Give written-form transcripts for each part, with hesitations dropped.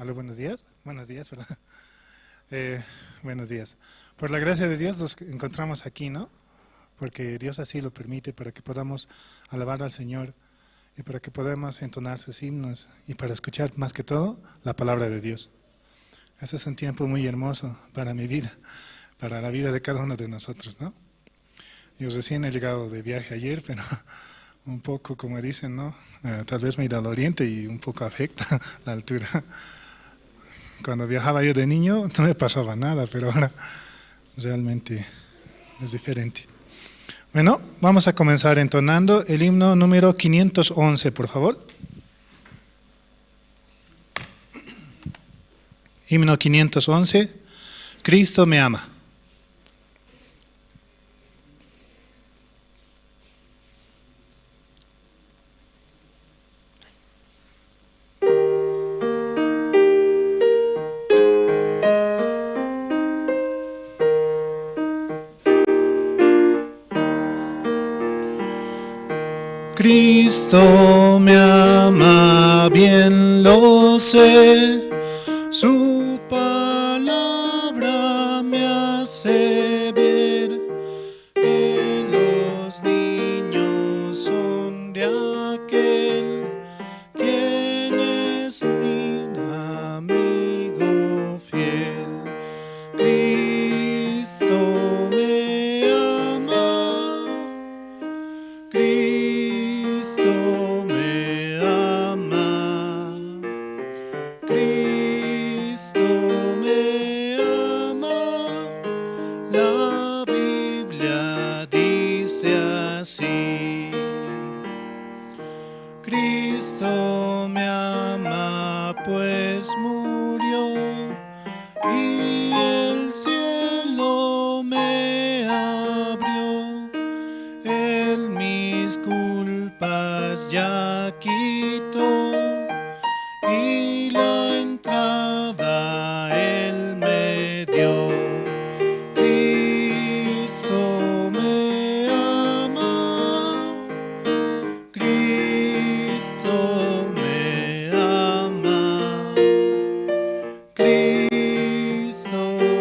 Hola, buenos días. Buenos días, ¿verdad? Buenos días. Por la gracia de Dios nos encontramos aquí, ¿no? Porque Dios así lo permite para que podamos alabar al Señor y para que podamos entonar sus himnos y para escuchar más que todo la palabra de Dios. Ese es un tiempo muy hermoso para mi vida, para la vida de cada uno de nosotros, ¿no? Yo recién he llegado de viaje ayer, pero un poco, como dicen, ¿no? Tal vez me he ido al oriente y un poco afecta la altura. Cuando viajaba yo de niño no me pasaba nada, pero ahora realmente es diferente. Bueno, vamos a comenzar entonando el himno número 511, por favor. Himno 511, Cristo me ama. Cristo me ama, bien lo sé, su palabra me hace ver que los niños son de aquel quien es mi amigo fiel. Cristo me ama, Cristo me ama, Cristo me ama. La Biblia dice así: Cristo me ama, pues murió y el cielo me abrió. Él mis culpas ya quitó y la entrada Él me dio. Cristo me ama, Cristo me ama, Cristo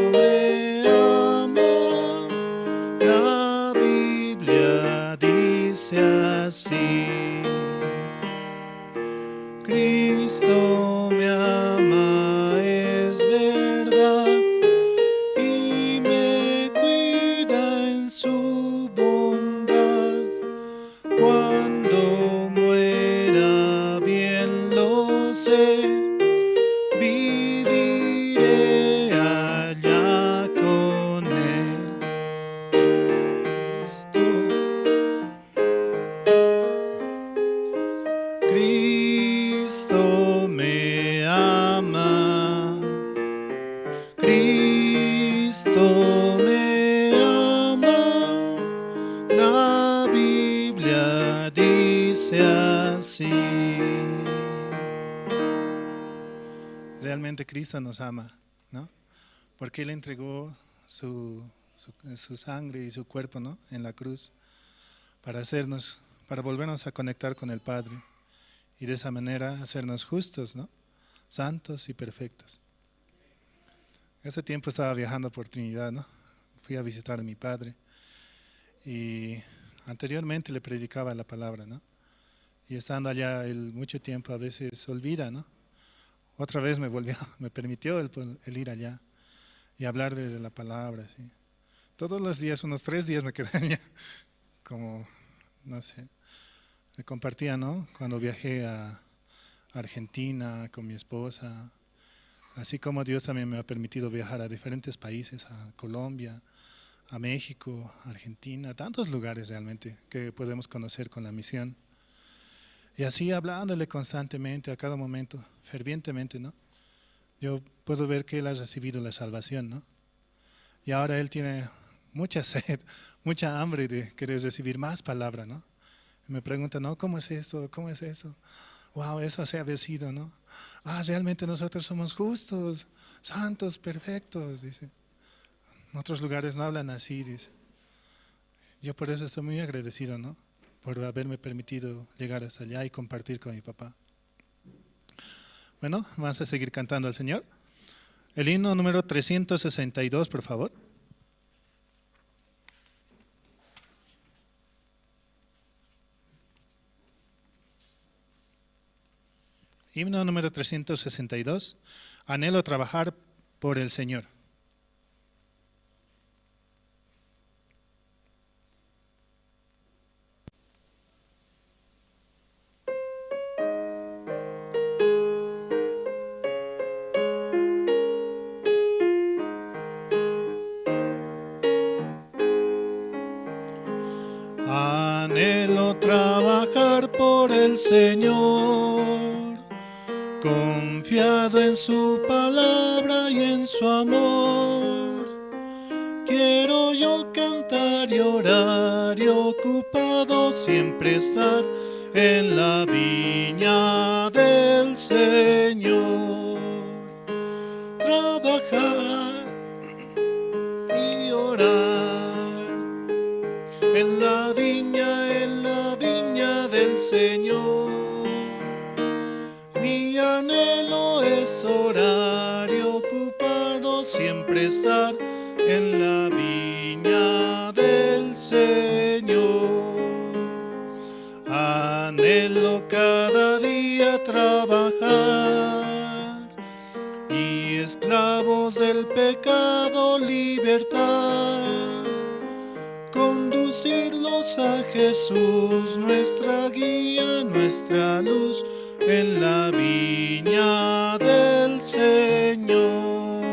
me ama. La Biblia dice así: Cristo me ama, es verdad, y me cuida en su bondad. Cuando muera, bien lo sé, viviré allá con Él. Cristo me ama, Cristo me ama. La Biblia dice así. Realmente Cristo nos ama, ¿no? Porque Él entregó su sangre y su cuerpo, ¿no? En la cruz para volvernos a conectar con el Padre y de esa manera hacernos justos, ¿no? Santos y perfectos. Ese tiempo estaba viajando por Trinidad, ¿no? Fui a visitar a mi padre y anteriormente le predicaba la palabra, ¿no? Y estando allá él mucho tiempo a veces olvida, ¿no? Otra vez me permitió el ir allá y hablar de la palabra, ¿sí? Todos los días, unos 3 días me quedé allá, como, no sé, me compartía, ¿no? Cuando viajé a Argentina con mi esposa, así como Dios también me ha permitido viajar a diferentes países, a Colombia, a México, a Argentina, a tantos lugares realmente que podemos conocer con la misión. Y así hablándole constantemente, a cada momento, fervientemente, ¿no? Yo puedo ver que Él ha recibido la salvación, ¿no? Y ahora Él tiene mucha sed, mucha hambre de querer recibir más palabra, ¿no? Y me pregunta, ¿no? ¿Cómo es esto? ¿Cómo es eso? Wow, eso se ha vencido, ¿no? Realmente nosotros somos justos, santos, perfectos, dice. En otros lugares no hablan así, dice. Yo por eso estoy muy agradecido, ¿no? Por haberme permitido llegar hasta allá y compartir con mi papá. Bueno, vamos a seguir cantando al Señor. El himno número 362, por favor. Himno número 362. Anhelo trabajar por el Señor. Anhelo trabajar por el Señor, confiado en su palabra y en su amor. Quiero yo cantar y orar y ocupado siempre estar en la viña del Señor. Trabajar y orar en la viña del Señor. Mi anhelo es orar y ocupado siempre estar en la viña del Señor. Anhelo cada día trabajar y esclavos del pecado libertar, conducirlos a Jesús, nuestra guía, nuestra luz, en la viña del Señor.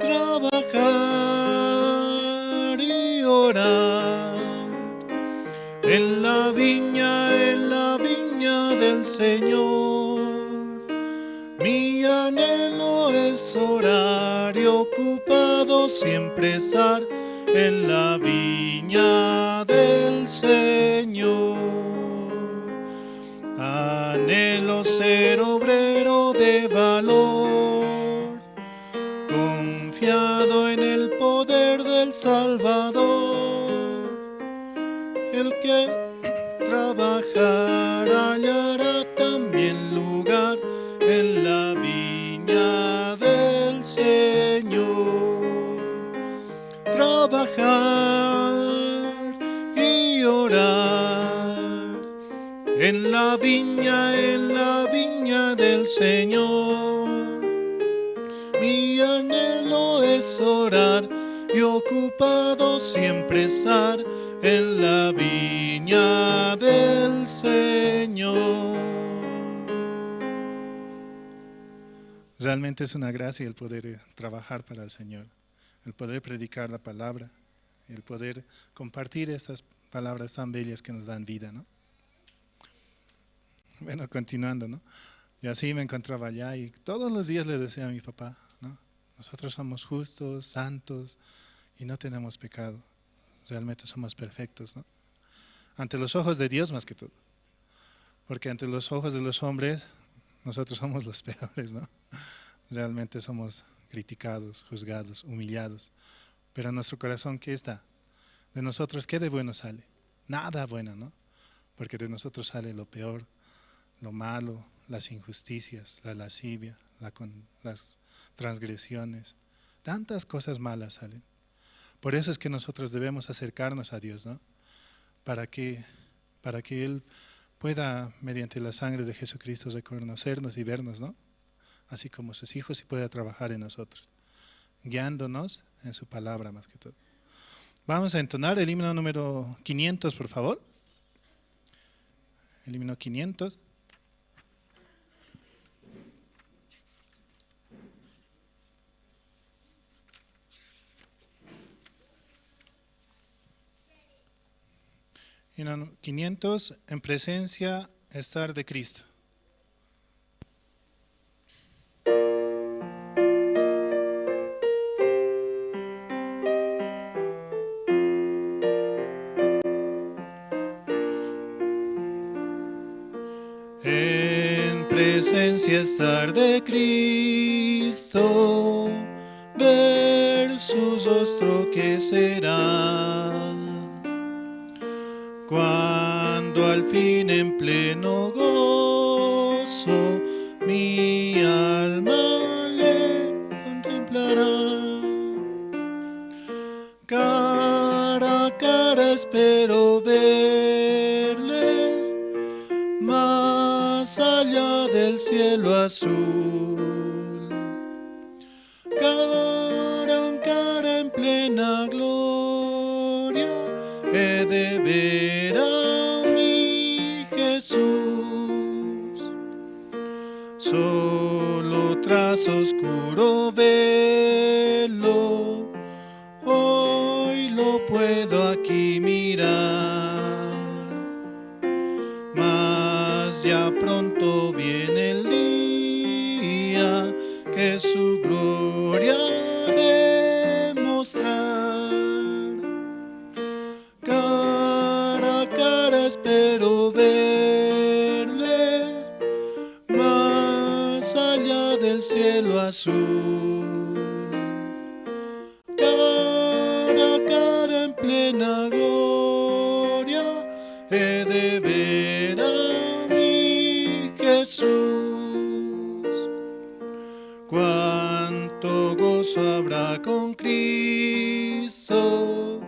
Trabajar y orar en la viña del Señor. Mi anhelo es orar y ocupado siempre estar en la viña del Señor. Anhelo ser obrero de valor, confiado en el poder del Salvador. El que trabajar hallará también lugar en la viña del Señor. Trabajar y orar en la viña del Señor. Mi anhelo es orar y ocupado siempre estar en la viña del Señor. Realmente es una gracia el poder trabajar para el Señor, el poder predicar la palabra, el poder compartir estas palabras tan bellas que nos dan vida, ¿no? Bueno, continuando, ¿no? Y así me encontraba allá y todos los días le decía a mi papá, ¿no? Nosotros somos justos, santos y no tenemos pecado. Realmente somos perfectos, ¿no? Ante los ojos de Dios más que todo. Porque ante los ojos de los hombres nosotros somos los peores, ¿no? Realmente somos criticados, juzgados, humillados. Pero en nuestro corazón, ¿qué está? De nosotros, ¿qué de bueno sale? Nada bueno, ¿no? Porque de nosotros sale lo peor, lo malo, las injusticias, la lascivia, las transgresiones. Tantas cosas malas salen. Por eso es que nosotros debemos acercarnos a Dios, ¿no? Para que Él pueda, mediante la sangre de Jesucristo, reconocernos y vernos, ¿no? Así como sus hijos, y pueda trabajar en nosotros, guiándonos en su palabra más que todo. Vamos a entonar el himno número 500, por favor. El himno 500. Himno 500, en presencia estar de Cristo. En presencia estar de Cristo, ver su rostro que será. Cuando al fin en pleno gozo mi contemplará. Cara a cara espero verle, más allá del cielo azul. Cara a cara en plena gloria, he de ver a mi Jesús. Solo tras oscuro velo, hoy lo puedo aquí mirar, mas ya pronto viene el día que su gloria ha de mostrar. Cara a cara espero verle, más allá del cielo azul. Cara a cara en plena gloria, he de ver a mi Jesús. Cuánto gozo habrá con Cristo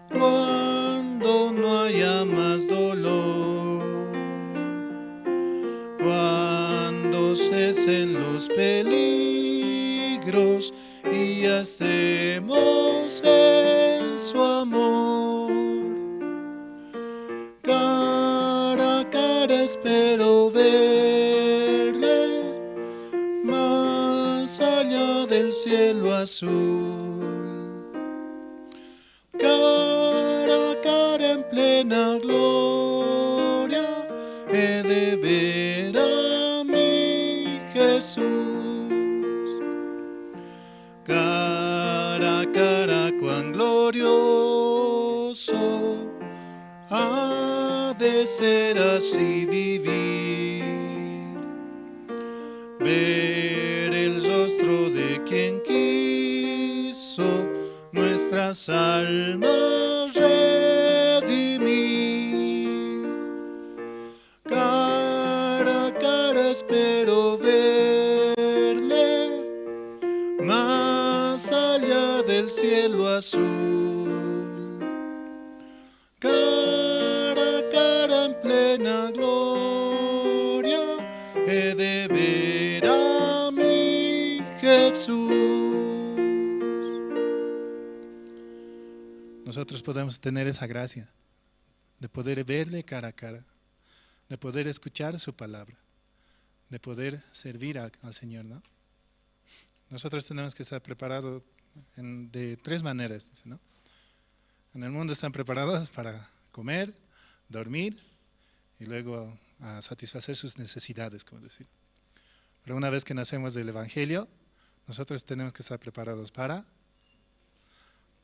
cuando no haya más dolor, cuando cesen los peligros y ya estemos en su amor. Cara a cara espero verle, más allá del cielo azul. Cara a cara en plena gloria, he de ver a mi Jesús. Cara a cara cuán glorioso ha de ser así vivir, ver el rostro de quien quiso nuestras almas redimir. Cara a cara espero verle, más allá del cielo azul. Cara a cara en plena gloria, he de ver a mi Jesús. Nosotros podemos tener esa gracia de poder verle cara a cara, de poder escuchar su palabra, de poder servir al Señor, ¿no? Nosotros tenemos que estar preparados de tres maneras, ¿no? En el mundo están preparados para comer, dormir y luego a satisfacer sus necesidades, como decir. Pero una vez que nacemos del Evangelio, nosotros tenemos que estar preparados para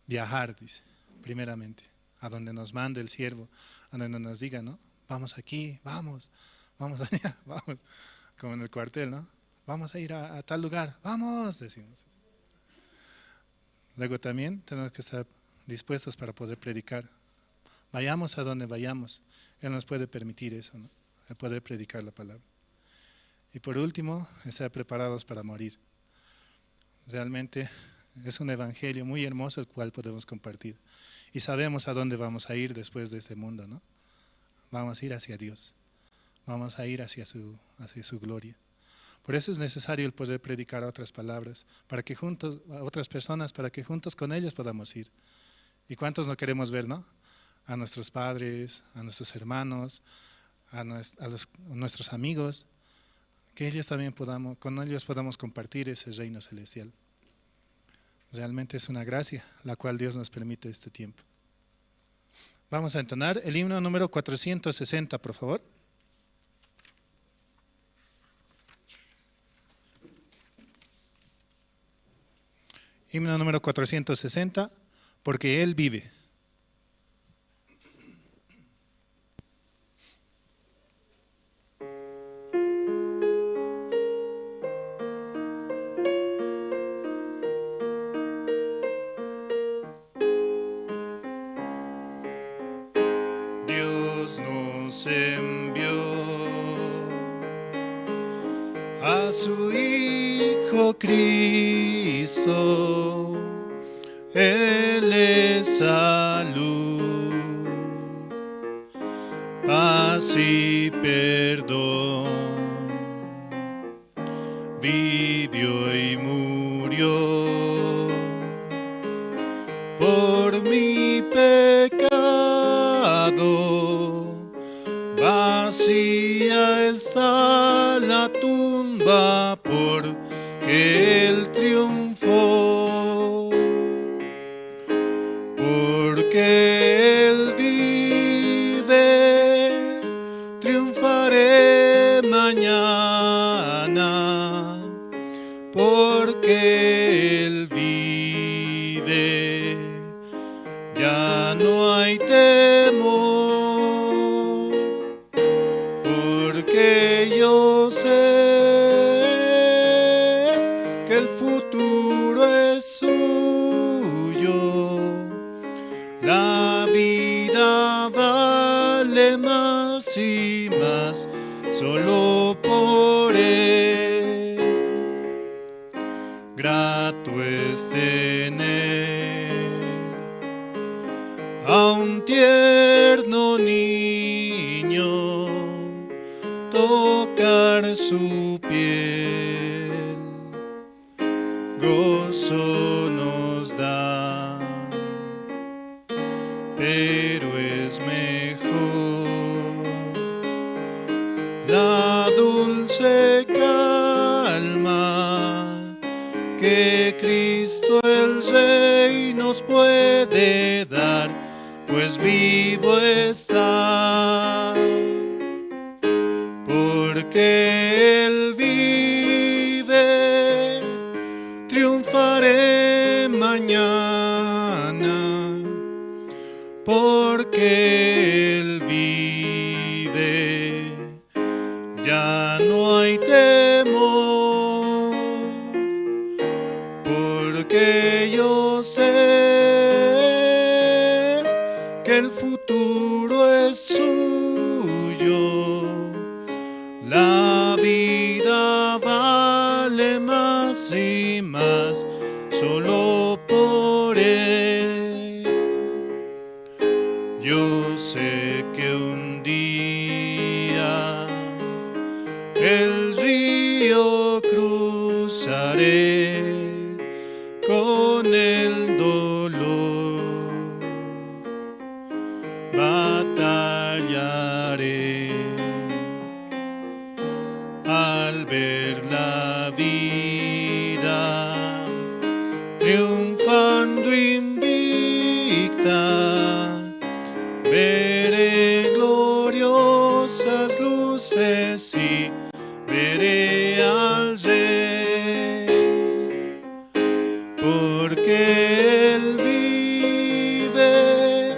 viajar, dice, primeramente, a donde nos mande el siervo, a donde nos diga, ¿no? Vamos aquí, vamos allá, vamos, como en el cuartel, ¿no? Vamos a ir a tal lugar, vamos, decimos. Luego también tenemos que estar dispuestos para poder predicar. Vayamos a donde vayamos, Él nos puede permitir eso, ¿no? El poder predicar la palabra. Y por último, estar preparados para morir. Realmente es un evangelio muy hermoso el cual podemos compartir. Y sabemos a dónde vamos a ir después de este mundo, ¿no? Vamos a ir hacia Dios. Vamos a ir hacia su gloria. Por eso es necesario el poder predicar a otras palabras, a otras personas, para que juntos con ellos podamos ir. ¿Y cuántos no queremos ver, no? A nuestros padres, a nuestros hermanos, a nuestros amigos, que ellos también con ellos podamos compartir ese reino celestial. Realmente es una gracia la cual Dios nos permite este tiempo. Vamos a entonar el himno número 460, por favor. Himno número 460, porque Él vive. Dios nos envió a su Hijo Cristo Cristo, Él es salud, paz y perdón. Vivió y murió por mi pecado. Vacía está la tumba porque Él triunfó, porque Él vive, triunfaré mañana, porque Él vive, ya no hay temor, porque yo sé que el futuro es suyo. La vida vale más y más solo por Él. Grato es tener a un tierno niño, tocar su piel, gozo nos da, pero es mejor la dulce calma que Cristo el Rey nos puede dar, pues vivo está, porque Él vive, triunfaré mañana, porque Él vive, ya no hay temor, porque yo sé que el futuro es suyo. La vida vale más y más solo por Él. Yo sé que un día el río cruzaré con el dolor, batallaré al ver la vida triunfando invicta. Veré gloriosas luces y veré al Rey, porque Él vive,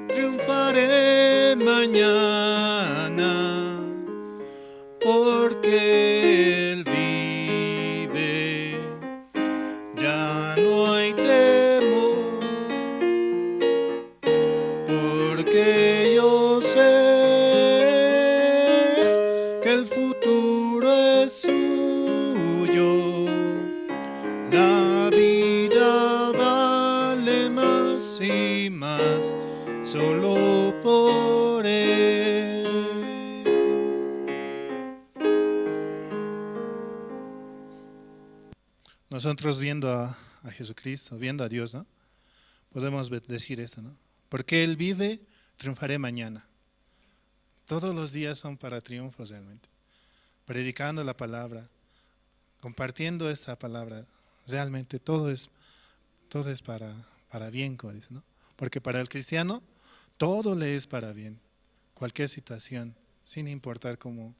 triunfaré mañana, porque Él vive, ya no hay temor, porque yo sé que el futuro es suyo. La vida vale más y más solo por Él. Nosotros viendo a Jesucristo, viendo a Dios, ¿no? Podemos decir esto, ¿no? Porque Él vive, triunfaré mañana. Todos los días son para triunfos realmente. Predicando la palabra, compartiendo esta palabra, realmente todo es para bien, como dice, ¿no? Porque para el cristiano todo le es para bien, cualquier situación, sin importar cómo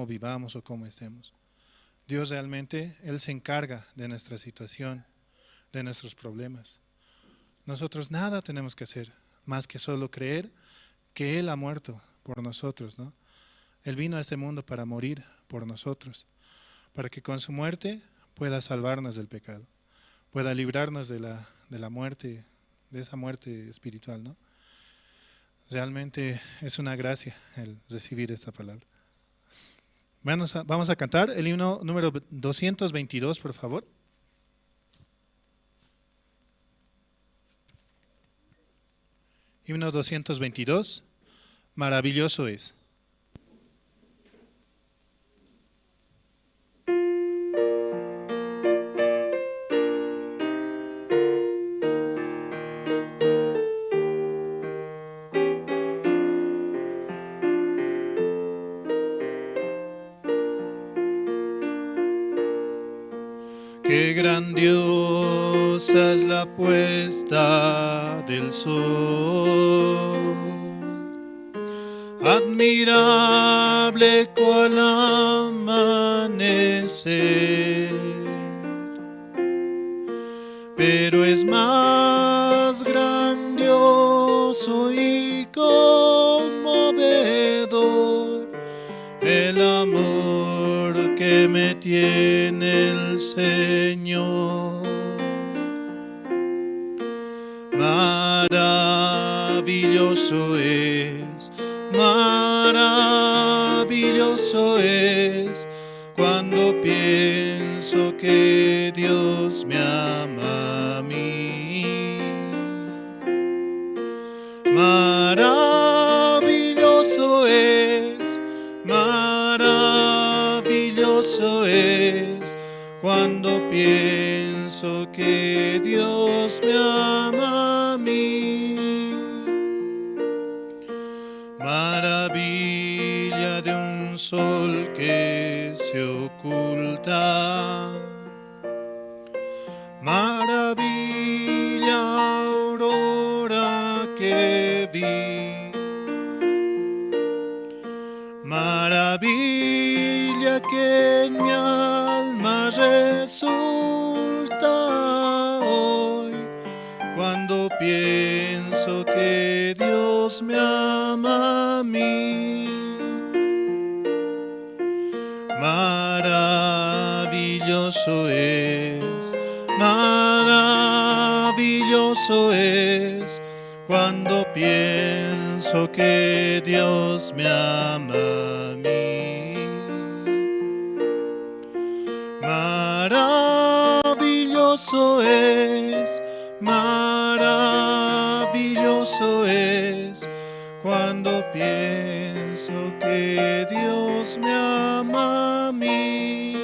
vivamos o cómo estemos. Dios realmente, Él se encarga de nuestra situación, de nuestros problemas. Nosotros nada tenemos que hacer más que solo creer que Él ha muerto por nosotros, ¿no? Él vino a este mundo para morir por nosotros, para que con su muerte pueda salvarnos del pecado, pueda librarnos de la muerte, de esa muerte espiritual, ¿no? Realmente es una gracia el recibir esta palabra. Vamos a cantar el himno número 222, por favor. Himno 222, maravilloso es. Qué grandiosa es la puesta del sol, admirable cual amanecer, pero es más grandioso y conmovedor el amor que me tiene el Señor. Maravilloso es cuando pienso que Dios me ama a mí. Maravilloso es cuando pienso que Dios me ama a mí. Maravilla de un sol que se oculta, maravilla aurora que vi, maravilla que en mi alma resulta hoy cuando pienso que Dios me ama a mí. Maravilloso es cuando pienso que Dios me ama a mí. Maravilloso es cuando pienso que Dios me ama a mí.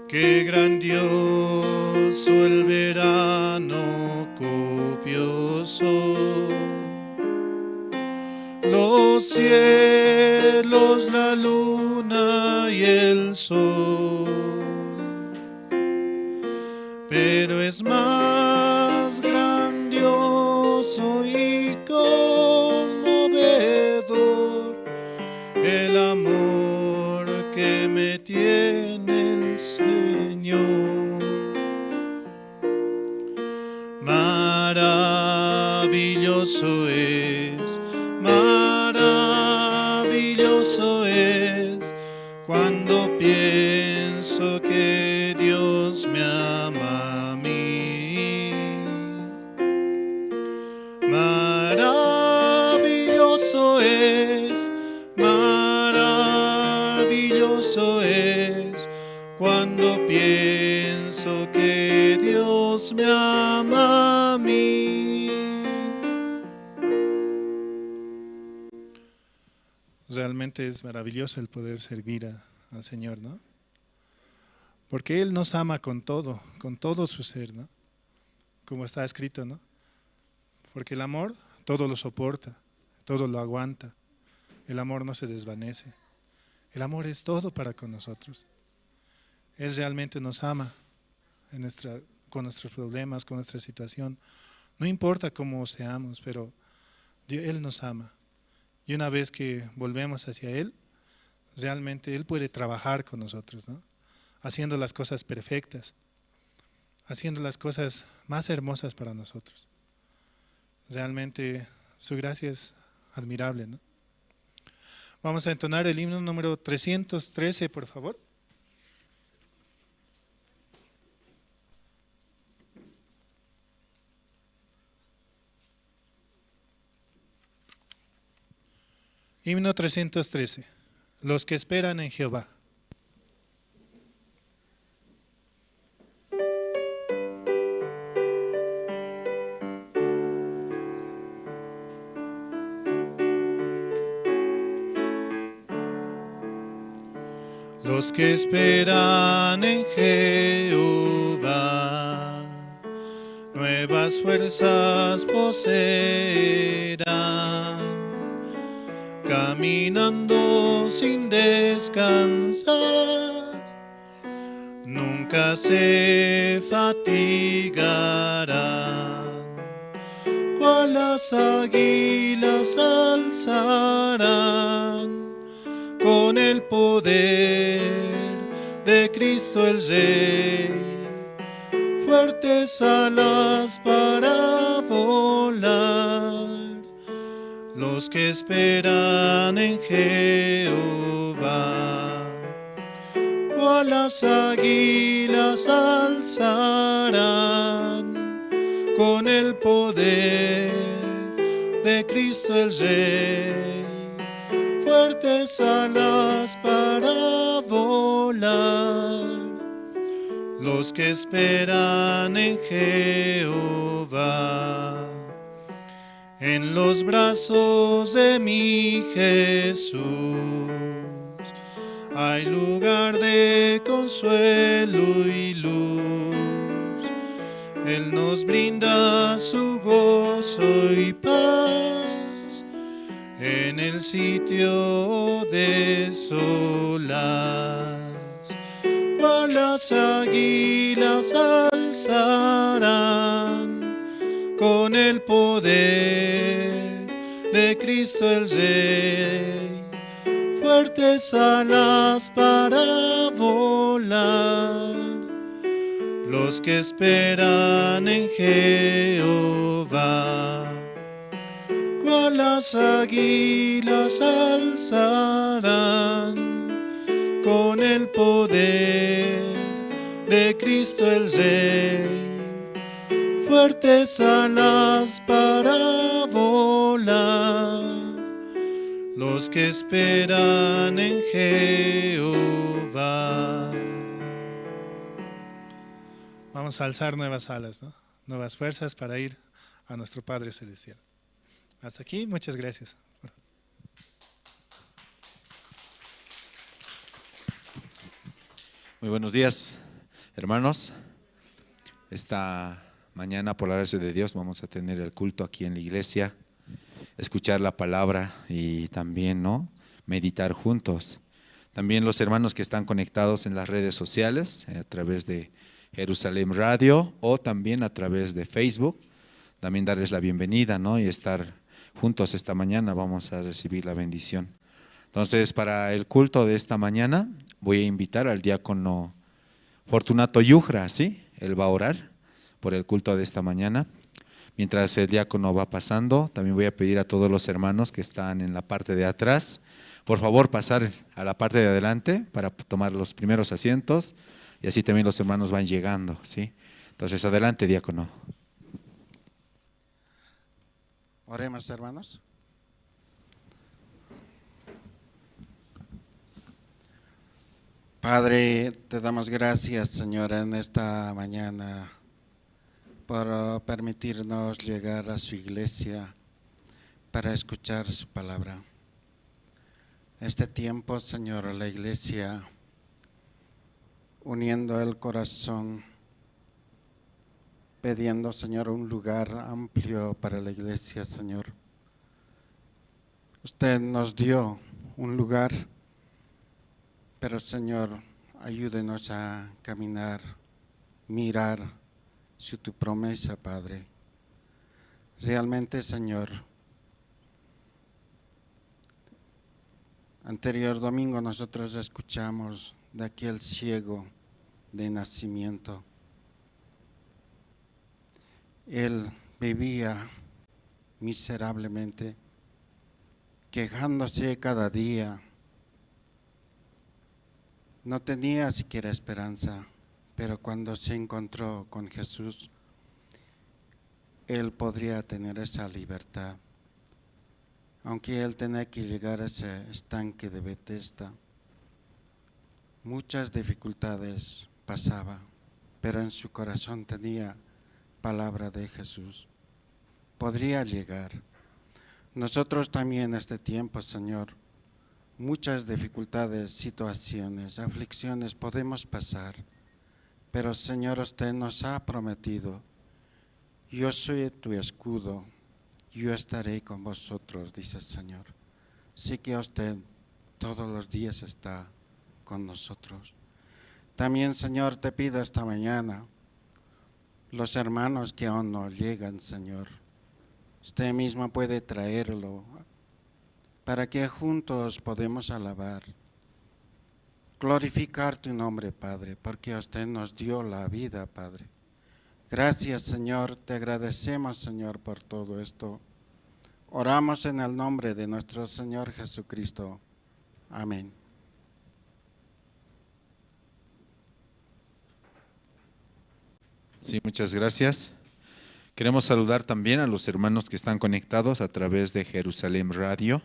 Qué grandioso el verano copioso, los cielos, la luna y el sol, pero es más grandioso y conmovedor el amor que me tiene el Señor. Maravilloso es cuando pienso que Dios me ama a mí. Maravilloso es cuando pienso que Dios me ama a mí. Realmente es maravilloso el poder servir al Señor, ¿no? Porque Él nos ama con todo su ser, ¿no? Como está escrito, ¿no? Porque el amor todo lo soporta, todo lo aguanta. El amor no se desvanece. El amor es todo para con nosotros. Él realmente nos ama con nuestros problemas, con nuestra situación. No importa cómo seamos, pero Él nos ama. Y una vez que volvemos hacia Él, realmente Él puede trabajar con nosotros, ¿no? Haciendo las cosas perfectas, haciendo las cosas más hermosas para nosotros. Realmente su gracia es admirable, ¿no? Vamos a entonar el himno número 313, por favor. Himno 313. Los que esperan en Jehová. Los que esperan en Jehová, nuevas fuerzas poseerán, caminando sin descansar, nunca se fatigarán. Cual las águilas alzarán con el poder de Cristo el Rey, fuertes alas para volar. Los que esperan en Jehová, cual las águilas alzarán con el poder de Cristo el Rey, fuertes alas para volar. Los que esperan en Jehová, en los brazos de mi Jesús hay lugar de consuelo y luz. Él nos brinda su gozo y paz en el sitio de solas. Cual las águilas alzarán con el poder de Cristo el Rey, fuertes alas para volar. Los que esperan en Jehová, cual las águilas alzarán con el poder de Cristo el Rey, fuertes alas para volar. Los que esperan en Jehová. Vamos a alzar nuevas alas, ¿no? Nuevas fuerzas para ir a nuestro Padre Celestial. Hasta aquí, muchas gracias. Muy buenos días, hermanos. Esta mañana, por la gracia de Dios, vamos a tener el culto aquí en la iglesia, escuchar la palabra y también, ¿no?, meditar juntos. También los hermanos que están conectados en las redes sociales, a través de Jerusalén Radio o también a través de Facebook, también darles la bienvenida, ¿no?, y estar juntos esta mañana. Vamos a recibir la bendición. Entonces, para el culto de esta mañana, voy a invitar al diácono Fortunato Yujra, ¿sí? Él va a orar por el culto de esta mañana. Mientras el diácono va pasando, también voy a pedir a todos los hermanos que están en la parte de atrás, por favor pasar a la parte de adelante para tomar los primeros asientos y así también los hermanos van llegando, ¿sí? Entonces, adelante, diácono. Oremos, hermanos. Padre, te damos gracias, Señor, en esta mañana por permitirnos llegar a su iglesia para escuchar su palabra. Este tiempo, Señor, la iglesia uniendo el corazón, pidiendo, Señor, un lugar amplio para la iglesia, Señor. Usted nos dio un lugar, pero, Señor, ayúdenos a caminar, mirar tu promesa, Padre. Realmente, Señor, anterior domingo nosotros escuchamos de aquel ciego de nacimiento. Él vivía miserablemente, quejándose cada día. No tenía siquiera esperanza, pero cuando se encontró con Jesús, él podría tener esa libertad. Aunque él tenía que llegar a ese estanque de Betesda, muchas dificultades pasaba, pero en su corazón tenía palabra de Jesús. Podría llegar. Nosotros también en este tiempo, Señor, muchas dificultades, situaciones, aflicciones podemos pasar, pero Señor, usted nos ha prometido: yo soy tu escudo, yo estaré con vosotros, dice el Señor. Sí que usted todos los días está con nosotros. También, Señor, te pido esta mañana, los hermanos que aún no llegan, Señor, usted mismo puede traerlo para que juntos podamos alabar, glorificar tu nombre, Padre, porque usted nos dio la vida, Padre. Gracias, Señor, te agradecemos, Señor, por todo esto. Oramos en el nombre de nuestro Señor Jesucristo. Amén. Sí, muchas gracias. Queremos saludar también a los hermanos que están conectados a través de Jerusalén Radio,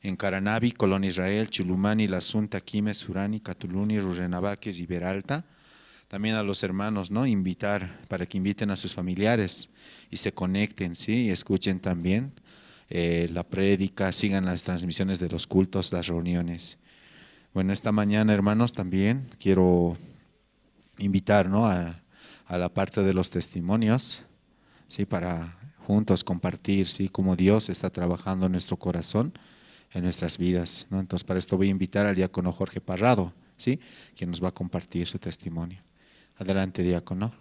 en Caranavi, Colonia Israel, Chulumani, La Sunta, Quimes, Surani, Catuluni, Rurrenabaques y Beralta. También a los hermanos, ¿no? Invitar para que inviten a sus familiares y se conecten, ¿sí? Y escuchen también la prédica, sigan las transmisiones de los cultos, las reuniones. Bueno, esta mañana, hermanos, también quiero invitar, ¿no? a la parte de los testimonios, ¿sí? Para juntos compartir, ¿sí? Cómo Dios está trabajando en nuestro corazón, en nuestras vidas, ¿no? Entonces, para esto voy a invitar al diácono Jorge Parrado, ¿sí? Quien nos va a compartir su testimonio. Adelante, diácono.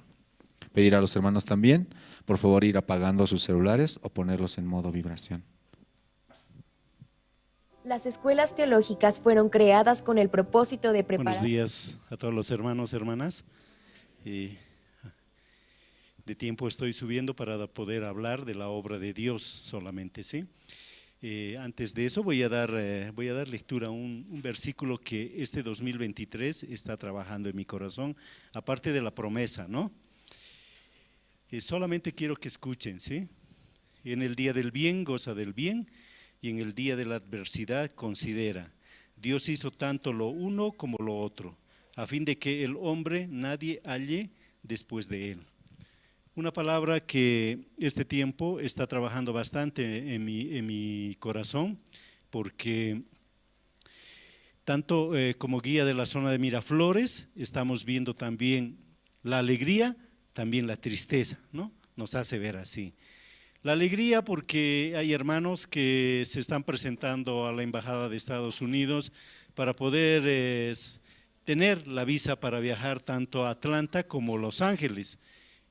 Pedir a los hermanos también, por favor, ir apagando sus celulares o ponerlos en modo vibración. Las escuelas teológicas fueron creadas con el propósito de preparar… Buenos días a todos los hermanos, hermanas. De tiempo estoy subiendo para poder hablar de la obra de Dios solamente, ¿sí? Antes de eso voy a dar lectura a un versículo que este 2023 está trabajando en mi corazón, aparte de la promesa, ¿no? Solamente quiero que escuchen, ¿sí? En el día del bien goza del bien, y en el día de la adversidad considera. Dios hizo tanto lo uno como lo otro, a fin de que el hombre nadie halle después de él. Una palabra que este tiempo está trabajando bastante en mi corazón, porque tanto como guía de la zona de Miraflores, estamos viendo también la alegría, también la tristeza, ¿no? Nos hace ver así. La alegría porque hay hermanos que se están presentando a la Embajada de Estados Unidos para poder tener la visa para viajar tanto a Atlanta como Los Ángeles.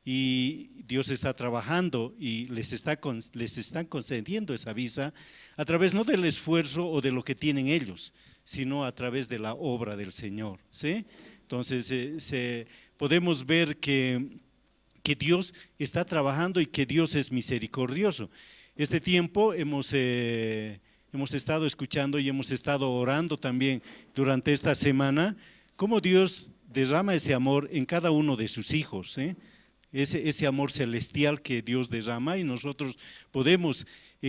Y Dios está trabajando y les están concediendo esa visa a través no del esfuerzo o de lo que tienen ellos, sino a través de la obra del Señor, ¿sí? Entonces podemos ver que Dios está trabajando y que Dios es misericordioso. Este tiempo hemos estado escuchando y hemos estado orando también durante esta semana, cómo Dios derrama ese amor en cada uno de sus hijos, ¿sí? Ese amor celestial que Dios derrama y nosotros podemos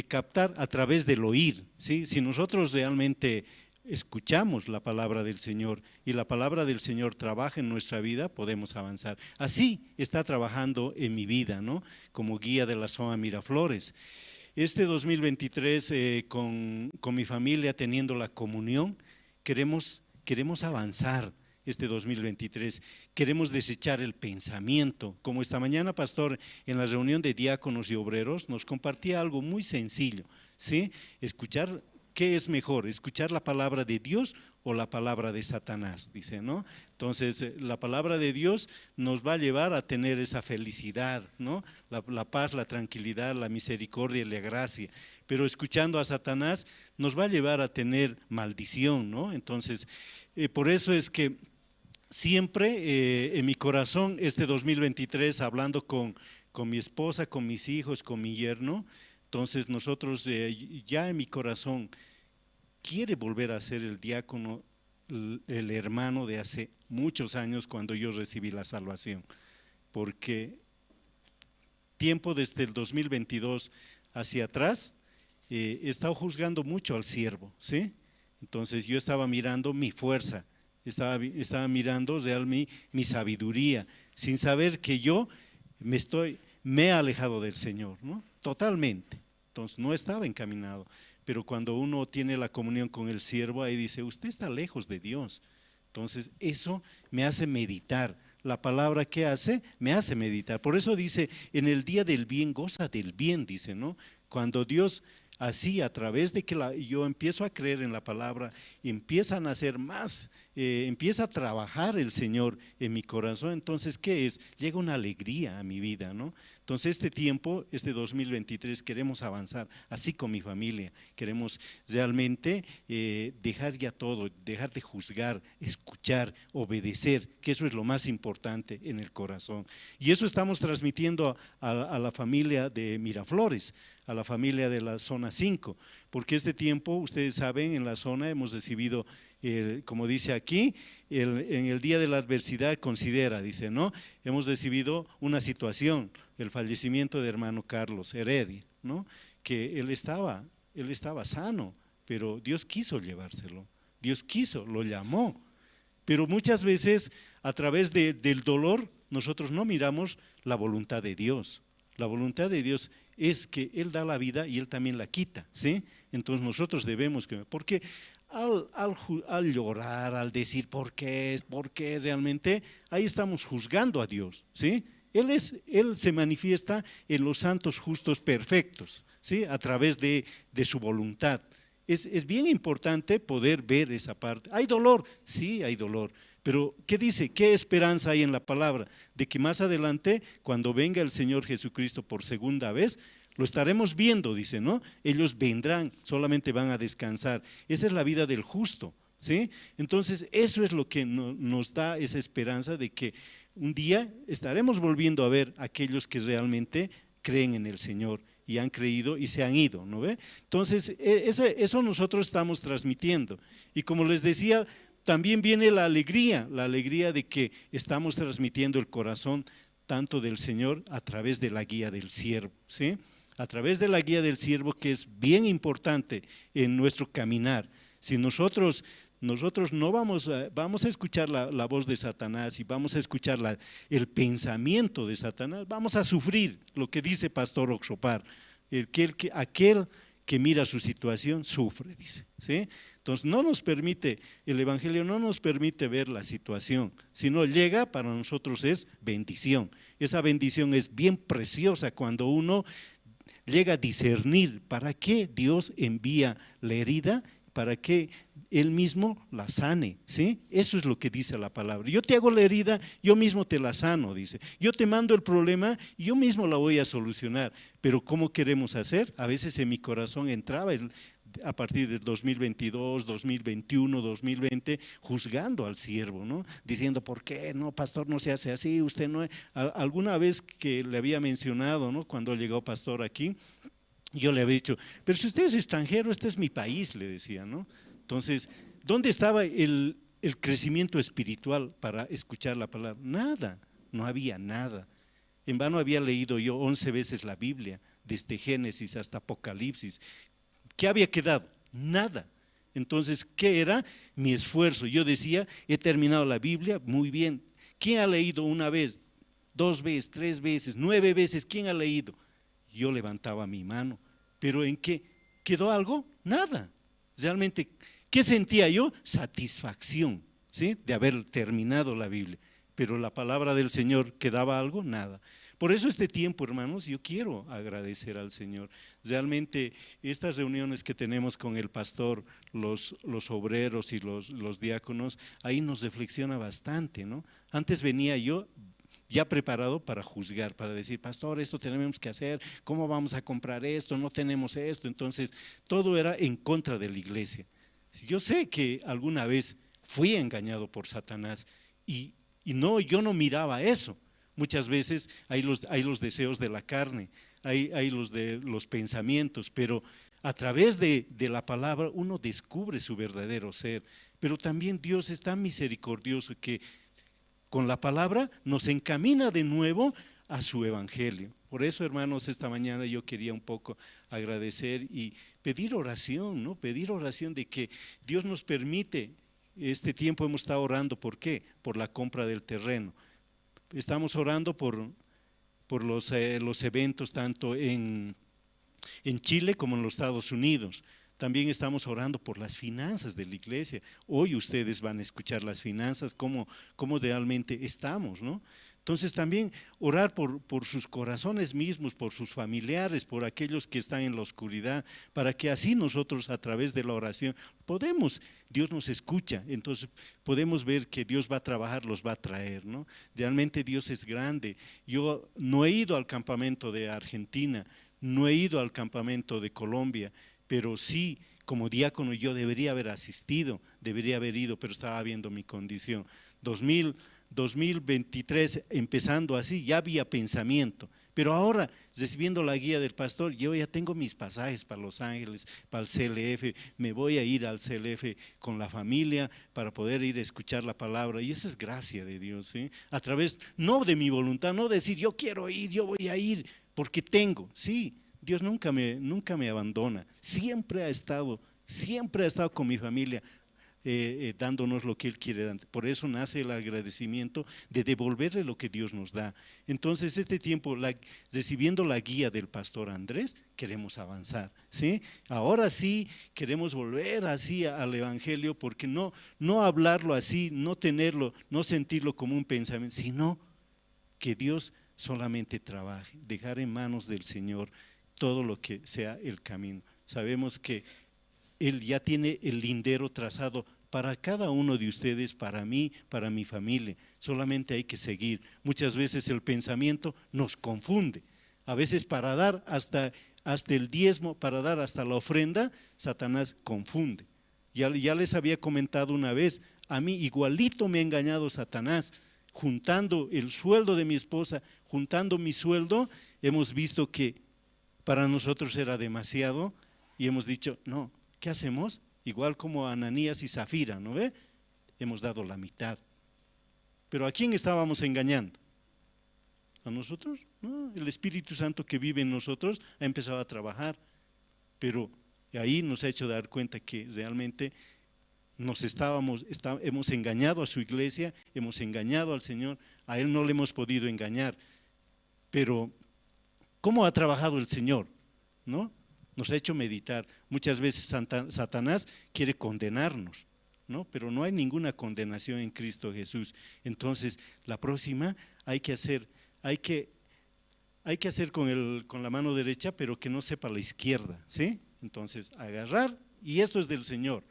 captar a través del oír, ¿sí? Si nosotros realmente escuchamos la palabra del Señor y la palabra del Señor trabaja en nuestra vida, podemos avanzar. Así está trabajando en mi vida, ¿no? Como guía de la zona Miraflores. Este 2023 con mi familia teniendo la comunión, queremos avanzar. Este 2023, queremos desechar el pensamiento. Como esta mañana, pastor, en la reunión de diáconos y obreros, nos compartía algo muy sencillo, ¿sí? Escuchar, ¿qué es mejor? ¿Escuchar la palabra de Dios o la palabra de Satanás? Dice, ¿no? Entonces, la palabra de Dios nos va a llevar a tener esa felicidad, ¿no? La paz, la tranquilidad, la misericordia y la gracia. Pero escuchando a Satanás nos va a llevar a tener maldición, ¿no? Entonces, por eso es que siempre en mi corazón este 2023 hablando con mi esposa, con mis hijos, con mi yerno, entonces nosotros ya en mi corazón quiere volver a ser el diácono, el hermano de hace muchos años cuando yo recibí la salvación, porque tiempo desde el 2022 hacia atrás he estado juzgando mucho al siervo, ¿sí? Entonces yo estaba mirando mi fuerza, estaba mirando realmente mi sabiduría, sin saber que yo me he alejado del Señor, ¿no? Totalmente. Entonces no estaba encaminado, pero cuando uno tiene la comunión con el siervo, ahí dice, usted está lejos de Dios. Entonces eso me hace meditar. La palabra que hace, me hace meditar. Por eso dice, en el día del bien, goza del bien, dice, ¿no? Cuando Dios así, a través de que yo empiezo a creer en la palabra, empiezan a hacer más, empieza a trabajar el Señor en mi corazón, entonces, ¿qué es? Llega una alegría a mi vida, ¿no? Entonces este tiempo, este 2023, queremos avanzar, así con mi familia, queremos realmente dejar ya todo, dejar de juzgar, escuchar, obedecer, que eso es lo más importante en el corazón. Y eso estamos transmitiendo a la familia de Miraflores, a la familia de la zona 5, porque este tiempo, ustedes saben, en la zona hemos recibido, como dice aquí, en el día de la adversidad considera, dice, ¿no? Hemos recibido una situación, el fallecimiento de hermano Carlos Heredia, ¿no? Que él estaba sano, pero Dios quiso llevárselo, Dios quiso, lo llamó, pero muchas veces a través del dolor nosotros no miramos la voluntad de Dios. La voluntad de Dios es que Él da la vida y Él también la quita, ¿sí? Entonces nosotros debemos, porque al llorar, al decir por qué realmente, ahí estamos juzgando a Dios, ¿sí? Él se manifiesta en los santos justos perfectos, ¿sí? A través de su voluntad. Es bien importante poder ver esa parte. ¿Hay dolor? Sí, hay dolor. Pero ¿qué dice? ¿Qué esperanza hay en la palabra? De que más adelante, cuando venga el Señor Jesucristo por segunda vez, lo estaremos viendo, dice, ¿no? Ellos vendrán, solamente van a descansar. Esa es la vida del justo, ¿sí? Entonces, eso es lo que nos da esa esperanza de que un día estaremos volviendo a ver a aquellos que realmente creen en el Señor y han creído y se han ido, ¿no ve? Entonces, eso nosotros estamos transmitiendo. Y como les decía, también viene la alegría de que estamos transmitiendo el corazón tanto del Señor a través de la guía del siervo, ¿sí? A través de la guía del siervo, que es bien importante en nuestro caminar. Si nosotros no vamos a escuchar la voz de Satanás y vamos a escuchar el pensamiento de Satanás, vamos a sufrir lo que dice Pastor Oxopar, aquel que mira su situación sufre, dice, ¿sí? Entonces no nos permite, el Evangelio no nos permite ver la situación, sino llega, para nosotros es bendición. Esa bendición es bien preciosa cuando uno llega a discernir para qué Dios envía la herida, para que Él mismo la sane, ¿sí? Eso es lo que dice la palabra. Yo te hago la herida, yo mismo te la sano, dice. Yo te mando el problema, yo mismo la voy a solucionar. Pero ¿cómo queremos hacer? A veces en mi corazón entraba a partir del 2022, 2021, 2020, juzgando al siervo, ¿no? Diciendo, ¿por qué? No, pastor, no se hace así, usted no es. Alguna vez que le había mencionado, ¿no? Cuando llegó pastor aquí, yo le había dicho, pero si usted es extranjero, este es mi país, le decía, ¿no? Entonces, ¿dónde estaba el crecimiento espiritual para escuchar la palabra? Nada, no había nada. En vano había leído yo 11 veces la Biblia, desde Génesis hasta Apocalipsis. ¿Qué había quedado? Nada. Entonces, ¿qué era? Mi esfuerzo. Yo decía, he terminado la Biblia, muy bien. ¿Quién ha leído una vez, 2 veces, 3 veces, 9 veces? ¿Quién ha leído? Yo levantaba mi mano, pero ¿en qué? ¿Quedó algo? Nada. Realmente, ¿qué sentía yo? Satisfacción, ¿sí? De haber terminado la Biblia. Pero la palabra del Señor, ¿quedaba algo? Nada. Por eso este tiempo, hermanos, yo quiero agradecer al Señor. Realmente estas reuniones que tenemos con el pastor, los obreros y los diáconos, ahí nos reflexiona bastante, ¿no? Antes venía yo ya preparado para juzgar, para decir, pastor, esto tenemos que hacer, ¿cómo vamos a comprar esto? No tenemos esto. Entonces, todo era en contra de la iglesia. Yo sé que alguna vez fui engañado por Satanás y yo no miraba eso. Muchas veces hay los deseos de la carne, hay los pensamientos, pero a través de la palabra uno descubre su verdadero ser. Pero también Dios es tan misericordioso que con la palabra nos encamina de nuevo a su evangelio. Por eso, hermanos, esta mañana yo quería un poco agradecer y pedir oración, ¿no? Pedir oración de que Dios nos permite. Este tiempo hemos estado orando, ¿por qué? Por la compra del terreno. Estamos orando por los eventos tanto en Chile como en los Estados Unidos. También estamos orando por las finanzas de la iglesia. Hoy ustedes van a escuchar las finanzas, cómo realmente estamos, ¿no? Entonces también orar por sus corazones mismos, por sus familiares, por aquellos que están en la oscuridad, para que así nosotros a través de la oración Dios nos escucha, entonces podemos ver que Dios va a trabajar, los va a traer, ¿no? Realmente Dios es grande. Yo no he ido al campamento de Argentina, no he ido al campamento de Colombia, pero sí, como diácono yo debería haber asistido, debería haber ido, pero estaba viendo mi condición. 2023, empezando así, ya había pensamiento, pero ahora, recibiendo la guía del pastor, yo ya tengo mis pasajes para Los Ángeles, para el CLF, me voy a ir al CLF con la familia para poder ir a escuchar la palabra, y eso es gracia de Dios, ¿sí? A través, no de mi voluntad, no decir yo quiero ir, yo voy a ir, porque tengo, sí, Dios nunca me abandona, siempre ha estado con mi familia, dándonos lo que Él quiere dar. Por eso nace el agradecimiento de devolverle lo que Dios nos da. Entonces este tiempo, recibiendo la guía del pastor Andrés, queremos avanzar, ¿sí? Ahora sí queremos volver así al evangelio, porque no hablarlo así, no tenerlo, no sentirlo como un pensamiento, sino que Dios solamente trabaje, dejar en manos del Señor todo lo que sea el camino. Sabemos que Él ya tiene el lindero trazado para cada uno de ustedes, para mí, para mi familia. Solamente hay que seguir. Muchas veces el pensamiento nos confunde. A veces para dar hasta el diezmo, para dar hasta la ofrenda, Satanás confunde. Ya les había comentado una vez, a mí igualito me ha engañado Satanás. Juntando el sueldo de mi esposa, juntando mi sueldo, hemos visto que para nosotros era demasiado y hemos dicho, no, ¿qué hacemos? Igual como Ananías y Zafira, ¿no ve? Hemos dado la mitad. Pero ¿a quién estábamos engañando? ¿A nosotros? No, el Espíritu Santo que vive en nosotros ha empezado a trabajar, pero ahí nos ha hecho dar cuenta que realmente hemos engañado a su iglesia, hemos engañado al Señor, a Él no le hemos podido engañar. Pero ¿cómo ha trabajado el Señor? ¿No? Nos ha hecho meditar. Muchas veces Satanás quiere condenarnos, ¿no? Pero no hay ninguna condenación en Cristo Jesús. Entonces, la próxima hay que hacer con la mano derecha, pero que no sepa la izquierda, ¿sí? Entonces, agarrar, y esto es del Señor.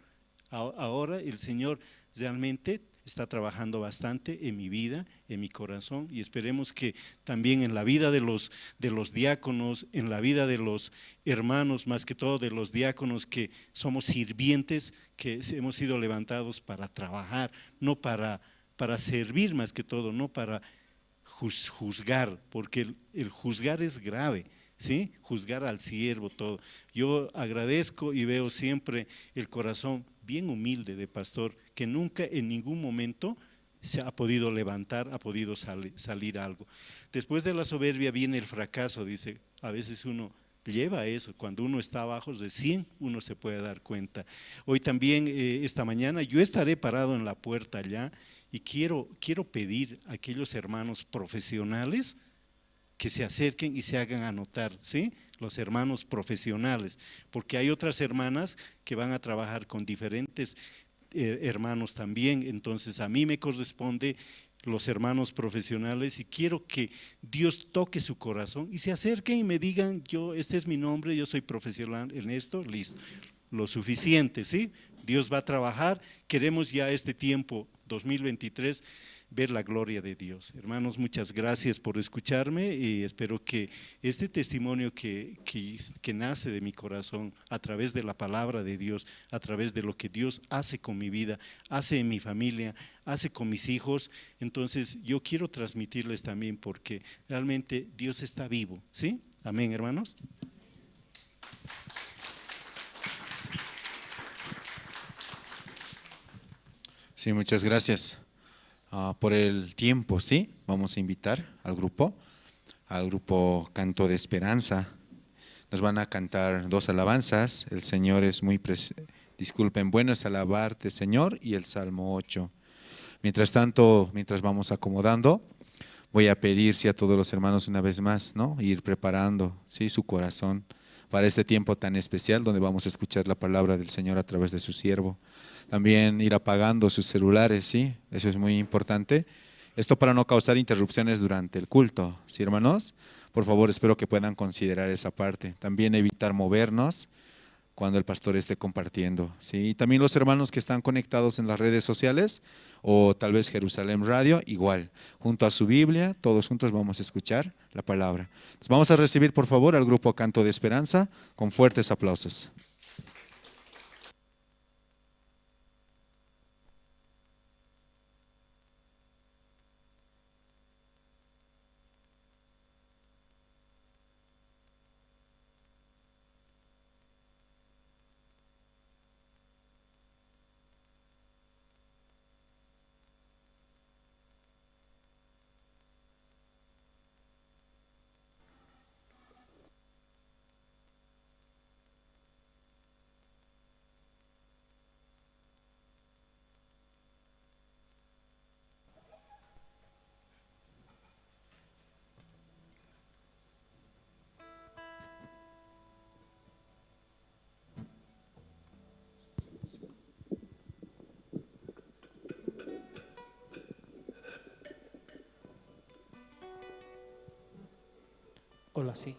Ahora el Señor realmente está trabajando bastante en mi vida, en mi corazón, y esperemos que también en la vida de los diáconos, en la vida de los hermanos, más que todo de los diáconos que somos sirvientes, que hemos sido levantados para trabajar, no para servir más que todo, no para juzgar, porque el juzgar es grave, ¿sí? Juzgar al siervo, todo. Yo agradezco y veo siempre el corazón bien humilde de pastor, que nunca en ningún momento se ha podido levantar, ha podido salir algo. Después de la soberbia viene el fracaso, dice, a veces uno lleva eso, cuando uno está abajo recién uno se puede dar cuenta. Hoy también, esta mañana, yo estaré parado en la puerta allá y quiero pedir a aquellos hermanos profesionales que se acerquen y se hagan anotar, ¿sí? Los hermanos profesionales, porque hay otras hermanas que van a trabajar con diferentes hermanos también, entonces a mí me corresponde los hermanos profesionales y quiero que Dios toque su corazón y se acerquen y me digan, este es mi nombre, yo soy profesional en esto, listo, lo suficiente, ¿sí? Dios va a trabajar, queremos ya este tiempo 2023 ver la gloria de Dios. Hermanos, muchas gracias por escucharme y espero que este testimonio que nace de mi corazón a través de la palabra de Dios, a través de lo que Dios hace con mi vida, hace en mi familia, hace con mis hijos, entonces yo quiero transmitirles también porque realmente Dios está vivo, ¿sí? Amén, hermanos. Sí, muchas gracias por el tiempo, ¿sí? Vamos a invitar al grupo Canto de Esperanza. Nos van a cantar 2 alabanzas. El Señor es muy disculpen, bueno es alabarte, Señor, y el Salmo 8. Mientras tanto, mientras vamos acomodando, voy a pedir a todos los hermanos una vez más, ¿no? Ir preparando, ¿sí? Su corazón para este tiempo tan especial donde vamos a escuchar la palabra del Señor a través de su siervo. También ir apagando sus celulares, ¿sí? Eso es muy importante. Esto para no causar interrupciones durante el culto, ¿sí, hermanos? Por favor, espero que puedan considerar esa parte. También evitar movernos cuando el pastor esté compartiendo, ¿sí? Y también los hermanos que están conectados en las redes sociales o tal vez Jerusalén Radio, igual, junto a su Biblia, todos juntos vamos a escuchar la palabra. Entonces vamos a recibir por favor al grupo Canto de Esperanza con fuertes aplausos. Hola, sí.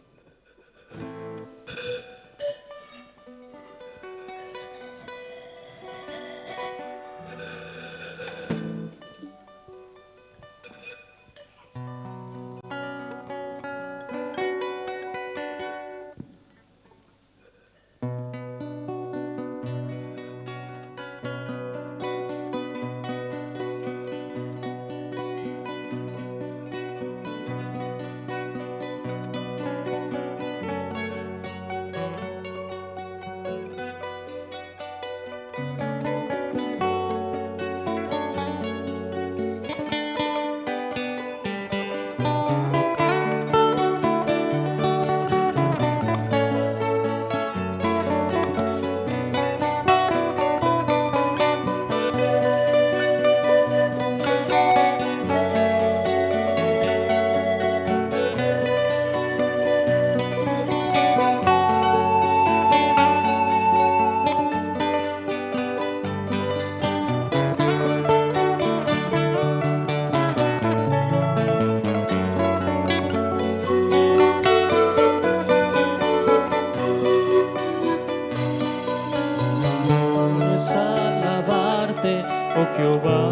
Jehová,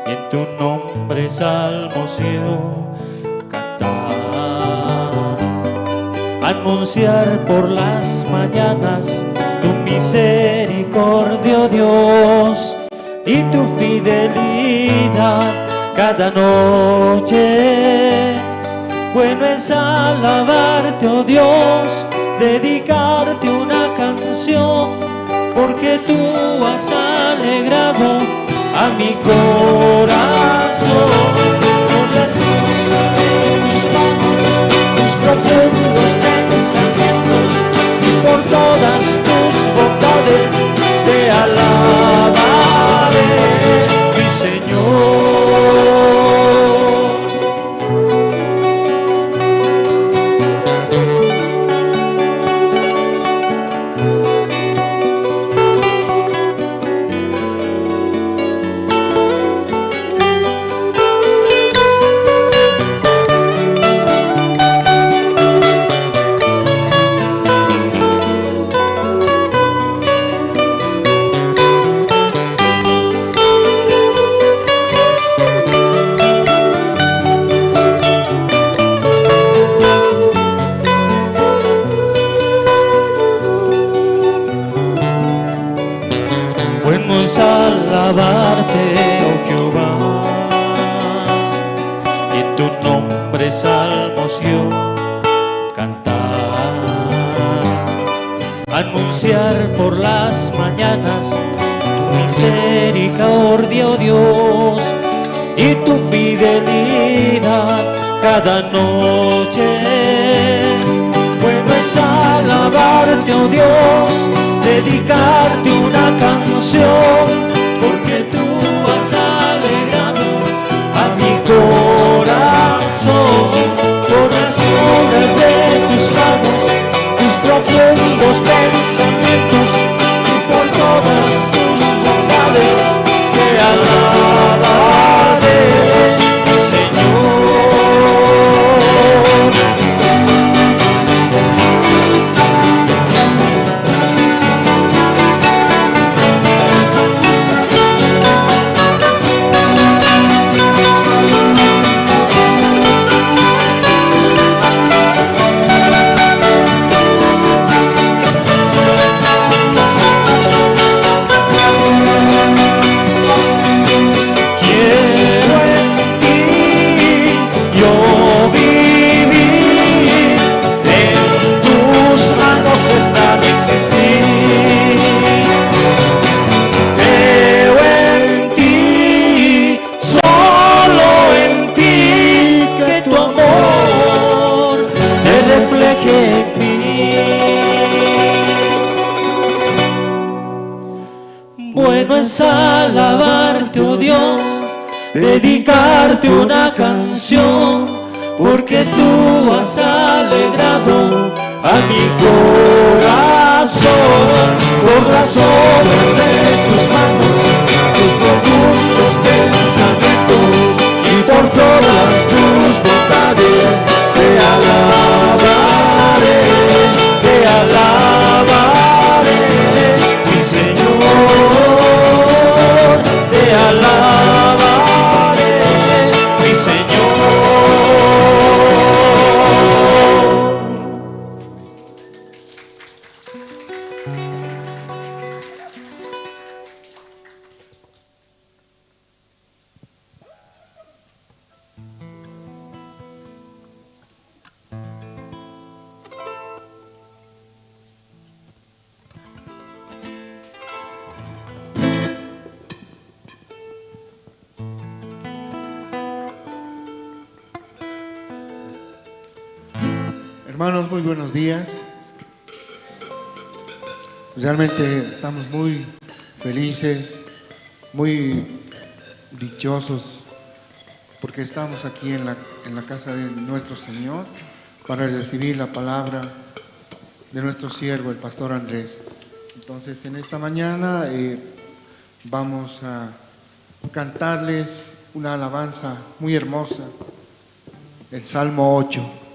y en tu nombre salmos yo cantar, anunciar por las mañanas tu misericordia, oh Dios, y tu fidelidad cada noche. Bueno es alabarte, oh Dios, dedicarte una canción, porque tú has alegrado a mi corazón con la sombra de tus manos, tus profundos pensamientos, y por todas tus bondades te alabaré, mi Señor. Alabarte, oh Jehová, y en tu nombre salmos yo cantar, anunciar por las mañanas tu misericordia, oh Dios, y tu fidelidad cada noche. Bueno es alabarte, oh Dios, dedicarte una canción, porque tú has alegrado a mi corazón con las obras de tus manos. es alabarte, oh Dios, dedicarte una canción, porque tú has alegrado a mi corazón por las obras de tus manos, tus profundos pensamientos y por todas tus bondades. Te alabaré, mi Señor, te alabaré, mi Señor. Hermanos, muy buenos días. Realmente estamos muy felices, muy dichosos, porque estamos aquí en la casa de nuestro Señor para recibir la palabra de nuestro siervo, el pastor Andrés. Entonces, en esta mañana vamos a cantarles una alabanza muy hermosa, el Salmo 8.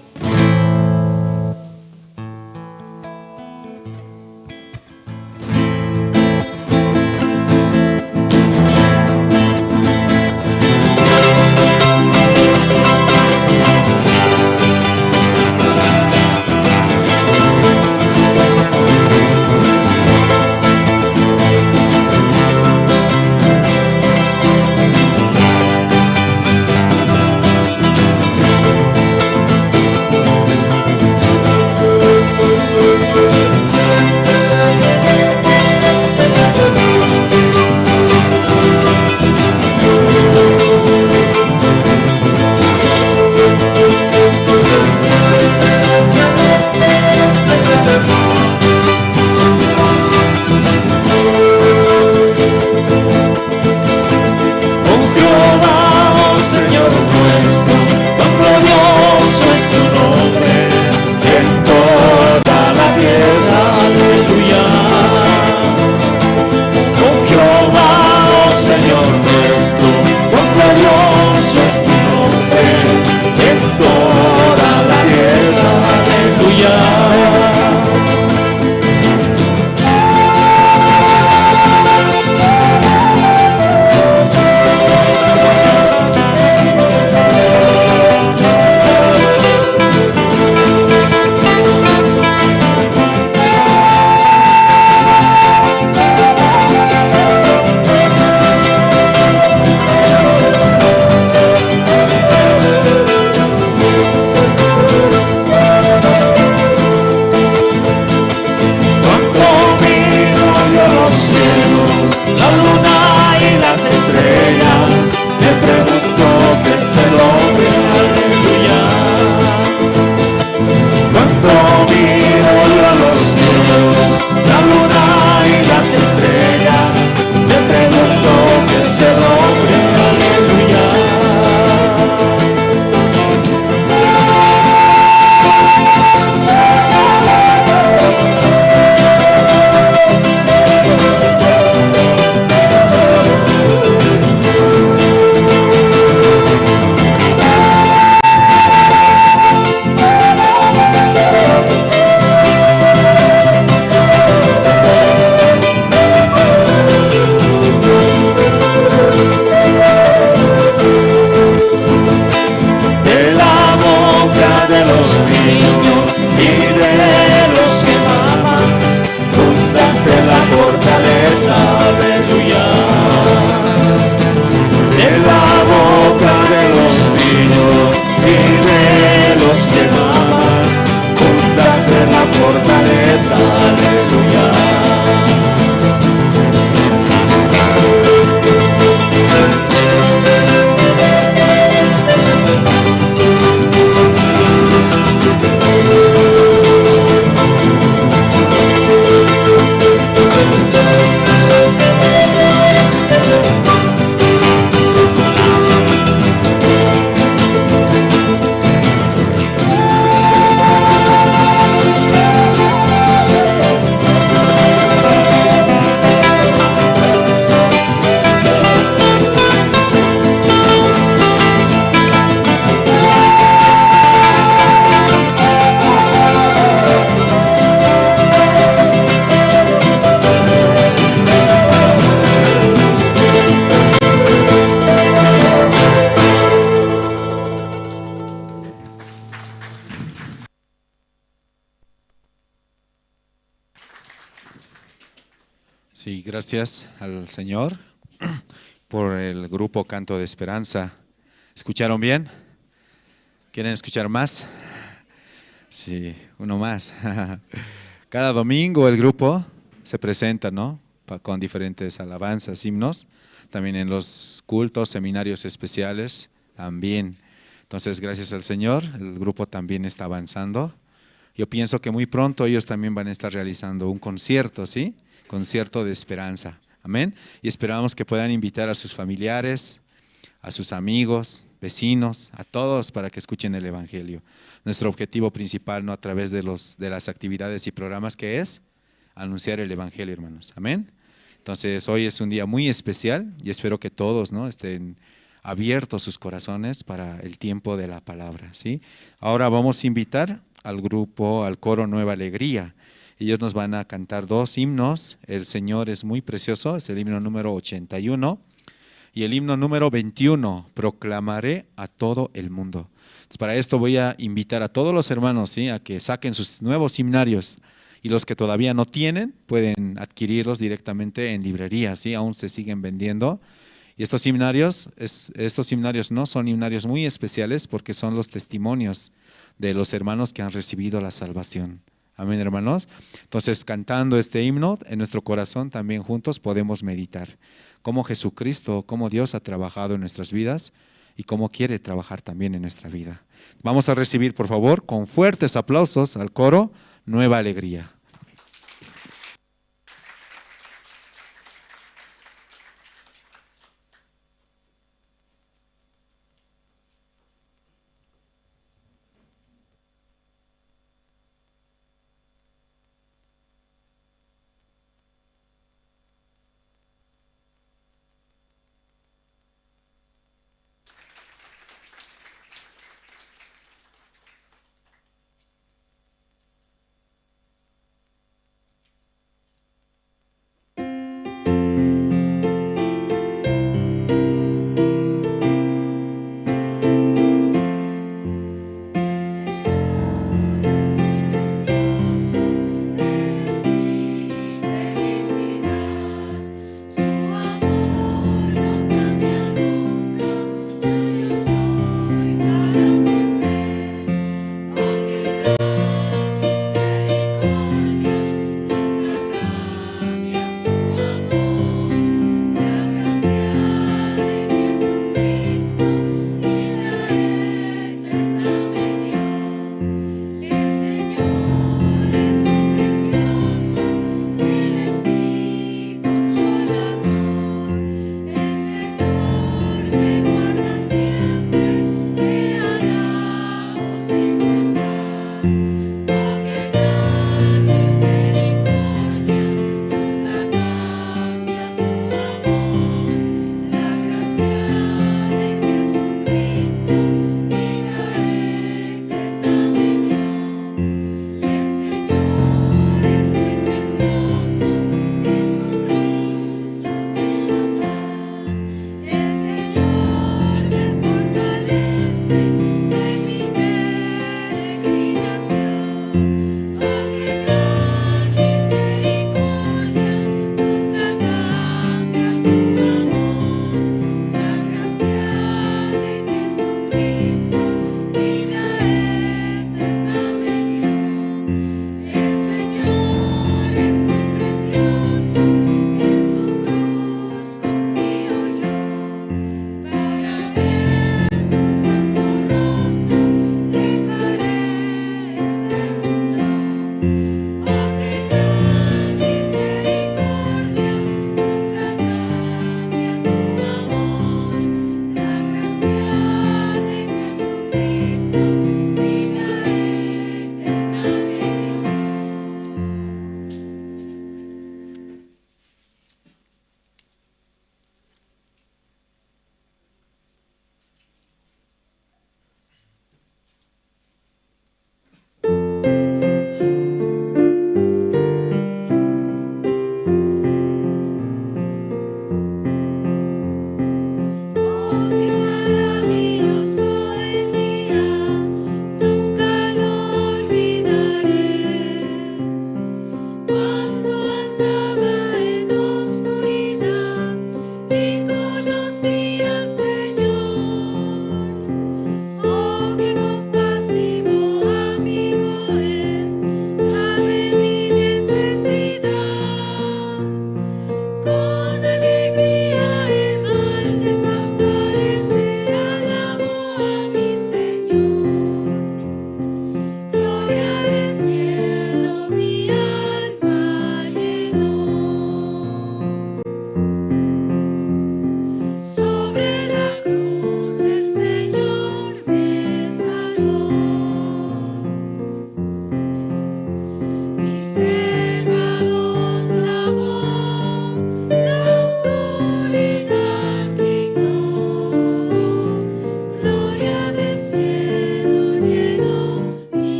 Sí, gracias al Señor por el grupo Canto de Esperanza. ¿Escucharon bien? ¿Quieren escuchar más? Sí, uno más. Cada domingo el grupo se presenta, ¿no? Con diferentes alabanzas, himnos, también en los cultos, seminarios especiales, también. Entonces, gracias al Señor, el grupo también está avanzando. Yo pienso que muy pronto ellos también van a estar realizando un concierto, ¿sí? Concierto de esperanza. Amén. Y esperamos que puedan invitar a sus familiares, a sus amigos, vecinos, a todos para que escuchen el Evangelio. Nuestro objetivo principal, ¿no? A través de las actividades y programas, que es anunciar el Evangelio, hermanos. Amén. Entonces, hoy es un día muy especial y espero que todos, ¿no? estén abiertos sus corazones para el tiempo de la palabra, ¿sí? Ahora vamos a invitar al grupo, al coro Nueva Alegría. Ellos nos van a cantar 2 himnos. El Señor es muy precioso, es el himno número 81 y el himno número 21, Proclamaré a todo el mundo. Entonces, para esto voy a invitar a todos los hermanos, ¿sí? A que saquen sus nuevos himnarios, y los que todavía no tienen pueden adquirirlos directamente en librerías, ¿sí? Aún se siguen vendiendo. Y estos himnarios no son himnarios muy especiales porque son los testimonios de los hermanos que han recibido la salvación. Amén, hermanos. Entonces, cantando este himno en nuestro corazón, también juntos podemos meditar cómo Jesucristo, cómo Dios ha trabajado en nuestras vidas y cómo quiere trabajar también en nuestra vida. Vamos a recibir, por favor, con fuertes aplausos al coro Nueva Alegría.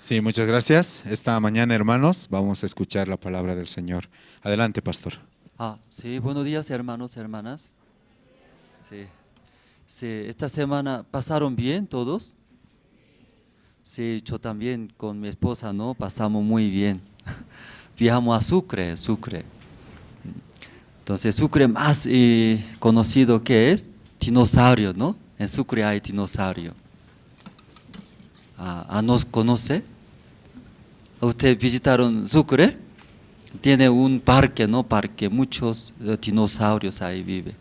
Sí, muchas gracias. Esta mañana, hermanos, vamos a escuchar la palabra del Señor. Adelante, pastor. Sí, buenos días, hermanos, hermanas. Sí, esta semana pasaron bien todos. Sí, yo también con mi esposa, ¿no? Pasamos muy bien. Viajamos a Sucre. Entonces, Sucre más conocido que es dinosaurio, ¿no? En Sucre hay dinosaurio. ¿Nos conoce? ¿Ustedes visitaron Sucre? Tiene un parque, ¿no? Parque, muchos dinosaurios ahí viven,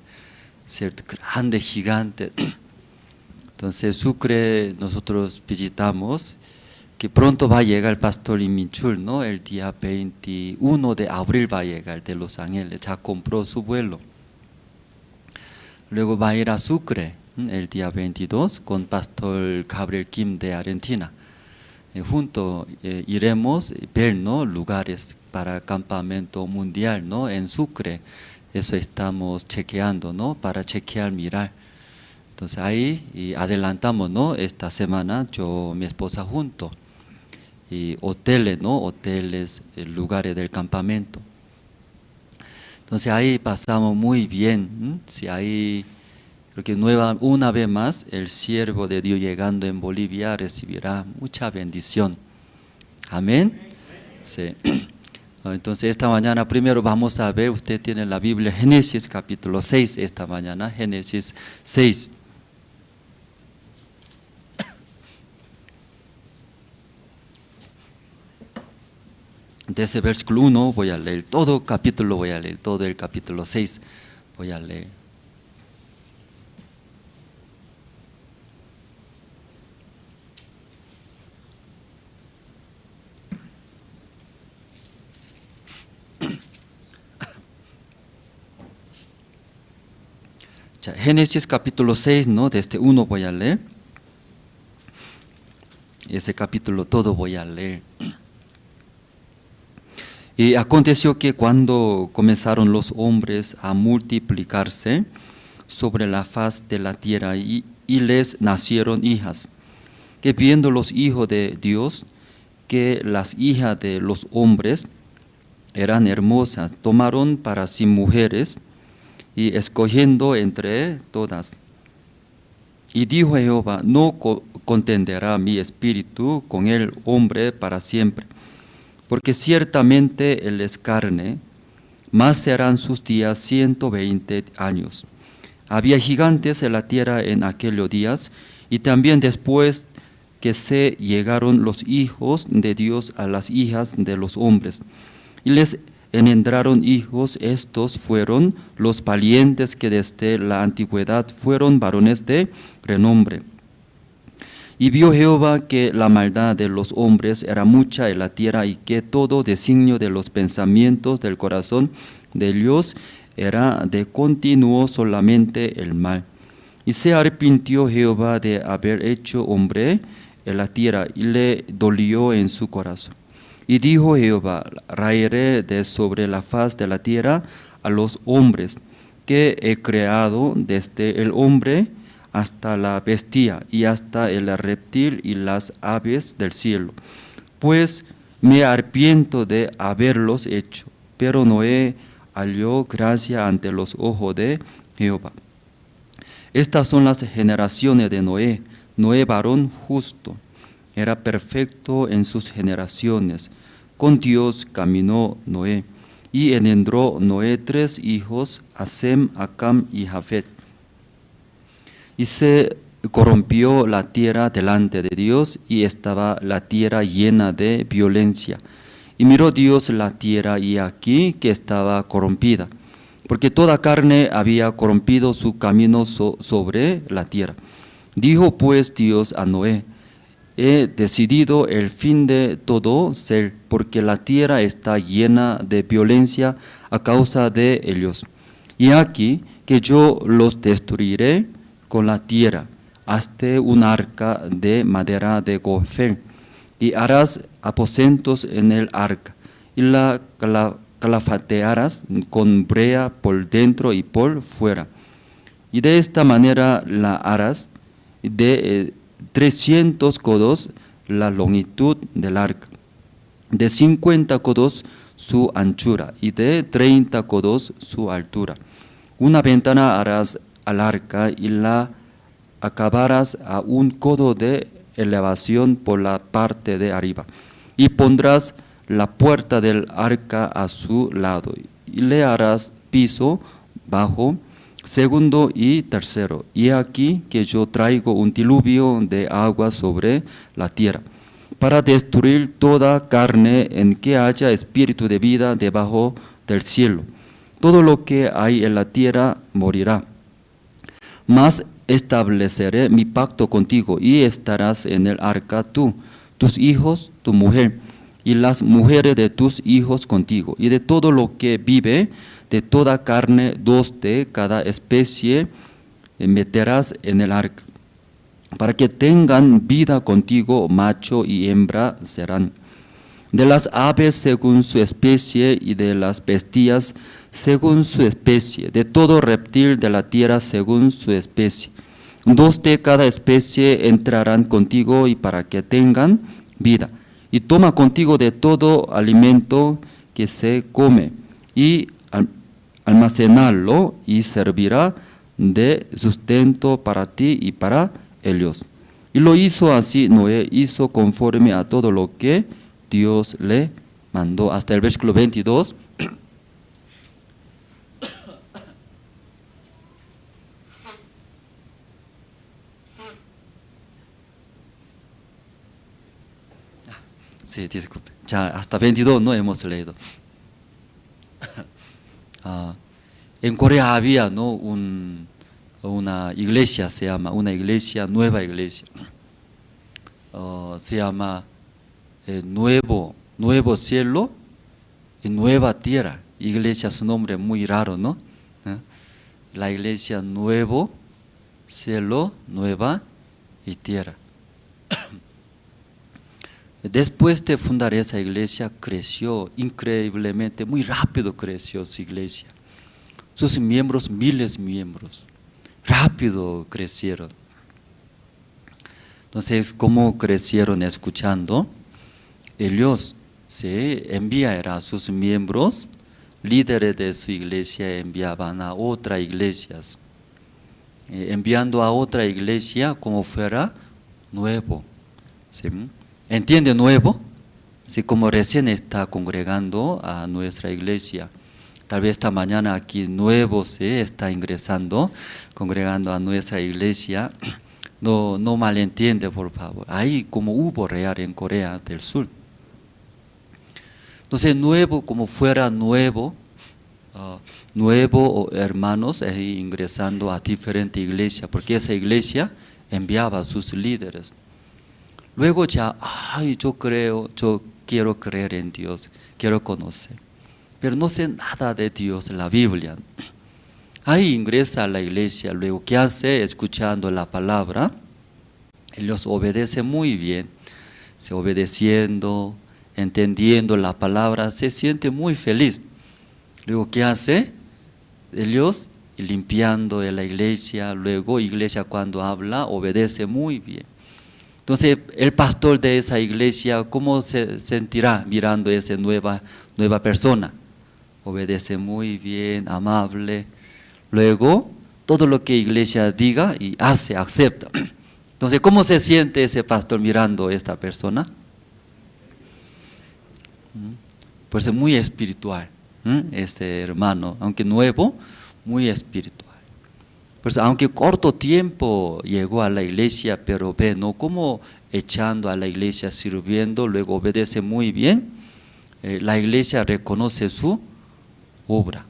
¿cierto? Grande, gigante. Entonces, Sucre nosotros visitamos, que pronto va a llegar el pastor Lim Min-chul, ¿no? El día 21 de abril va a llegar de Los Ángeles, ya compró su vuelo. Luego va a ir a Sucre el día 22 con pastor Gabriel Kim de Argentina. Juntos iremos a ver, ¿no? Lugares para campamento mundial, ¿no? En Sucre. Eso estamos chequeando, ¿no? Para chequear, mirar. Entonces ahí adelantamos, ¿no? Esta semana yo, mi esposa juntos. Y hoteles, ¿no? Hoteles, lugares del campamento. Entonces ahí pasamos muy bien. Sí, ahí creo que una vez más el siervo de Dios llegando en Bolivia recibirá mucha bendición. Amén. Sí. Entonces esta mañana primero vamos a ver, usted tiene la Biblia, Génesis capítulo 6 esta mañana, Génesis 6. Desde versículo 1 voy a leer todo capítulo, voy a leer todo el capítulo 6, voy a leer. Génesis capítulo 6, ¿no? Desde 1 voy a leer. Ese capítulo todo voy a leer. Y aconteció que cuando comenzaron los hombres a multiplicarse sobre la faz de la tierra y les nacieron hijas, que viendo los hijos de Dios que las hijas de los hombres eran hermosas, tomaron para sí mujeres y escogiendo entre todas. Y dijo Jehová: no contenderá mi espíritu con el hombre para siempre, porque ciertamente él es carne, mas serán sus días 120 años. Había gigantes en la tierra en aquellos días, y también después que se llegaron los hijos de Dios a las hijas de los hombres, y les engendraron hijos. Estos fueron los valientes que desde la antigüedad fueron varones de renombre. Y vio Jehová que la maldad de los hombres era mucha en la tierra, y que todo designio de los pensamientos del corazón de Dios era de continuo solamente el mal. Y se arrepintió Jehová de haber hecho hombre en la tierra, y le dolió en su corazón. Y dijo Jehová: raeré de sobre la faz de la tierra a los hombres que he creado, desde el hombre hasta la bestia y hasta el reptil y las aves del cielo, pues me arrepiento de haberlos hecho. Pero Noé halló gracia ante los ojos de Jehová. Estas son las generaciones de Noé. Noé, varón justo, era perfecto en sus generaciones. Con Dios caminó Noé, y engendró Noé 3 hijos, a Sem, a Cam y Jafet. Y se corrompió la tierra delante de Dios, y estaba la tierra llena de violencia. Y miró Dios la tierra, y aquí que estaba corrompida, porque toda carne había corrompido su camino sobre la tierra. Dijo pues Dios a Noé: he decidido el fin de todo ser, porque la tierra está llena de violencia a causa de ellos. Y aquí que yo los destruiré con la tierra. Hazte un arca de madera de gofel, y harás aposentos en el arca, y la calafatearás con brea por dentro y por fuera. Y de esta manera la harás de 300 codos la longitud del arca, de 50 codos su anchura y de 30 codos su altura. Una ventana harás al arca y la acabarás a 1 codo de elevación por la parte de arriba. Y pondrás la puerta del arca a su lado y le harás piso bajo, segundo y tercero. Y aquí que yo traigo un diluvio de agua sobre la tierra, para destruir toda carne en que haya espíritu de vida debajo del cielo. Todo lo que hay en la tierra morirá. Mas estableceré mi pacto contigo y estarás en el arca tú, tus hijos, tu mujer y las mujeres de tus hijos contigo, y de todo lo que vive, de toda carne, 2 de cada especie meterás en el arca, para que tengan vida contigo, macho y hembra serán. De las aves según su especie y de las bestias según su especie, de todo reptil de la tierra según su especie. 2 de cada especie entrarán contigo y para que tengan vida. Y toma contigo de todo alimento que se come y almacenarlo, y servirá de sustento para ti y para ellos. Y lo hizo así Noé, hizo conforme a todo lo que Dios le mandó. Hasta el versículo 22. Sí, disculpe. Ya hasta 22 no hemos leído. En Corea había, ¿no?, una iglesia, se llama, una iglesia, nueva iglesia. Se llama nuevo cielo y nueva tierra. Iglesia, su nombre muy raro, ¿no? La iglesia nuevo cielo, nueva y tierra. Después de fundar esa iglesia, creció increíblemente, muy rápido creció su iglesia. Sus miembros, miles de miembros, rápido crecieron. Entonces, ¿cómo crecieron escuchando? Ellos se enviaron a sus miembros, líderes de su iglesia enviaban a otras iglesias, enviando a otra iglesia como fuera nuevo. ¿Sí? ¿Entiende nuevo? Sí, como recién está congregando a nuestra iglesia. Tal vez esta mañana aquí nuevo se está ingresando, congregando a nuestra iglesia. No malentiende, por favor. Ahí como hubo real en Corea del Sur. Entonces nuevo, como fuera nuevo, hermanos, ingresando a diferentes iglesias, porque esa iglesia enviaba a sus líderes. Luego ya, yo quiero creer en Dios, quiero conocer, pero no sé nada de Dios, la Biblia. Ahí ingresa a la iglesia, luego ¿qué hace? Escuchando la palabra, ellos obedecen muy bien, se obedeciendo, entendiendo la palabra, se siente muy feliz. Luego ¿qué hace? Ellos limpiando en la iglesia, luego iglesia cuando habla, obedece muy bien. Entonces, el pastor de esa iglesia, ¿cómo se sentirá mirando a esa nueva persona? Obedece muy bien, amable. Luego, todo lo que la iglesia diga y hace, acepta. Entonces, ¿cómo se siente ese pastor mirando a esta persona? Pues es muy espiritual, este hermano, aunque nuevo, muy espiritual. Pues aunque corto tiempo llegó a la iglesia, pero ve, ¿no?, como echando a la iglesia, sirviendo, luego obedece muy bien. La iglesia reconoce su obra.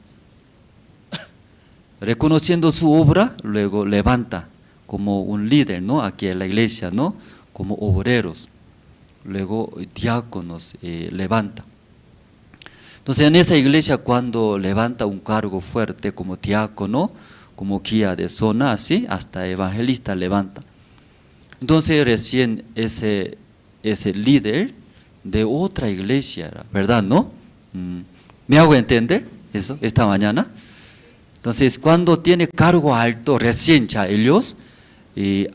Reconociendo su obra, luego levanta como un líder, ¿no?, aquí en la iglesia, ¿no?, como obreros. Luego diáconos levanta. Entonces en esa iglesia cuando levanta un cargo fuerte como diácono, como guía de zona, así, hasta evangelista levanta. Entonces recién ese líder de otra iglesia, ¿verdad, no? ¿Me hago entender eso esta mañana? Entonces cuando tiene cargo alto, recién ya ellos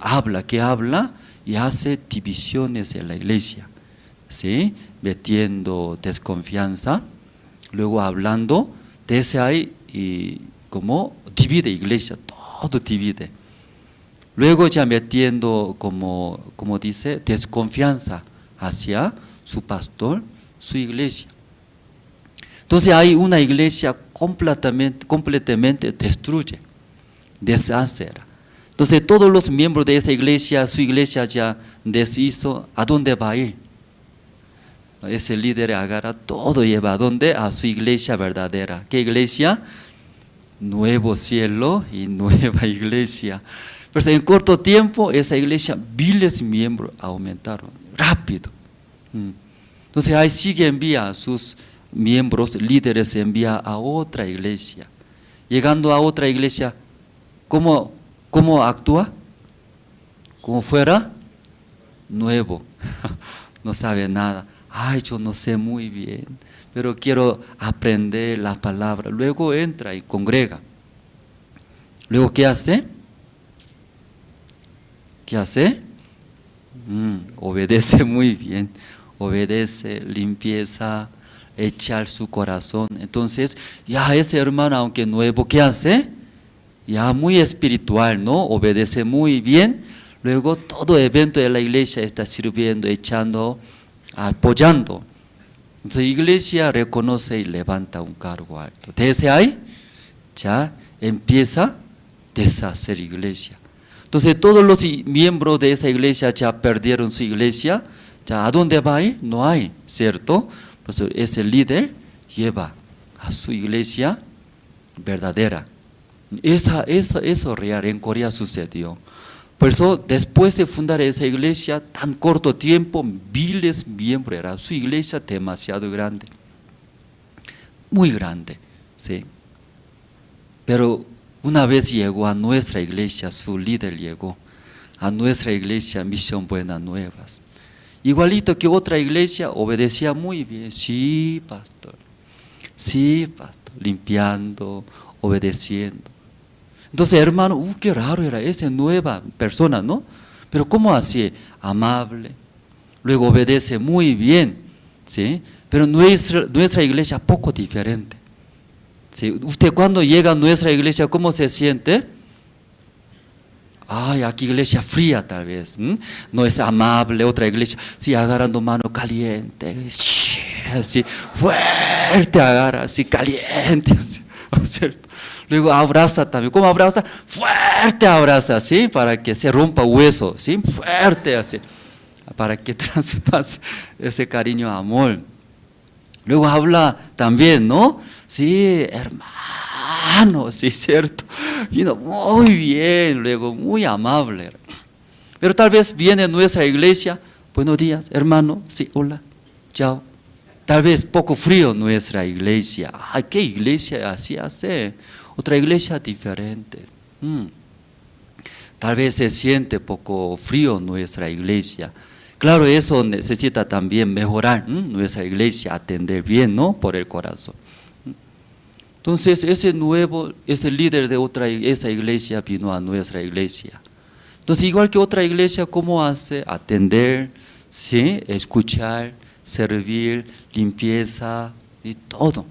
habla, y hace divisiones en la iglesia, ¿sí? Metiendo desconfianza, luego hablando, desde ahí y como divide iglesia, todo divide. Luego ya metiendo como dice, desconfianza hacia su pastor, su iglesia. Entonces hay una iglesia completamente destruye, deshace. Entonces todos los miembros de esa iglesia, su iglesia ya deshizo, ¿a dónde va a ir? Ese líder agarra todo, lleva a dónde? A su iglesia verdadera. ¿Qué iglesia? Nuevo cielo y nueva iglesia. Pero en corto tiempo esa iglesia, miles de miembros aumentaron, rápido. Entonces ahí sigue envía a sus miembros, líderes, envía a otra iglesia. Llegando a otra iglesia, ¿cómo actúa? Como fuera nuevo, no sabe nada. Ay, yo no sé muy bien, pero quiero aprender la palabra. Luego entra y congrega. Luego, ¿qué hace? ¿Qué hace? Obedece muy bien. Obedece, limpieza, echar su corazón. Entonces, ya ese hermano, aunque nuevo, ¿qué hace? Ya muy espiritual, ¿no? Obedece muy bien. Luego, todo evento de la iglesia está sirviendo, echando, apoyando. Entonces, la iglesia reconoce y levanta un cargo alto. Desde ahí, ya empieza a deshacer iglesia. Entonces, todos los miembros de esa iglesia ya perdieron su iglesia. Ya, ¿a dónde va a ir? No hay, ¿cierto? Pues ese líder lleva a su iglesia verdadera. Eso real en Corea sucedió. Por eso, después de fundar esa iglesia, tan corto tiempo, miles de miembros, era su iglesia demasiado grande, muy grande, ¿sí? Pero una vez llegó a nuestra iglesia, su líder llegó a nuestra iglesia, Misión Buenas Nuevas. Igualito que otra iglesia, obedecía muy bien, sí, pastor, limpiando, obedeciendo. Entonces, hermano, qué raro era esa nueva persona, ¿no? Pero ¿cómo así? Amable, luego obedece muy bien, ¿sí? Pero nuestra iglesia poco diferente. ¿Sí? Usted cuando llega a nuestra iglesia, ¿cómo se siente? Ay, aquí iglesia fría tal vez, no es amable. Otra iglesia, sí, agarrando mano caliente, así, fuerte agarra, así, caliente, así, ¿cierto? Luego abraza también. ¿Cómo abraza? Fuerte abraza, ¿sí? Para que se rompa hueso, ¿sí? Fuerte así, para que traspase ese cariño, amor. Luego habla también, ¿no? Sí, hermano, sí, cierto. Y no, muy bien, luego muy amable. Pero tal vez viene a nuestra iglesia, buenos días, hermano, sí, hola, chao. Tal vez poco frío nuestra iglesia. Ay, ¿qué iglesia así hace? Otra iglesia diferente. Tal vez se siente poco frío nuestra iglesia. Claro, eso necesita también mejorar nuestra iglesia, atender bien, ¿no? Por el corazón. Entonces, ese líder de esa iglesia vino a nuestra iglesia. Entonces, igual que otra iglesia, ¿cómo hace? Atender, ¿sí? Escuchar, servir, limpieza y todo.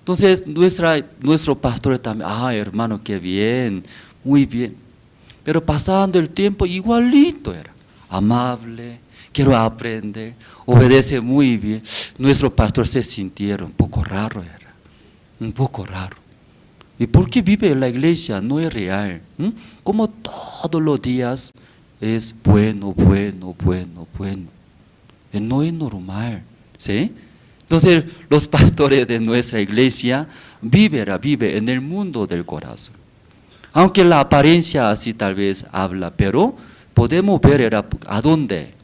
Entonces, nuestro pastor también, hermano, qué bien, muy bien. Pero pasando el tiempo, igualito era, amable, quiero aprender, obedece muy bien. Nuestro pastor se sintieron un poco raro, era, un poco raro. ¿Y por qué vive en la iglesia? No es real. Como todos los días es bueno. No es normal, ¿sí? Entonces, los pastores de nuestra iglesia viven en el mundo del corazón. Aunque la apariencia así tal vez habla, pero podemos ver a dónde.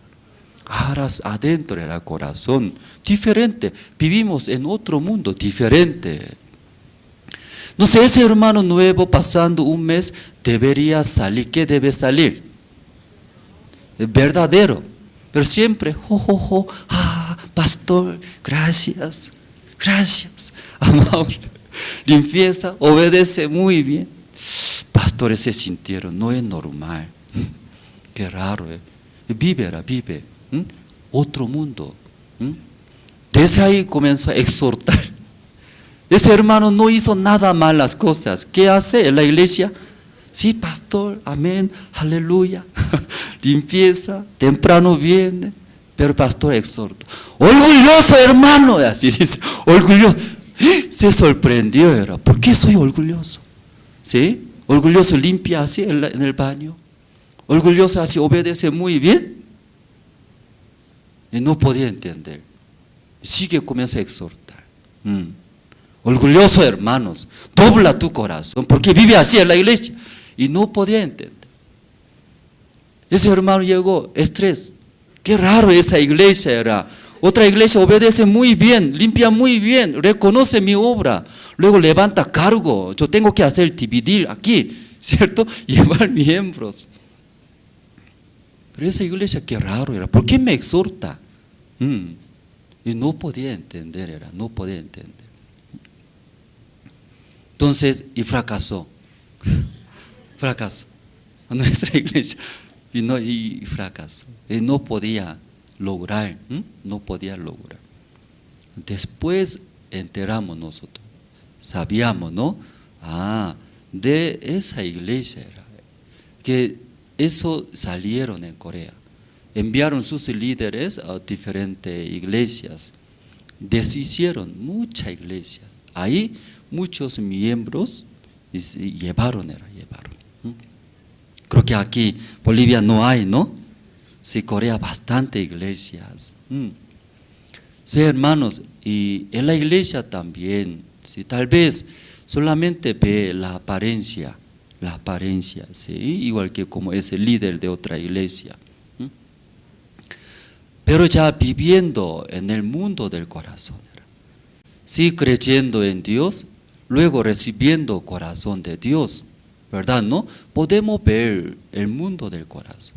Adentro del corazón, diferente. Vivimos en otro mundo diferente. Entonces, ese hermano nuevo pasando un mes debería salir. ¿Qué debe salir? El verdadero. Pero siempre, pastor, gracias, amable, limpieza, obedece muy bien. Pastores se sintieron, no es normal, qué raro, vive. Otro mundo. Desde ahí comenzó a exhortar. Ese hermano no hizo nada malas cosas. ¿Qué hace en la iglesia? Sí, pastor, amén, aleluya. Limpieza, temprano viene. Pero el pastor exhorta. Orgulloso hermano, así dice, orgulloso. Se sorprendió, era, ¿por qué soy orgulloso? ¿Sí? Orgulloso limpia así en el baño. Orgulloso así obedece muy bien. Y no podía entender. Sigue, comienza a exhortar. Orgulloso hermanos, dobla tu corazón, porque vive así en la iglesia. Y no podía entender. Ese hermano llegó, estrés. Qué raro esa iglesia era. Otra iglesia obedece muy bien, limpia muy bien, reconoce mi obra. Luego levanta cargo. Yo tengo que hacer dividir aquí, ¿cierto? Llevar miembros. Pero esa iglesia qué raro era. ¿Por qué me exhorta? Y no podía entender, no podía entender. Entonces, y fracasó. Fracasó. Nuestra iglesia vino y fracasó. Y no podía lograr, no podía lograr. Después enteramos nosotros, sabíamos, ¿no? De esa iglesia era, que eso salieron en Corea. Enviaron sus líderes a diferentes iglesias, deshicieron muchas iglesias. Ahí muchos miembros llevaron. Creo que aquí Bolivia no hay, ¿no? Sí, Corea bastante iglesias. Sí, hermanos, y en la iglesia también, sí, tal vez solamente ve la apariencia, sí, igual que como es el líder de otra iglesia. Pero ya viviendo en el mundo del corazón, sí, creyendo en Dios, luego recibiendo corazón de Dios, ¿verdad? ¿No? Podemos ver el mundo del corazón.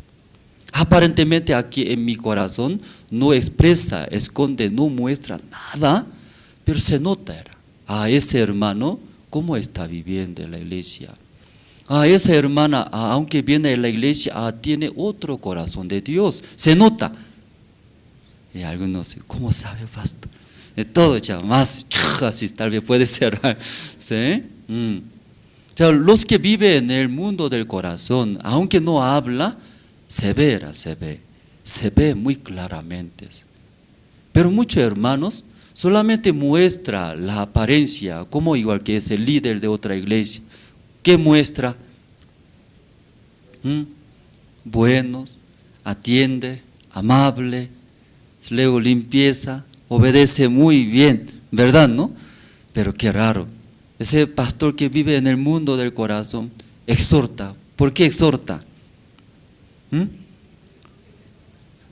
Aparentemente aquí en mi corazón no expresa, esconde, no muestra nada, pero se nota ese hermano cómo está viviendo en la iglesia. Esa hermana, aunque viene de la iglesia, tiene otro corazón de Dios, se nota. Y algunos, ¿cómo sabe, pastor? Todo ya más, así tal vez puede ser. ¿Sí? O sea, los que viven en el mundo del corazón, aunque no habla, se ve muy claramente. Pero muchos hermanos solamente muestra la apariencia, como igual que es el líder de otra iglesia. ¿Qué muestra? Buenos, atiende, amable, luego limpieza, obedece muy bien, ¿verdad, no? Pero qué raro, ese pastor que vive en el mundo del corazón exhorta. ¿Por qué exhorta?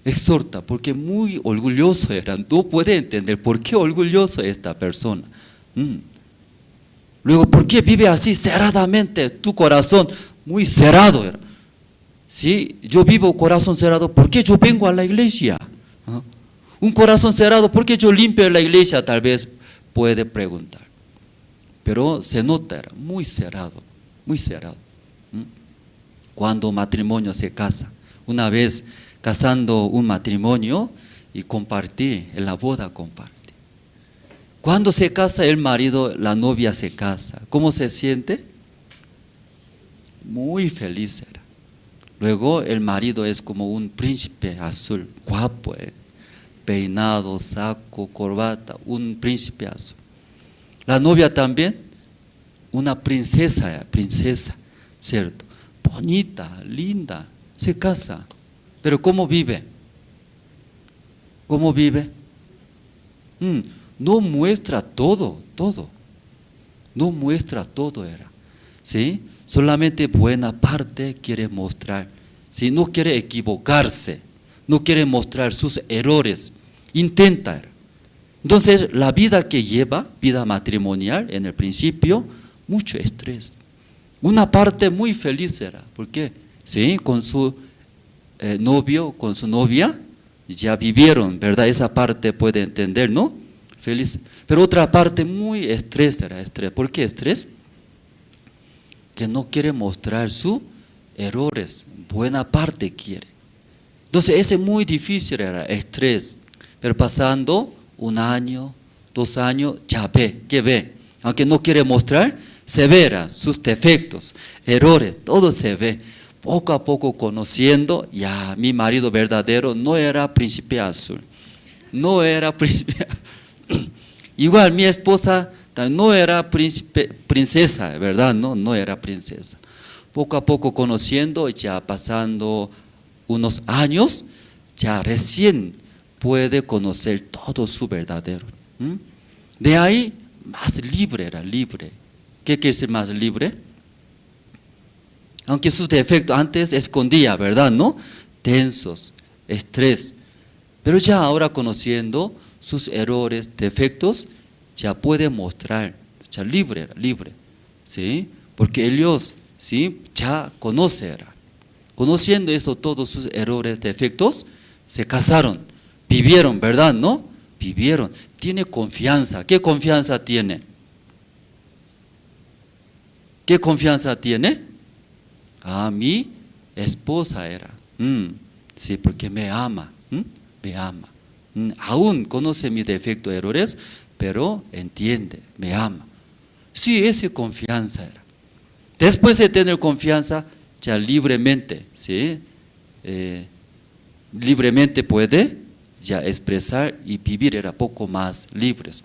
Exhorta porque muy orgulloso era, no puede entender por qué orgulloso esta persona. Luego, ¿por qué vive así cerradamente? Tu corazón muy cerrado era. Sí, yo vivo corazón cerrado, ¿por qué yo vengo a la iglesia? Un corazón cerrado, ¿por qué yo limpio la iglesia? Tal vez puede preguntar. Pero se nota, era muy cerrado, muy cerrado. Cuando matrimonio se casa, una vez casando un matrimonio y compartí, en la boda compartí. Cuando se casa el marido, la novia se casa, ¿cómo se siente? Muy feliz era. Luego el marido es como un príncipe azul, guapo, peinado, saco, corbata, un príncipe azul. La novia también, una princesa, ¿cierto? Bonita, linda, se casa. Pero ¿cómo vive? ¿Cómo vive? No muestra todo. No muestra todo era. ¿Sí? Solamente buena parte quiere mostrar. Si no quiere equivocarse, no quiere mostrar sus errores, intenta. Entonces la vida que lleva, vida matrimonial en el principio, mucho estrés. Una parte muy feliz era, ¿por qué? Sí, con su novio, con su novia, ya vivieron, ¿verdad? Esa parte puede entender, ¿no? Feliz. Pero otra parte muy estrés era, estrés. ¿Por qué estrés? Que no quiere mostrar sus errores, buena parte quiere. Entonces ese muy difícil era estrés, pero pasando 1 año, 2 años, ya ve, que ve, aunque no quiere mostrar, se verá sus defectos, errores, todo se ve. Poco a poco conociendo, ya mi marido verdadero no era príncipe azul, no era príncipe. Igual mi esposa no era princesa, ¿verdad? No era princesa. Poco a poco conociendo, ya pasando unos años, ya recién puede conocer todo su verdadero. De ahí, más libre era, libre. ¿Qué quiere decir más libre? Aunque sus defectos antes escondía, ¿verdad? ¿No? Tensos, estrés. Pero ya ahora conociendo sus errores, defectos, ya puede mostrar, ya libre era, libre. ¿Sí? Porque ellos, ¿sí? Ya conocen. Conociendo eso, todos sus errores, defectos, se casaron, vivieron, ¿verdad? ¿No? Vivieron. Tiene confianza. ¿Qué confianza tiene? ¿Qué confianza tiene? Mi esposa era. Sí, porque me ama. Me ama. Aún conoce mis defectos, errores, pero entiende, me ama. Sí, esa confianza era. Después de tener confianza, ya libremente, ¿sí? Libremente puede ya expresar y vivir, era poco más libres.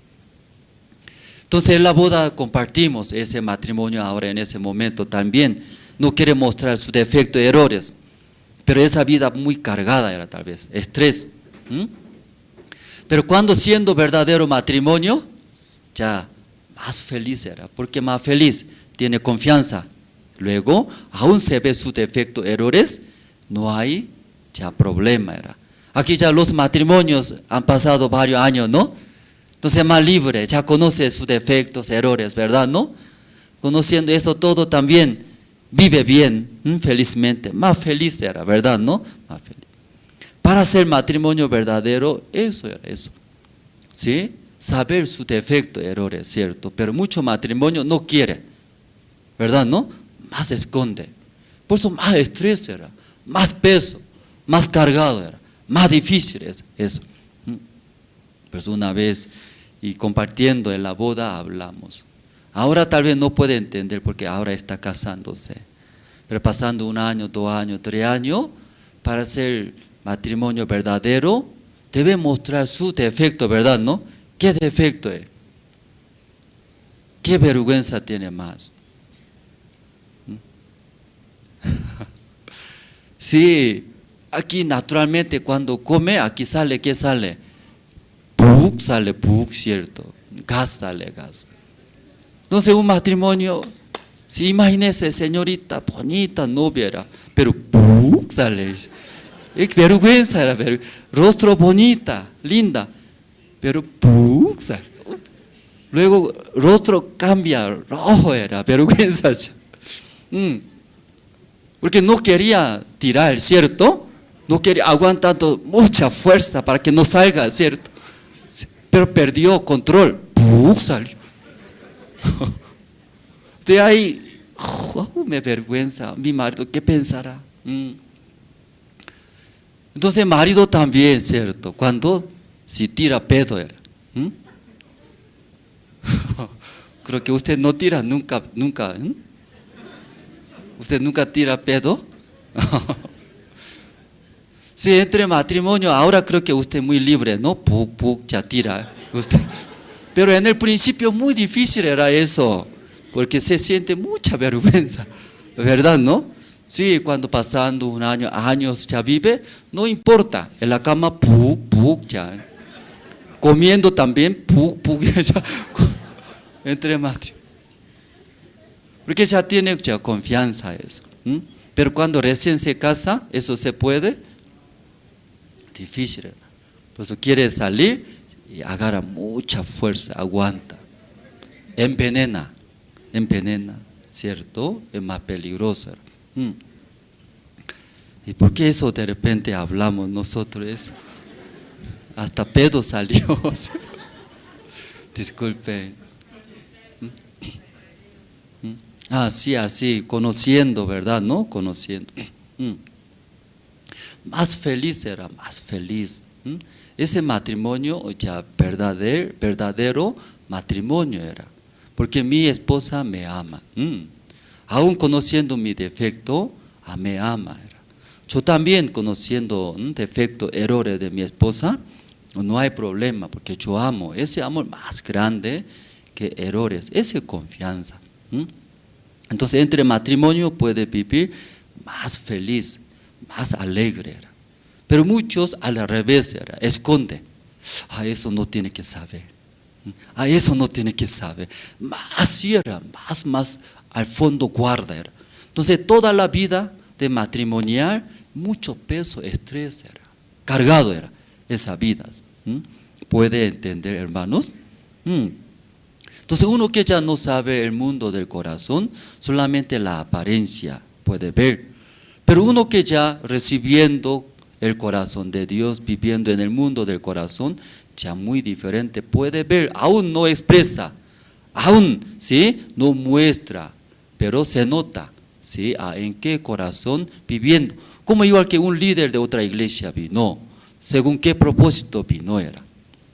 Entonces en la boda compartimos ese matrimonio ahora en ese momento también. No quiere mostrar sus defectos, errores, pero esa vida muy cargada era tal vez, estrés. Pero cuando siendo verdadero matrimonio, ya más feliz era, porque más feliz, tiene confianza. Luego, aún se ve sus defectos, errores, no hay ya problema era. Aquí ya los matrimonios han pasado varios años, ¿no? Entonces más libre, ya conoce sus defectos, errores, ¿verdad? ¿No? Conociendo eso todo también, vive bien, felizmente, más feliz era, ¿verdad? ¿No? Más feliz. Para ser matrimonio verdadero, eso era eso. ¿Sí? Saber su defecto, errores, ¿cierto? Pero mucho matrimonio no quiere, ¿verdad? ¿No? Más esconde. Por eso más estrés era, más peso, más cargado era, más difícil es eso. Pues una vez y compartiendo en la boda hablamos. Ahora tal vez no puede entender porque ahora está casándose. Pero pasando 1 año, 2 años, 3 años, para ser matrimonio verdadero, debe mostrar su defecto, ¿verdad? ¿No? ¿Qué defecto es? ¿Qué vergüenza tiene más? Sí, aquí naturalmente cuando come, aquí sale, ¿qué sale? Puk sale, puk, ¿cierto? Gas sale, gas. Entonces un matrimonio, si imagínese, señorita, bonita, novia era, pero puk sale. Vergüenza era, rostro bonita, linda, pero puk sale. Luego rostro cambia, rojo era, vergüenza. Porque no quería tirar, ¿cierto? No quería aguantando mucha fuerza para que no salga, ¿cierto? Pero perdió control, ¡pum! Salió. De ahí, me vergüenza, mi marido, ¿qué pensará? Entonces, marido también, ¿cierto? Cuando si tira pedo era. Creo que usted no tira nunca. ¿Usted nunca tira pedo? Sí, entre matrimonio, ahora creo que usted es muy libre, ¿no? Puk, ya tira usted. Pero en el principio muy difícil era eso, porque se siente mucha vergüenza, ¿verdad, no? Sí, cuando pasando 1 año, años ya vive, no importa, en la cama, puk, ya. Comiendo también, puk, ya. Entre matrimonio. Porque ya tiene ya confianza eso. Pero cuando recién se casa, ¿eso se puede? Difícil. Por eso quiere salir y agarra mucha fuerza, aguanta. Envenena, ¿cierto? Es más peligroso. ¿Y por qué eso de repente hablamos nosotros eso? Hasta pedo salió. Disculpe. Sí, así, conociendo, ¿verdad? ¿No? Conociendo. más feliz era, más feliz. Ese matrimonio ya verdadero matrimonio era, porque mi esposa me ama. Aún conociendo mi defecto, me ama. Era. Yo también conociendo defecto, errores de mi esposa, no hay problema, porque yo amo. Ese amor más grande que errores, esa confianza. Entonces, entre matrimonio puede vivir más feliz, más alegre. Era. Pero muchos al revés era, esconden. Eso no tiene que saber. Eso no tiene que saber. Más era, más al fondo guarda. Era. Entonces, toda la vida de matrimonial, mucho peso, estrés era, cargado era esas vidas. ¿Puede entender, hermanos? Entonces uno que ya no sabe el mundo del corazón, solamente la apariencia puede ver. Pero uno que ya recibiendo el corazón de Dios, viviendo en el mundo del corazón, ya muy diferente, puede ver, aún no expresa, aún ¿sí? No muestra, pero se nota ¿sí? En qué corazón viviendo. Como igual que un líder de otra iglesia vino, según qué propósito vino era,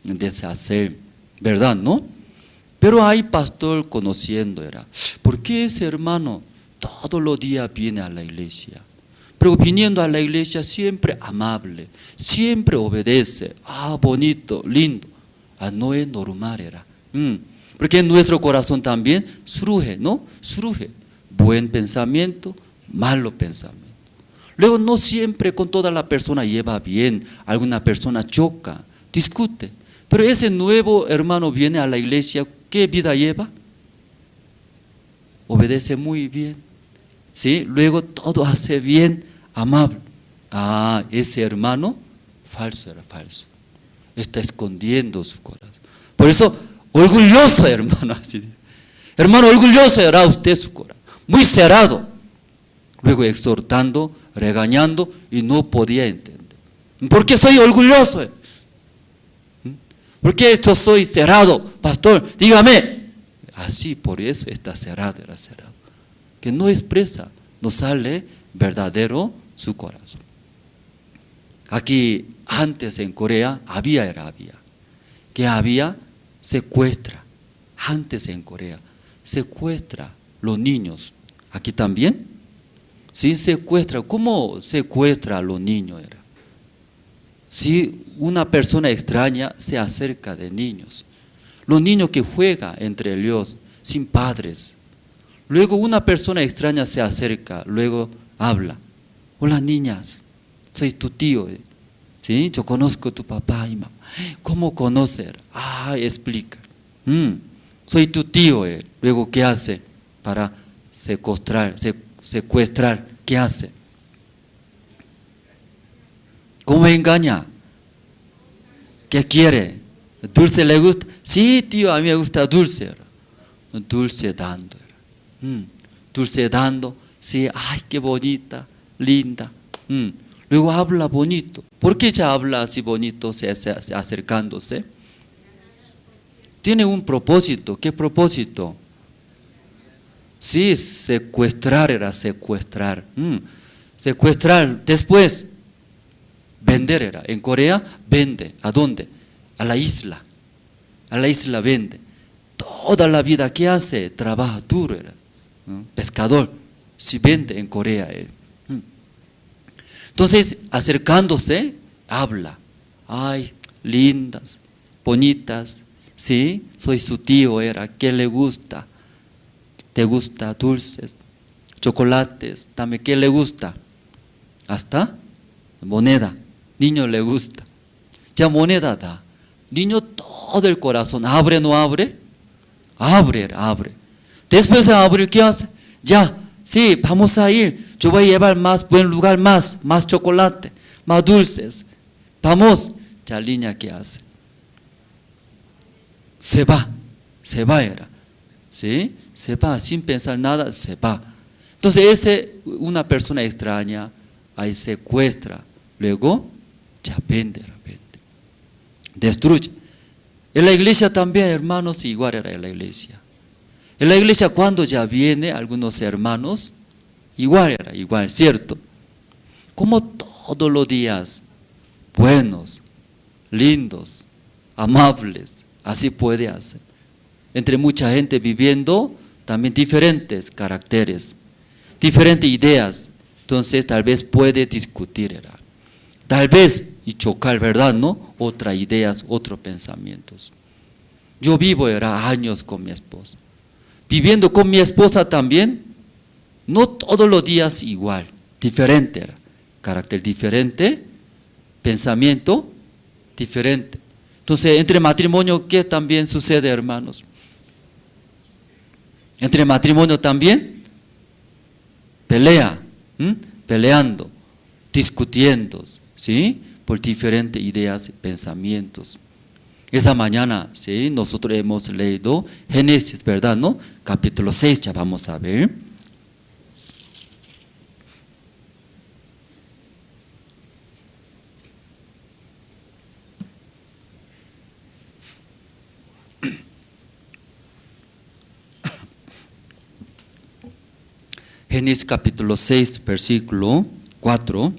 deshacer, ¿verdad? ¿No? Pero hay pastor conociendo era, ¿por qué ese hermano todos los días viene a la iglesia? Pero viniendo a la iglesia siempre amable, siempre obedece, bonito, lindo. No es normal era. Porque en nuestro corazón también surge, ¿no? Surge buen pensamiento, malo pensamiento. Luego no siempre con toda la persona lleva bien, alguna persona choca, discute. Pero ese nuevo hermano viene a la iglesia, ¿qué vida lleva? Obedece muy bien, ¿sí? Luego todo hace bien, amable. Ese hermano, falso era falso. Está escondiendo su corazón. Por eso, orgulloso hermano, así. Hermano, orgulloso era usted su corazón, muy cerrado. Luego exhortando, regañando y no podía entender. ¿Por qué soy orgulloso? ¿Por qué yo soy cerrado? Pastor, dígame. Así, por eso está cerrado, era cerrado. Que no expresa, no sale verdadero su corazón. Aquí, antes en Corea, había. Que había secuestra. Antes en Corea, secuestra los niños. Aquí también. Sí, secuestra. ¿Cómo secuestra a los niños? Era? Si una persona extraña se acerca de niños, los niños que juegan entre ellos sin padres, luego una persona extraña se acerca, luego habla, hola niñas, soy tu tío, ¿sí? Yo conozco a tu papá y mamá. ¿Cómo conocer? Explica, soy tu tío, luego ¿qué hace? Para secuestrar, ¿qué hace? ¿Cómo engaña? ¿Qué quiere? ¿Dulce le gusta? Sí, tío, a mí me gusta dulce. Dulce dando. Dulce dando. Sí, ay, qué bonita, linda. Luego habla bonito. ¿Por qué ella habla así bonito, acercándose? Tiene un propósito. ¿Qué propósito? Sí, secuestrar era secuestrar. Secuestrar. Después, vender era. En Corea, vende. ¿A dónde? A la isla. A la isla vende. Toda la vida, ¿qué hace? Trabaja duro era. Pescador. Si vende en Corea. Entonces, acercándose, habla. Ay, lindas, bonitas. Sí, soy su tío era. ¿Qué le gusta? ¿Te gusta dulces, chocolates? Dame, ¿qué le gusta? Hasta moneda. Niño le gusta. Ya moneda da. Niño todo el corazón. ¿Abre o no abre? Abre. Después de abrir, ¿qué hace? Ya, sí, vamos a ir. Yo voy a llevar más buen lugar, más chocolate, más dulces. Vamos. Ya niña, ¿qué hace? Se va era. ¿Sí? Se va, sin pensar nada, se va. Entonces, una persona extraña, ahí secuestra. Luego, ya vende. Destruye. En la iglesia también, hermanos, igual era en la iglesia. En la iglesia, cuando ya viene algunos hermanos, igual era, ¿cierto? Como todos los días buenos, lindos, amables. Así puede hacer. Entre mucha gente viviendo también diferentes caracteres, diferentes ideas. Entonces tal vez puede discutir, ¿verdad? Tal vez y chocar, ¿verdad? ¿No? Otras ideas, otros pensamientos. Yo vivo años con mi esposa. Viviendo con mi esposa también, no todos los días igual, diferente, ¿verdad? Carácter diferente, pensamiento diferente. Entonces, entre matrimonio, ¿qué también sucede, hermanos? Entre matrimonio también, pelea, peleando, discutiendo, ¿sí? Por diferentes ideas y pensamientos. Esa mañana, ¿sí? Nosotros hemos leído Génesis, ¿verdad? ¿No? Capítulo 6, ya vamos a ver. Génesis capítulo 6, versículo 4.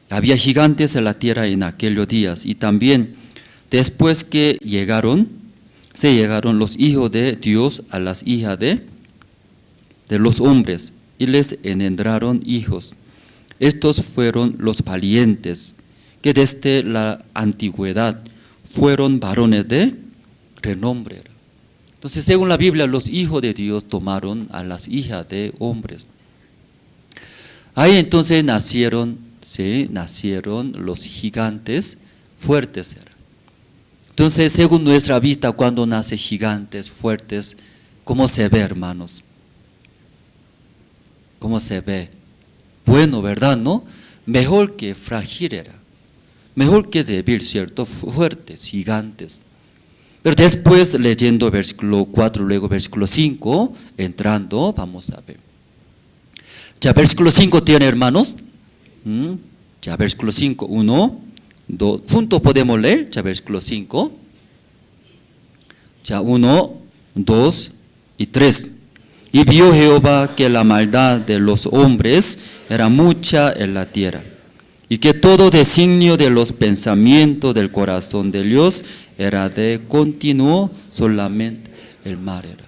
Había gigantes en la tierra en aquellos días, y también después que se llegaron los hijos de Dios a las hijas de los hombres, y les engendraron hijos. Estos fueron los valientes, que desde la antigüedad fueron varones de renombre. Entonces, según la Biblia, los hijos de Dios tomaron a las hijas de hombres. Ahí entonces nacieron los gigantes fuertes. Entonces, según nuestra vista, cuando nacen gigantes fuertes, ¿cómo se ve, hermanos? ¿Cómo se ve? Bueno, ¿verdad? ¿No? Mejor que frágil era. Mejor que débil, ¿cierto? Fuertes, gigantes. Pero después, leyendo versículo 4, luego versículo 5, entrando, vamos a ver. Ya versículo 5 tiene, hermanos. Ya versículo 5, 1, 2, juntos podemos leer, ya versículo 5. Ya 1, 2 y 3. Y vio Jehová que la maldad de los hombres era mucha en la tierra, y que todo designio de los pensamientos del corazón de Dios era de continuo solamente el mal era.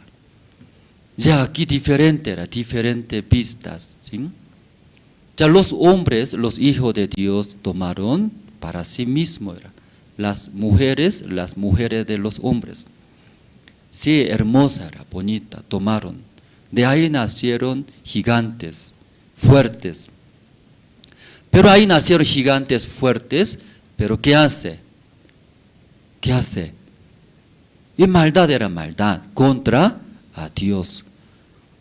Ya aquí diferentes pistas, ¿sí? Ya los hombres, los hijos de Dios tomaron para sí mismos, las mujeres de los hombres. Sí, hermosa era, bonita, tomaron. De ahí nacieron gigantes, fuertes. Pero ahí nacieron gigantes fuertes, pero ¿qué hace? ¿Qué hace? Y maldad era maldad contra a Dios.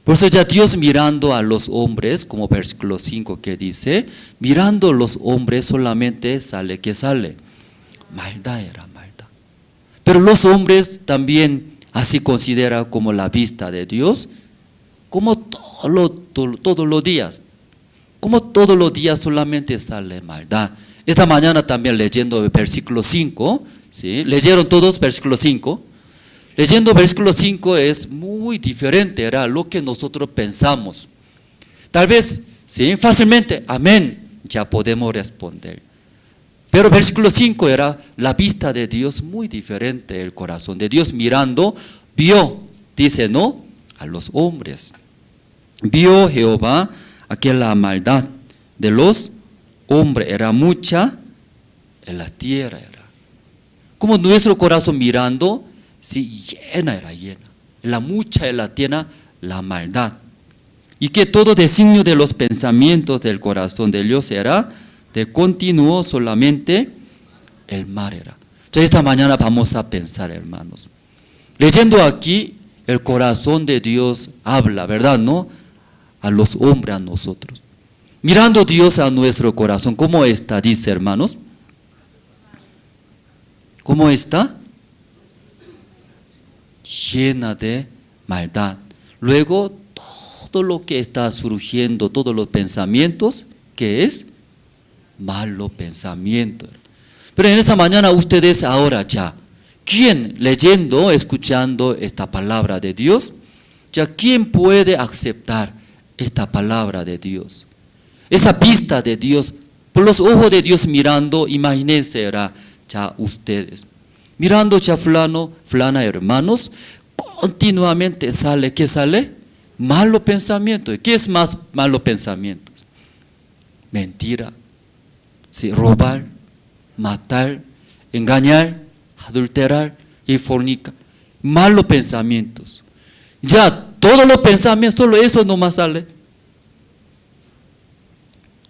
Por eso ya Dios mirando a los hombres, como versículo 5 que dice, mirando a los hombres solamente sale que sale. Maldad era maldad. Pero los hombres también así considera como la vista de Dios, como todos los días. Como todos los días solamente sale maldad. Esta mañana también leyendo el versículo 5, ¿sí? ¿Leyeron todos versículo 5? Leyendo versículo 5 es muy diferente, era lo que nosotros pensamos. Tal vez, ¿sí? Fácilmente, amén, ya podemos responder. Pero versículo 5 era la vista de Dios muy diferente, el corazón de Dios mirando, vio, dice, ¿no? A los hombres. Vio Jehová que la maldad de los hombres era mucha en la tierra. Era. Como nuestro corazón mirando, sí, llena. La mucha en la tierra, la maldad. Y que todo designio de los pensamientos del corazón de Dios era de continuo solamente el mal era. Entonces esta mañana vamos a pensar, hermanos. Leyendo aquí, el corazón de Dios habla, ¿verdad? ¿No? A los hombres, a nosotros. Mirando Dios a nuestro corazón, ¿cómo está? Dice, hermanos. ¿Cómo está? Llena de maldad. Luego, todo lo que está surgiendo, todos los pensamientos, ¿qué es? Malo pensamiento. Pero en esta mañana ustedes ahora ya, ¿quién leyendo, escuchando esta palabra de Dios? Ya, ¿quién puede aceptar esta palabra de Dios. Esa vista de Dios, por los ojos de Dios mirando, imagínense era ya ustedes. Mirando ya fulano, fulana, hermanos, continuamente sale, ¿qué sale? Malo pensamiento. ¿Qué es más malo pensamiento? Mentira, sí, robar, matar, engañar, adulterar y fornicar. Malos pensamientos. Ya todos los pensamientos, solo eso nomás sale.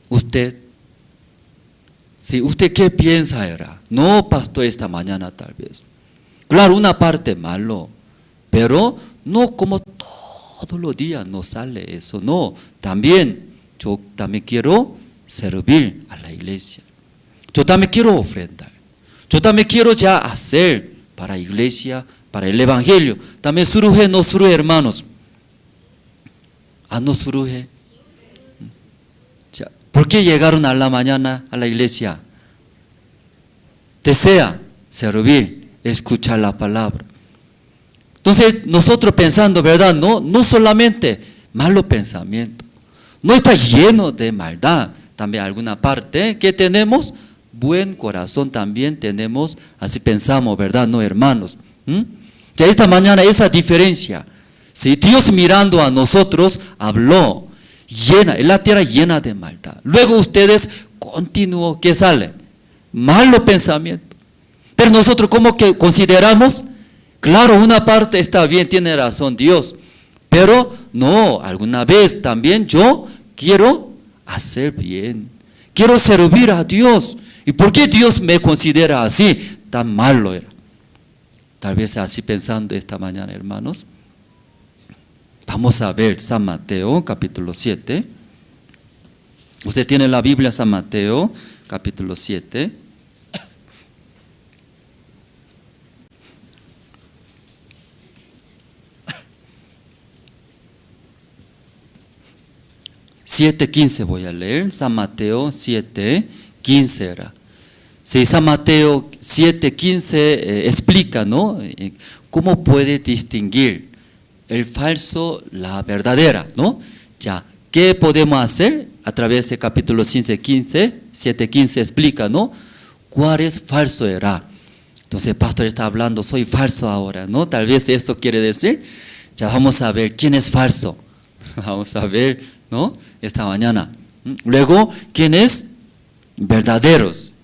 Usted, si usted qué piensa era, no pastor esta mañana tal vez. Claro, una parte malo, pero no como todos los días no sale eso, no. También, yo también quiero servir a la iglesia. Yo también quiero ofrendar. Yo también quiero ya hacer para la iglesia, para el evangelio. También surge, no surge, hermanos. No surge. ¿Por qué llegaron a la mañana a la iglesia? Desea servir, escuchar la palabra. Entonces nosotros pensando, ¿verdad? No solamente malo pensamiento. No está lleno de maldad. También alguna parte que tenemos, buen corazón también tenemos. Así pensamos, ¿verdad? No, hermanos. Ya esta mañana esa diferencia. Si Dios mirando a nosotros habló, llena, la tierra llena de maldad. Luego ustedes continuó, ¿qué sale? Malo pensamiento. Pero nosotros ¿cómo que consideramos? Claro, una parte está bien, tiene razón Dios. Pero no, alguna vez también yo quiero hacer bien. Quiero servir a Dios. ¿Y por qué Dios me considera así? Tan malo era. Tal vez así pensando esta mañana, hermanos. Vamos a ver San Mateo, capítulo 7. Usted tiene la Biblia, San Mateo, capítulo 7. (7:15) voy a leer. San Mateo 7:15 era. Sí, San Mateo 7:15 explica, ¿no? ¿Cómo puede distinguir el falso, la verdadera, ¿no? Ya, ¿qué podemos hacer? A través de capítulo 7:15 explica, ¿no? ¿Cuál es falso era? Entonces el pastor está hablando, soy falso ahora, ¿no? Tal vez eso quiere decir. Ya vamos a ver quién es falso. Vamos a ver, ¿no? Esta mañana. Luego, ¿quién es verdaderos?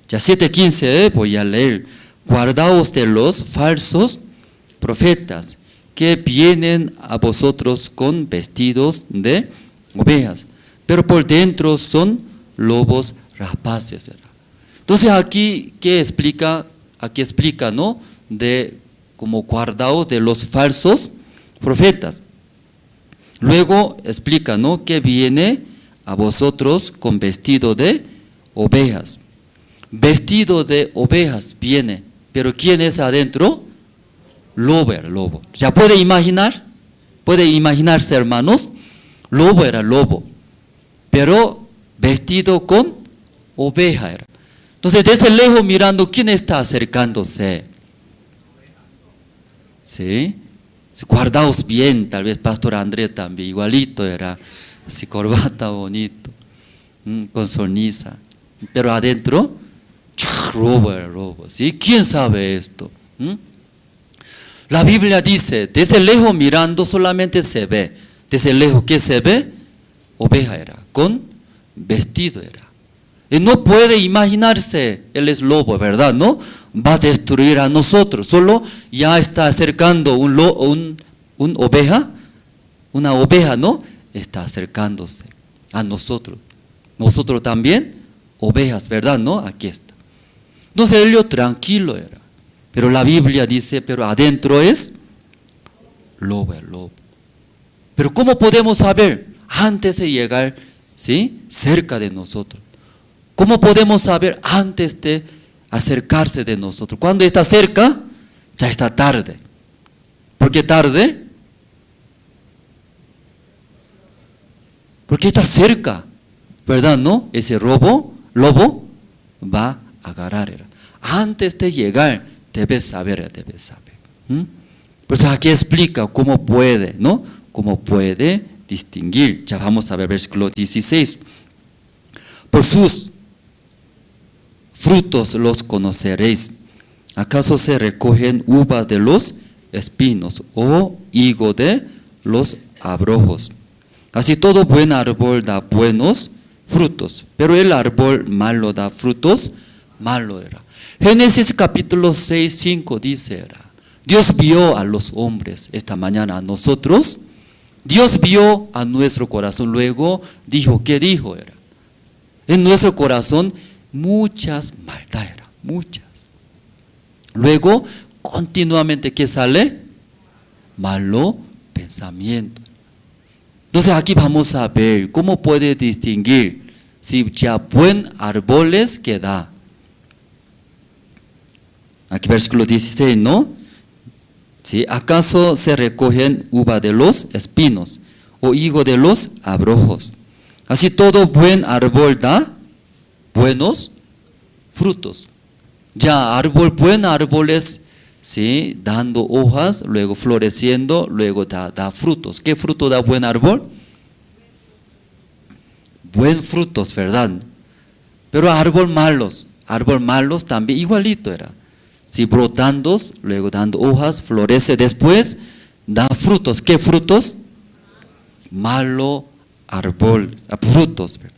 Ya 7:15 voy a leer. Guardaos de los falsos profetas que vienen a vosotros con vestidos de ovejas, pero por dentro son lobos rapaces. Entonces aquí, ¿qué explica? Aquí explica, ¿no? De como guardaos de los falsos profetas. Luego explica, ¿no? Que viene a vosotros con vestido de ovejas. Vestido de ovejas viene, pero ¿quién es adentro? Lobo era lobo. ¿Ya puede imaginar? ¿Puede imaginarse, hermanos? Lobo era lobo, pero vestido con oveja era. Entonces desde lejos mirando, ¿quién está acercándose? ¿Sí? Guardaos bien, tal vez Pastor Andrés también, igualito era, así corbata bonito, con sonrisa, pero adentro, robo era robo, ¿sí? ¿Quién sabe esto? La Biblia dice, desde lejos mirando solamente se ve, desde lejos, ¿qué se ve? Oveja era, con vestido era. Y no puede imaginarse, él es lobo, ¿verdad? ¿No? Va a destruir a nosotros, solo ya está acercando una oveja, ¿no? Está acercándose a nosotros. Nosotros también, ovejas, ¿verdad? ¿No? Aquí está. Entonces él tranquilo era. Pero la Biblia dice, pero adentro es lobo, el lobo. Pero ¿cómo podemos saber? Antes de llegar, ¿sí? Cerca de nosotros. ¿Cómo podemos saber antes de acercarse de nosotros? Cuando está cerca, ya está tarde. ¿Por qué tarde? Porque está cerca, ¿verdad? ¿No? Ese lobo va a agarrar. Antes de llegar, debes saber. Por eso aquí explica cómo puede, ¿no? Cómo puede distinguir? Ya vamos a ver versículo 16. Por sus frutos los conoceréis. ¿Acaso se recogen uvas de los espinos o higo de los abrojos? Así todo buen árbol da buenos frutos, pero el árbol malo da frutos malo era. Génesis capítulo 6, 5 dice era, Dios vio a los hombres esta mañana, a nosotros, Dios vio a nuestro corazón, luego dijo, ¿qué dijo era? En nuestro corazón muchas maldades, muchas. Luego, continuamente, ¿qué sale? Malo pensamiento. Entonces aquí vamos a ver cómo puede distinguir si ya buen árboles que da. Aquí versículo 16, ¿no? ¿Sí? ¿Acaso se recogen uva de los espinos o higo de los abrojos? Así todo buen árbol da buenos frutos. Ya buen árbol es, ¿sí?, dando hojas, luego floreciendo, luego da frutos. ¿Qué fruto da buen árbol? Buen frutos, ¿verdad? Pero árbol malos también igualito era. Si brotando, luego dando hojas, florece, después da frutos. ¿Qué frutos? Malo árbol, frutos, ¿verdad?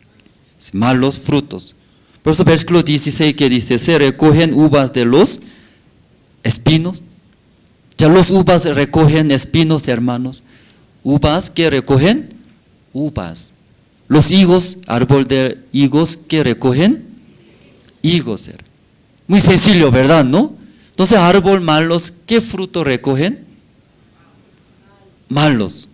Malos frutos. Por eso versículo 16 que dice, se recogen uvas de los espinos. Ya los uvas recogen espinos, hermanos. Uvas que recogen uvas. Los higos, árbol de higos que recogen higos. Muy sencillo, ¿verdad? ¿No? Entonces, árbol malos, ¿qué fruto recogen? Malos.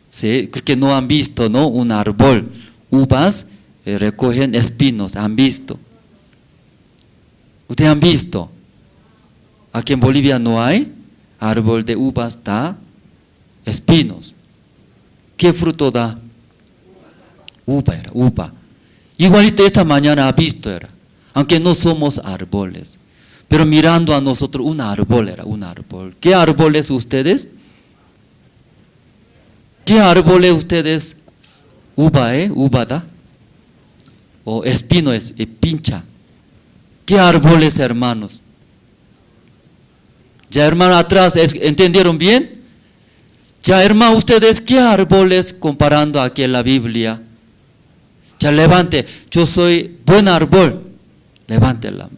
¿Sí? Porque no han visto, ¿no? Un árbol, uvas recogen espinos, han visto. ¿Ustedes han visto? Aquí en Bolivia no hay árbol de uvas, da espinos. ¿Qué fruto da? Uva era, uva. Igualito esta mañana ha visto era, aunque no somos árboles, pero mirando a nosotros un árbol era, un árbol. ¿Qué árboles ustedes? ¿Qué árboles ustedes? Uva, uva da. O espino es, pincha. ¿Qué árboles, hermanos? Ya, hermano, atrás, ¿entendieron bien? Ya, hermano, ustedes, ¿qué árboles comparando aquí en la Biblia? Ya, levante, yo soy buen árbol. Levante la mano.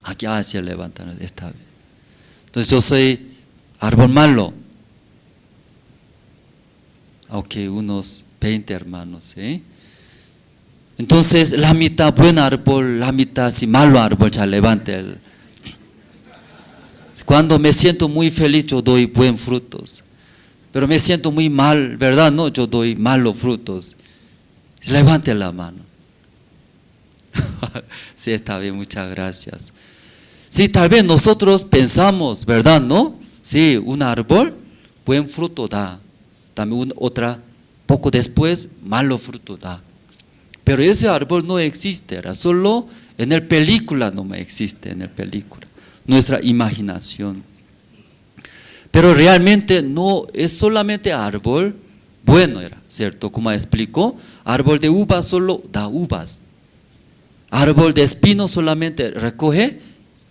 Aquí se levantan, está bien. Entonces, yo soy árbol malo. Ok, unos 20 hermanos, ¿sí? Entonces, la mitad buen árbol, la mitad si malo árbol, ya levante. Cuando me siento muy feliz, yo doy buen frutos. Pero me siento muy mal, ¿verdad? No, yo doy malos frutos. Levante la mano. Sí, está bien, muchas gracias. Sí, tal vez nosotros pensamos, ¿verdad? ¿No? Sí, un árbol, buen fruto da. También otra, poco después, malo fruto da. Pero ese árbol no existe, era solo en la película, no me existe en la película. Nuestra imaginación. Pero realmente no es solamente árbol bueno era, ¿cierto? Como explicó, árbol de uva solo da uvas. Árbol de espino solamente recoge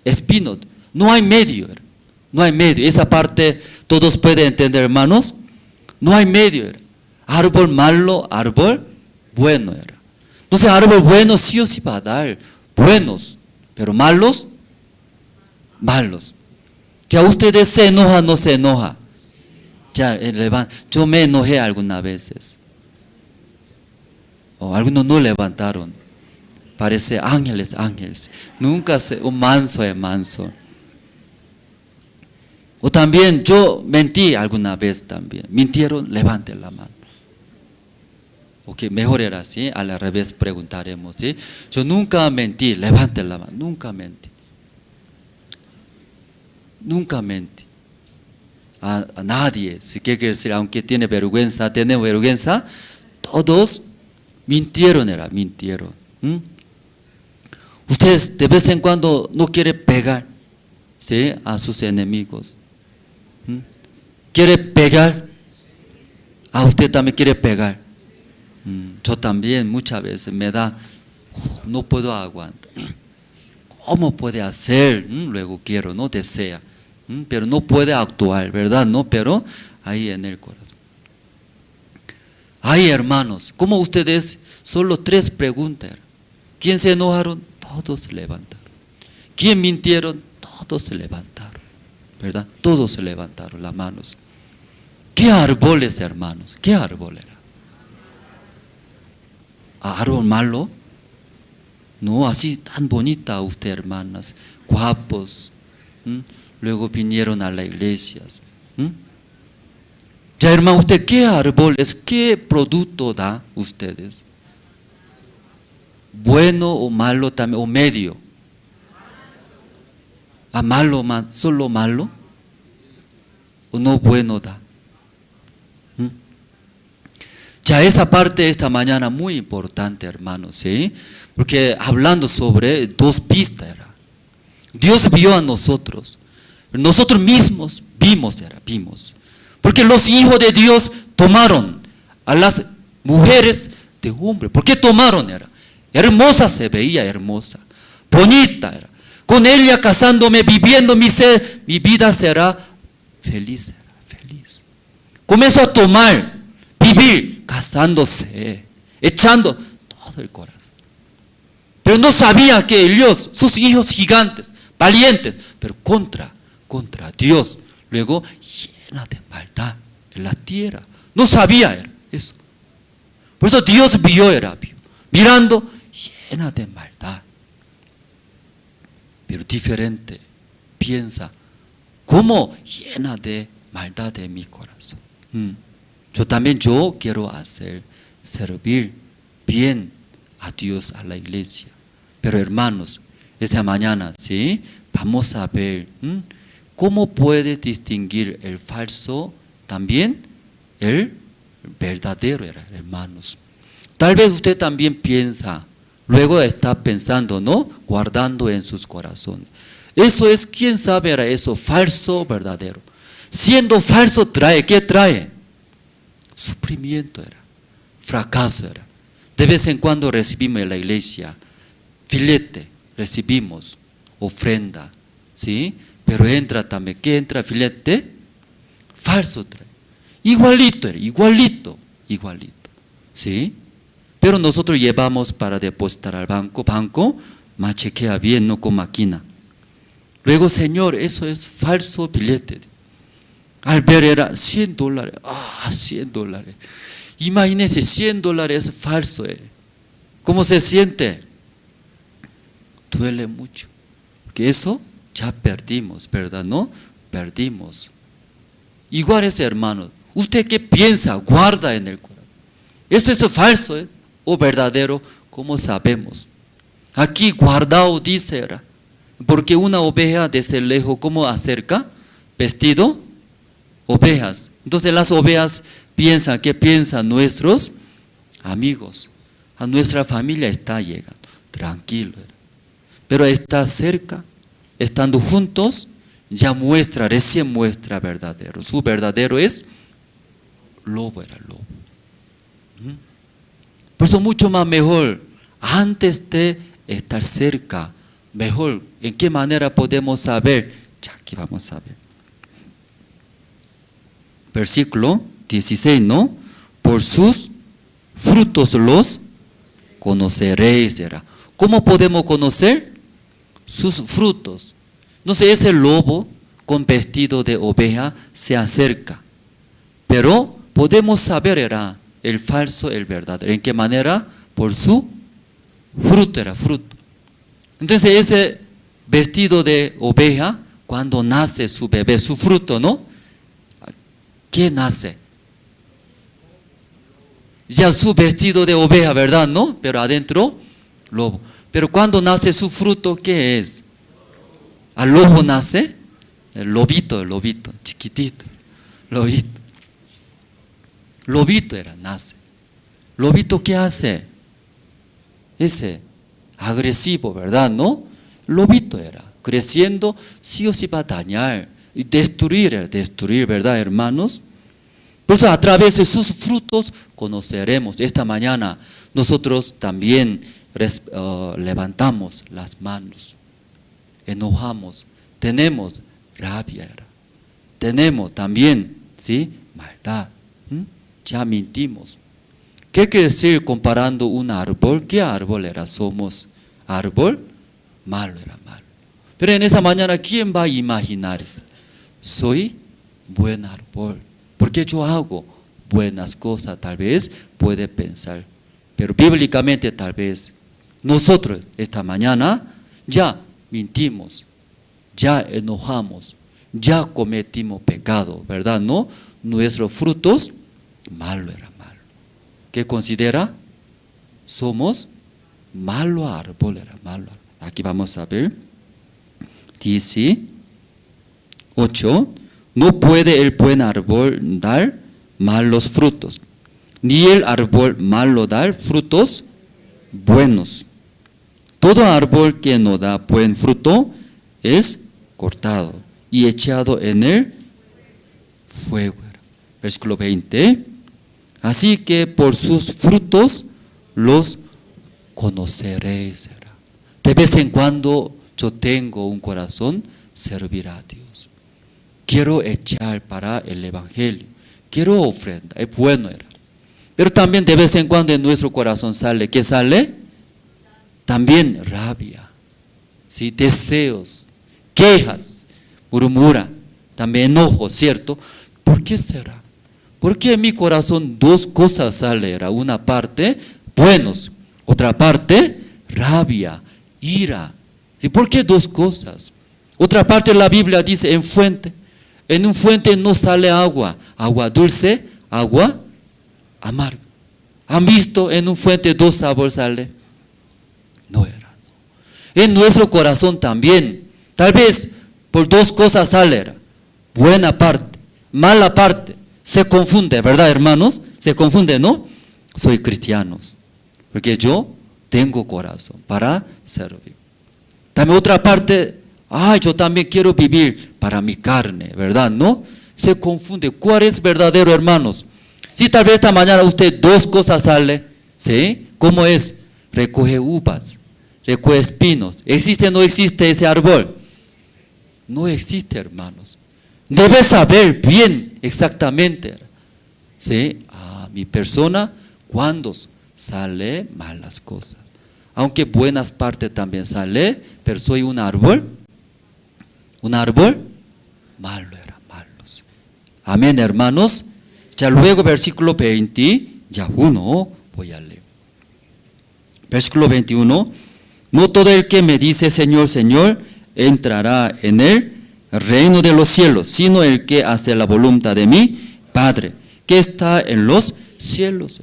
espinos. No hay medio, no hay medio. Esa parte todos pueden entender, hermanos. No hay medio. Árbol malo, árbol bueno era. Entonces, árbol bueno sí o sí va a dar buenos, pero malos, malos. Ya ustedes se enojan, no se enoja. Ya, yo me enojé algunas veces. O algunos no levantaron. Parece ángeles, ángeles. Nunca un manso es manso. O también yo mentí alguna vez también. ¿Mintieron? Levanten la mano. Ok, mejor era así. Al revés preguntaremos, ¿sí? Yo nunca mentí. Levanten la mano. Nunca mentí. Nunca mentí. A nadie. Si quiere decir, aunque tiene vergüenza, todos mintieron, mintieron. Ustedes de vez en cuando no quieren pegar, ¿sí?, a sus enemigos. ¿Quiere pegar? A usted también quiere pegar. Yo también muchas veces me da, no puedo aguantar. ¿Cómo puede hacer? Luego quiero, no desea, pero no puede actuar, ¿verdad? No, pero ahí en el corazón. Ay, hermanos, ¿cómo ustedes? Solo 3 preguntas. ¿Quién se enojaron? Todos se levantaron. ¿Quién mintieron? Todos se levantaron, ¿verdad? Todos se levantaron las manos. ¿Qué árboles, hermanos? ¿Qué árbol era? ¿Árbol malo? No, así tan bonita usted, hermanas, guapos. Luego vinieron a la iglesia. Ya, hermano, usted, ¿qué árboles, qué producto da ustedes? ¿Bueno o malo también, o medio? ¿A malo, solo malo? ¿O no bueno da? Ya, esa parte esta mañana muy importante, hermanos, ¿sí? Porque hablando sobre 2 pistas era. Dios vio a nosotros mismos vimos. Porque los hijos de Dios tomaron a las mujeres de hombre. ¿Por qué tomaron? Era hermosa, se veía hermosa, bonita era. Con ella casándome, viviendo mi vida será feliz, feliz. Comenzó a tomar, vivir, casándose, echando todo el corazón. Pero no sabía que Dios, sus hijos gigantes, valientes, pero contra Dios, luego llena de maldad en la tierra. No sabía eso. Por eso Dios vio, mirando, llena de maldad. Pero diferente, piensa, ¿cómo llena de maldad de mi corazón? Yo quiero servir bien a Dios, a la iglesia. Pero hermanos, esta mañana, ¿sí? Vamos a ver cómo puede distinguir el falso también el verdadero, hermanos. Tal vez usted también piensa, luego está pensando, ¿no? Guardando en sus corazones. Eso es, ¿quién sabe? Era eso, falso, verdadero. Siendo falso, ¿qué trae? Sufrimiento fracaso De vez en cuando recibimos en la iglesia filete, recibimos ofrenda, ¿sí? Pero entra también, ¿qué entra? Filete, falso trae. Igualito, ¿sí? Pero nosotros llevamos para depositar al banco, chequea bien, no con máquina. Luego, Señor, eso es falso billete. Al ver era $100, $100. Imagínense, $100 es falso. ¿Cómo se siente? Duele mucho. Que eso ya perdimos, ¿verdad? ¿No? Perdimos. Igual es, hermano. ¿Usted qué piensa? Guarda en el corazón. ¿Eso es falso o verdadero? ¿Cómo sabemos? Aquí guardado dice, porque una oveja desde lejos, ¿cómo acerca? Vestido, ovejas. Entonces las ovejas piensan, ¿qué piensan nuestros amigos? A nuestra familia está llegando, tranquilo. Pero está cerca, estando juntos, ya recién muestra verdadero. Su verdadero es lobo, lobo. Por eso mucho más mejor, antes de estar cerca, mejor, ¿en qué manera podemos saber? Ya aquí vamos a ver. Versículo 16, ¿no? Por sus frutos los conoceréis. ¿Cómo podemos conocer? Sus frutos. Entonces ese lobo con vestido de oveja se acerca. Pero podemos saber el falso, el verdadero. ¿En qué manera? Por su fruto, fruto. Entonces ese vestido de oveja, cuando nace su bebé, su fruto, ¿no? ¿Qué nace? Ya su vestido de oveja, ¿verdad? ¿No? Pero adentro, lobo. Pero cuando nace su fruto, ¿qué es? Al lobo nace el lobito, chiquitito, lobito. Lobito nace. Lobito, ¿qué hace? Ese, agresivo, ¿verdad? ¿No? Lobito creciendo, sí o sí va a dañar. y destruir, ¿verdad, hermanos? Por eso a través de sus frutos conoceremos. Esta mañana nosotros también levantamos las manos, enojamos, tenemos rabia, tenemos también, ¿sí?, maldad, ya mentimos. ¿Qué quiere decir comparando un árbol? ¿Qué árbol era? Somos árbol malo, era malo. Pero en esa mañana, ¿quién va a imaginar? Soy buen árbol, porque yo hago buenas cosas, tal vez puede pensar. Pero bíblicamente tal vez nosotros esta mañana ya mentimos, ya enojamos, ya cometimos pecado, ¿verdad? ¿No? Nuestros frutos, malo era malo. ¿Qué considera? Somos malo árbol, era malo. Aquí vamos a ver. Dice 8. No puede el buen árbol dar malos frutos, ni el árbol malo dar frutos buenos. Todo árbol que no da buen fruto es cortado y echado en el fuego. Versículo 20. Así que por sus frutos los conoceréis. De vez en cuando yo tengo un corazón servir a Dios. Quiero echar para el evangelio. Quiero ofrenda. Es bueno. Pero también de vez en cuando en nuestro corazón sale. ¿Qué sale? También rabia, ¿sí?, deseos, quejas, murmura, también enojo, ¿cierto? ¿Por qué será? Porque en mi corazón dos cosas salen. Una parte, buenos. Otra parte, rabia, ira. ¿Sí? ¿Por qué dos cosas? Otra parte la Biblia dice en fuente. En un fuente no sale agua. Agua dulce, agua amarga. ¿Han visto en un fuente dos sabores sale? No era. No. En nuestro corazón también. Tal vez por dos cosas sale. Buena parte, mala parte. Se confunde, ¿verdad, hermanos? Se confunde, ¿no? Soy cristiano. Porque yo tengo corazón para servir. También otra parte, yo también quiero vivir para mi carne, ¿verdad? ¿No? Se confunde. ¿Cuál es verdadero, hermanos? Si tal vez esta mañana usted dos cosas sale, ¿sí? ¿Cómo es? Recoge uvas, recoge espinos. ¿Existe o no existe ese árbol? No existe, hermanos. Debe saber bien exactamente, ¿sí? Mi persona, cuando sale malas cosas. Aunque buenas partes también sale, pero soy un árbol malo era, malos. Amén, hermanos. Ya luego versículo 20, ya uno, voy a leer. Versículo 21, no todo el que me dice Señor, Señor, entrará en el reino de los cielos, sino el que hace la voluntad de mi Padre, que está en los cielos.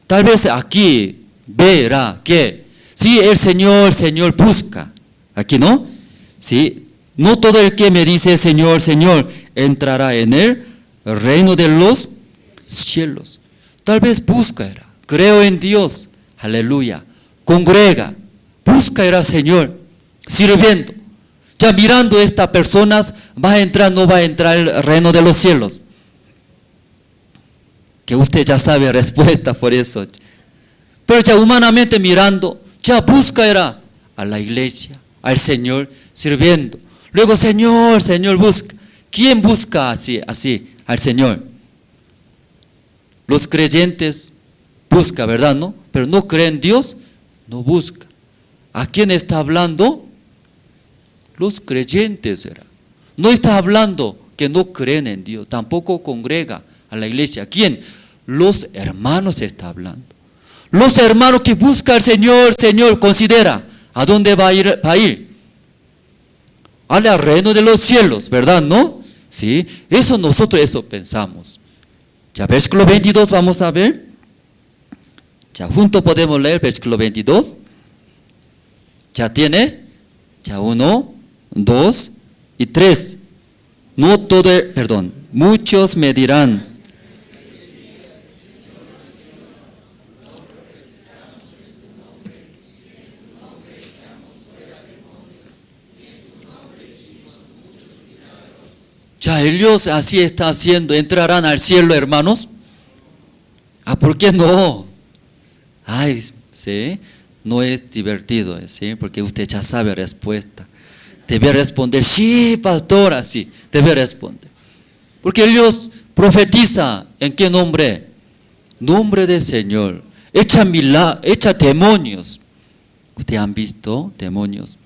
Tal vez aquí verá que si el Señor, Señor busca, aquí no, sí, no todo el que me dice Señor, Señor, entrará en el reino de los cielos. Tal vez busca, creo en Dios, aleluya, congrega, busca era Señor, sirviendo. Ya mirando a estas personas, ¿va a entrar o no va a entrar el reino de los cielos? Que usted ya sabe la respuesta por eso. Pero ya humanamente mirando, ya busca era a la iglesia, al Señor, sirviendo. Luego, Señor, Señor, busca. ¿Quién busca así al Señor? Los creyentes busca, ¿verdad? ¿No? Pero no creen en Dios, no busca. ¿A quién está hablando? Los creyentes. No está hablando que no creen en Dios, tampoco congrega a la iglesia. ¿Quién? Los hermanos está hablando. Los hermanos que buscan al Señor, Señor, considera, ¿a dónde va a ir? Al reino de los cielos, ¿verdad? ¿No? Sí, nosotros pensamos. Ya versículo 22 vamos a ver. Ya juntos podemos leer versículo 22. Ya tiene. Ya 1, 2 y 3. No todo, muchos me dirán. Elías así está haciendo, ¿entrarán al cielo, hermanos? ¿Por qué no? Sí, no es divertido, ¿sí? Porque usted ya sabe la respuesta. Debe responder, sí, pastor, así, debe responder. Porque Elías profetiza, ¿en qué nombre? Nombre del Señor. Echa demonios. ¿Ustedes han visto demonios?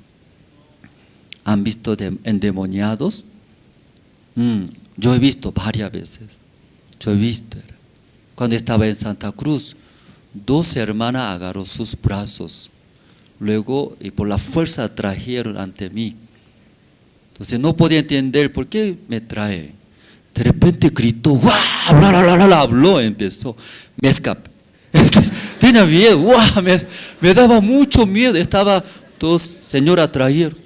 ¿Han visto endemoniados? Yo he visto varias veces. Yo he visto. Cuando estaba en Santa Cruz, 2 hermanas agarró sus brazos. Luego, y por la fuerza trajeron ante mí. Entonces no podía entender por qué me trae. De repente gritó, ¡guau! Habló, empezó. Me escapé. Tenía miedo, ¡guau! Me daba mucho miedo. Estaba 2 señoras trajeron.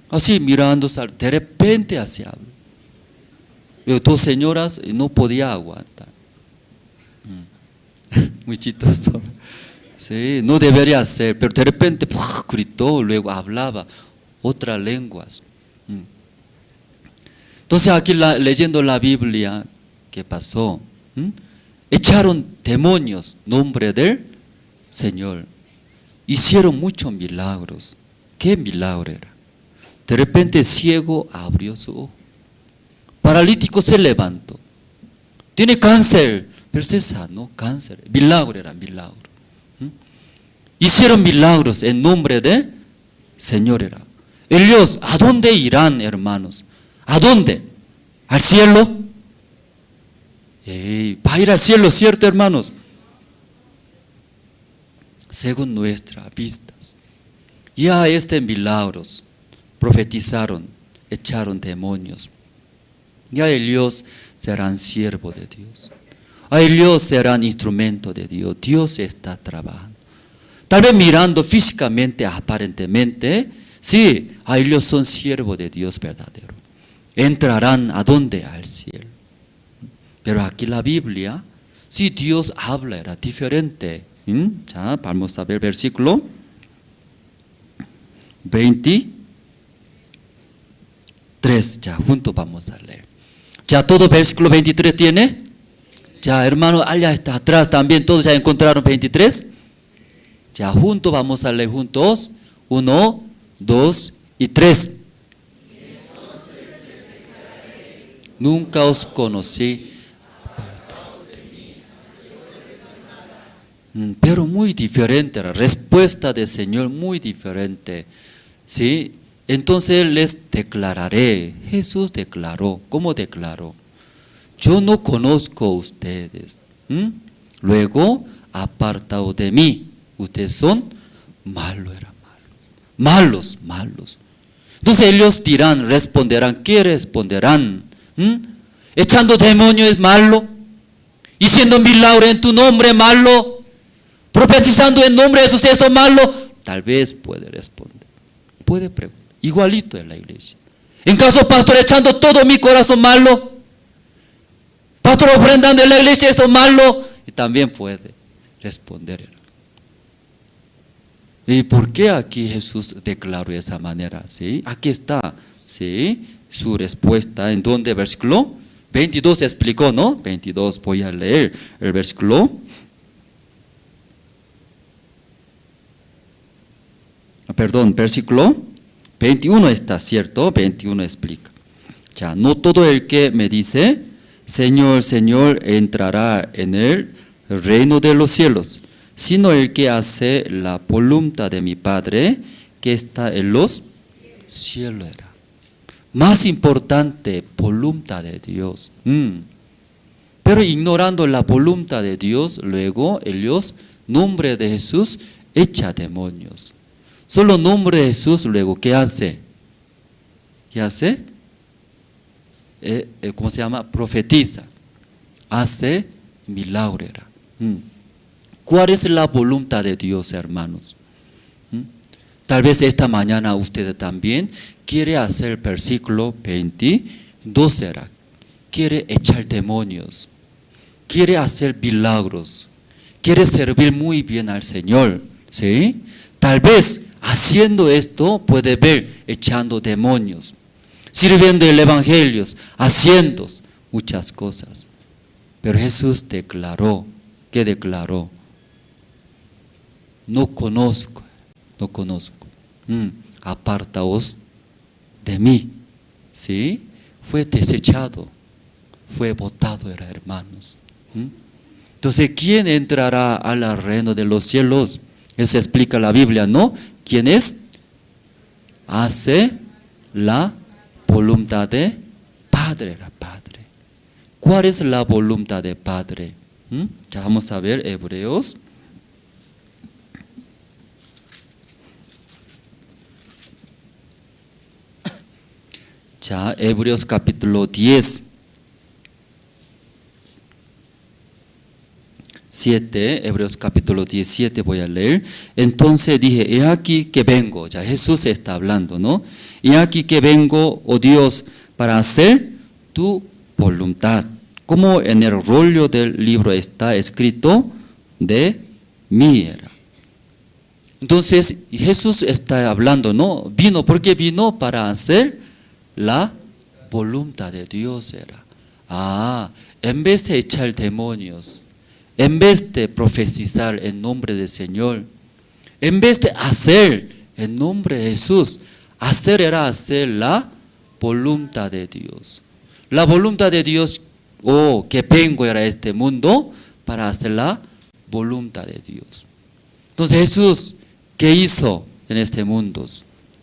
Así mirando, de repente así habló. 2 señoras no podía aguantar. Muy chistoso. Sí, no debería ser, pero de repente gritó, luego hablaba otras lenguas. Entonces aquí leyendo la Biblia, ¿qué pasó? Echaron demonios, nombre del Señor. Hicieron muchos milagros. ¿Qué milagro era? De repente ciego abrió su ojo. Paralítico se levantó. Tiene cáncer, pero se sanó cáncer. Milagro era milagro. Hicieron milagros en nombre de Señor era. Ellos, ¿a dónde irán, hermanos? ¿A dónde? ¿Al cielo? Va a ir al cielo, ¿cierto, hermanos? Según nuestras vistas. Ya milagros profetizaron, echaron demonios. Ya ellos serán siervos de Dios. Ellos serán instrumento de Dios. Dios está trabajando. Tal vez mirando físicamente, aparentemente, sí, ellos son siervos de Dios verdadero. Entrarán ¿a dónde? Al cielo. Pero aquí la Biblia, si Dios habla, era diferente. Ya, vamos a ver versículo 23. Ya, juntos vamos a leer. Ya todo versículo 23 tiene. Ya, hermano, allá está atrás también, todos ya encontraron 23. Ya, juntos vamos a leer juntos. 1, 2 y 3. Nunca os conocí. Pero muy diferente, la respuesta del Señor muy diferente. ¿Sí? Entonces les declararé. Jesús declaró. ¿Cómo declaró? Yo no conozco a ustedes. Luego, apartado de mí, ustedes son malos, eran malos. Malos. Entonces ellos dirán, responderán. ¿Qué responderán? Echando demonios es malo. Y haciendo milagro en tu nombre malo. Profetizando en nombre de Jesús es malo. Tal vez puede responder. Puede preguntar. Igualito en la iglesia. En caso, pastor, echando todo mi corazón malo. Pastor, ofrendando en la iglesia eso malo. Y también puede responder. ¿Y por qué aquí Jesús declaró de esa manera? ¿Sí? Aquí está, ¿sí? Su respuesta. ¿En dónde? Versículo 22 explicó, ¿no? 22, voy a leer el versículo. Perdón, versículo 21 está, ¿cierto? 21 explica. Ya, no todo el que me dice, Señor, Señor, entrará en el reino de los cielos, sino el que hace la voluntad de mi Padre que está en los cielos. Más importante, voluntad de Dios. Pero ignorando la voluntad de Dios, luego ellos, nombre de Jesús, echa demonios. Solo nombre de Jesús, luego, ¿qué hace? ¿Qué hace? ¿Cómo se llama? Profetiza. Hace milagro. ¿Cuál es la voluntad de Dios, hermanos? Tal vez esta mañana usted también quiere hacer el versículo 22, quiere echar demonios, quiere hacer milagros, quiere servir muy bien al Señor, ¿sí? Tal vez haciendo esto puede ver echando demonios. sirviendo el Evangelio, haciendo muchas cosas. Pero Jesús declaró, ¿qué declaró? No conozco, apartaos de mí. ¿Sí? Fue desechado, fue botado, hermanos. Entonces, ¿quién entrará al reino de los cielos? Eso explica la Biblia, ¿no? ¿Quién es? Hace la voluntad de Padre, la Padre. ¿Cuál es la voluntad de Padre? Ya vamos a ver Hebreos. Ya, Hebreos capítulo 10. 7, Hebreos capítulo 17 voy a leer. Entonces dije, he aquí que vengo, ya Jesús está hablando, ¿no? He aquí que vengo, oh Dios, para hacer tu voluntad. Como en el rollo del libro está escrito, de mí era. Entonces Jesús está hablando, ¿no? Vino, ¿por qué vino? Para hacer la voluntad de Dios era. En vez de echar demonios, en vez de profetizar en nombre del Señor, en vez de hacer en nombre de Jesús, hacer era hacer la voluntad de Dios. La voluntad de Dios, que vengo era este mundo para hacer la voluntad de Dios. Entonces Jesús, ¿qué hizo en este mundo?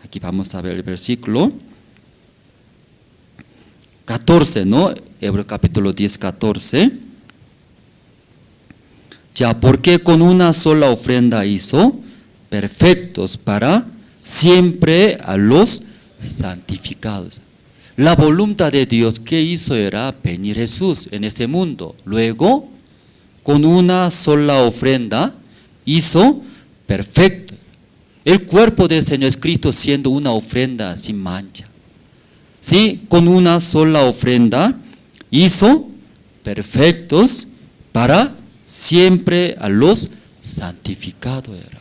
Aquí vamos a ver el versículo 14, ¿no? Hebreos capítulo 10, 14. Ya, porque con una sola ofrenda hizo perfectos para siempre a los santificados. La voluntad de Dios que hizo era venir Jesús en este mundo. Luego, con una sola ofrenda hizo perfecto. El cuerpo del Señor Cristo siendo una ofrenda sin mancha. ¿Sí? Con una sola ofrenda hizo perfectos para siempre a los santificados era.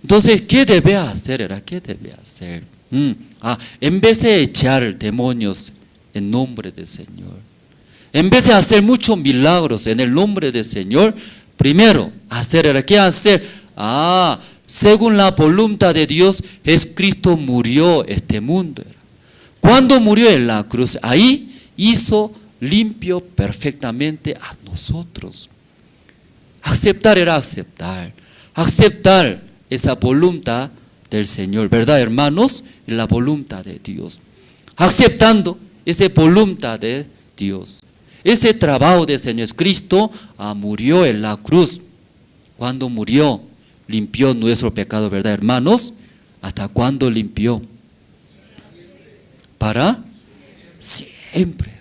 Entonces, ¿qué debe hacer era? ¿Qué debe hacer? En vez de echar demonios en nombre del Señor, en vez de hacer muchos milagros en el nombre del Señor, primero hacer era, ¿qué hacer? Según la voluntad de Dios, Jesucristo murió este mundo era. Cuando murió en la cruz, ahí hizo limpio perfectamente a nosotros. Aceptar era aceptar esa voluntad del Señor, ¿verdad, hermanos? La voluntad de Dios. Aceptando esa voluntad de Dios. Ese trabajo del Señor Cristo murió en la cruz. Cuando murió, limpió nuestro pecado, ¿verdad, hermanos? ¿Hasta cuándo limpió? Para siempre.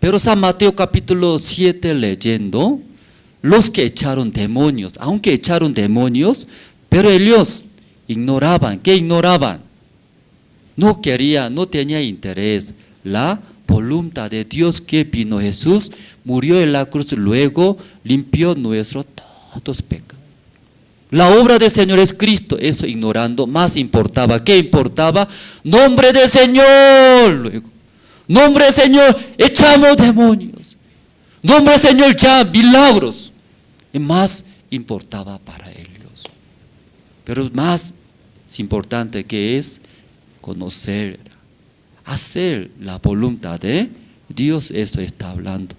Pero San Mateo capítulo 7 leyendo, los que echaron demonios, aunque echaron demonios, pero ellos ignoraban. ¿Qué ignoraban? No querían, no tenía interés. La voluntad de Dios que vino Jesús, murió en la cruz, luego limpió nuestros todos pecados. La obra del Señor es Cristo, eso ignorando, más importaba. ¿Qué importaba? Nombre del Señor, luego. Nombre del Señor, echamos demonios. Nombre del Señor, ya milagros. Y más importaba para ellos. Pero más importante que es conocer, hacer la voluntad de Dios, eso está hablando.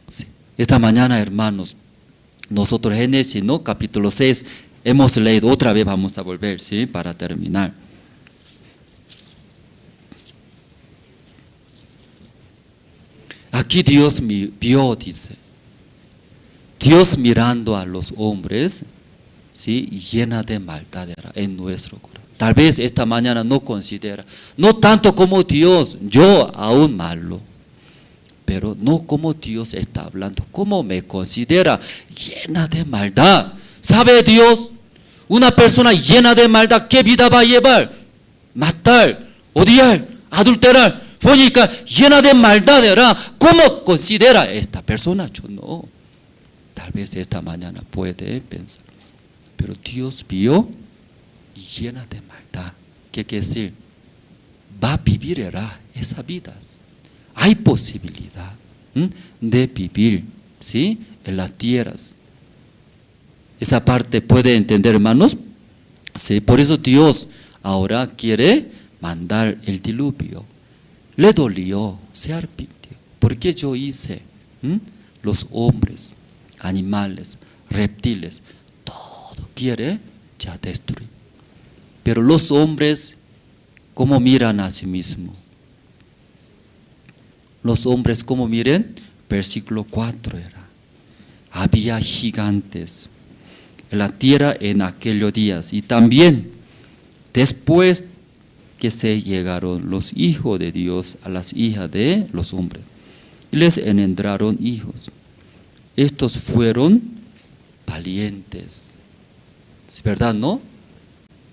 Sí. Esta mañana, hermanos, nosotros Génesis, ¿no? Capítulo 6, hemos leído, otra vez vamos a volver, ¿sí? Para terminar. Aquí Dios vio, dice, Dios mirando a los hombres, ¿sí? Llena de maldad era en nuestro corazón. Tal vez esta mañana no considera, no tanto como Dios, yo aún malo, pero no como Dios está hablando, como me considera llena de maldad. ¿Sabe Dios? Una persona llena de maldad, ¿qué vida va a llevar? Matar, odiar, adulterar, fornicar, llena de maldad era. ¿Cómo considera esta persona? Yo no. Tal vez esta mañana puede pensar, pero Dios vio llena de maldad. ¿Qué quiere decir? va a vivir esas vidas. Hay posibilidad de vivir, ¿sí?, en las tierras. Esa parte puede entender, hermanos. Sí, por eso Dios ahora quiere mandar el diluvio. Le dolió, se arrepintió. Porque yo hice los hombres, animales, reptiles, todo quiere ya destruir. Pero los hombres, ¿cómo miran a sí mismos? Los hombres, ¿cómo miren? Versículo 4 era. Había gigantes en la tierra en aquellos días. Y también después que se llegaron los hijos de Dios a las hijas de los hombres, y les engendraron hijos. Estos fueron valientes. ¿Es verdad, no?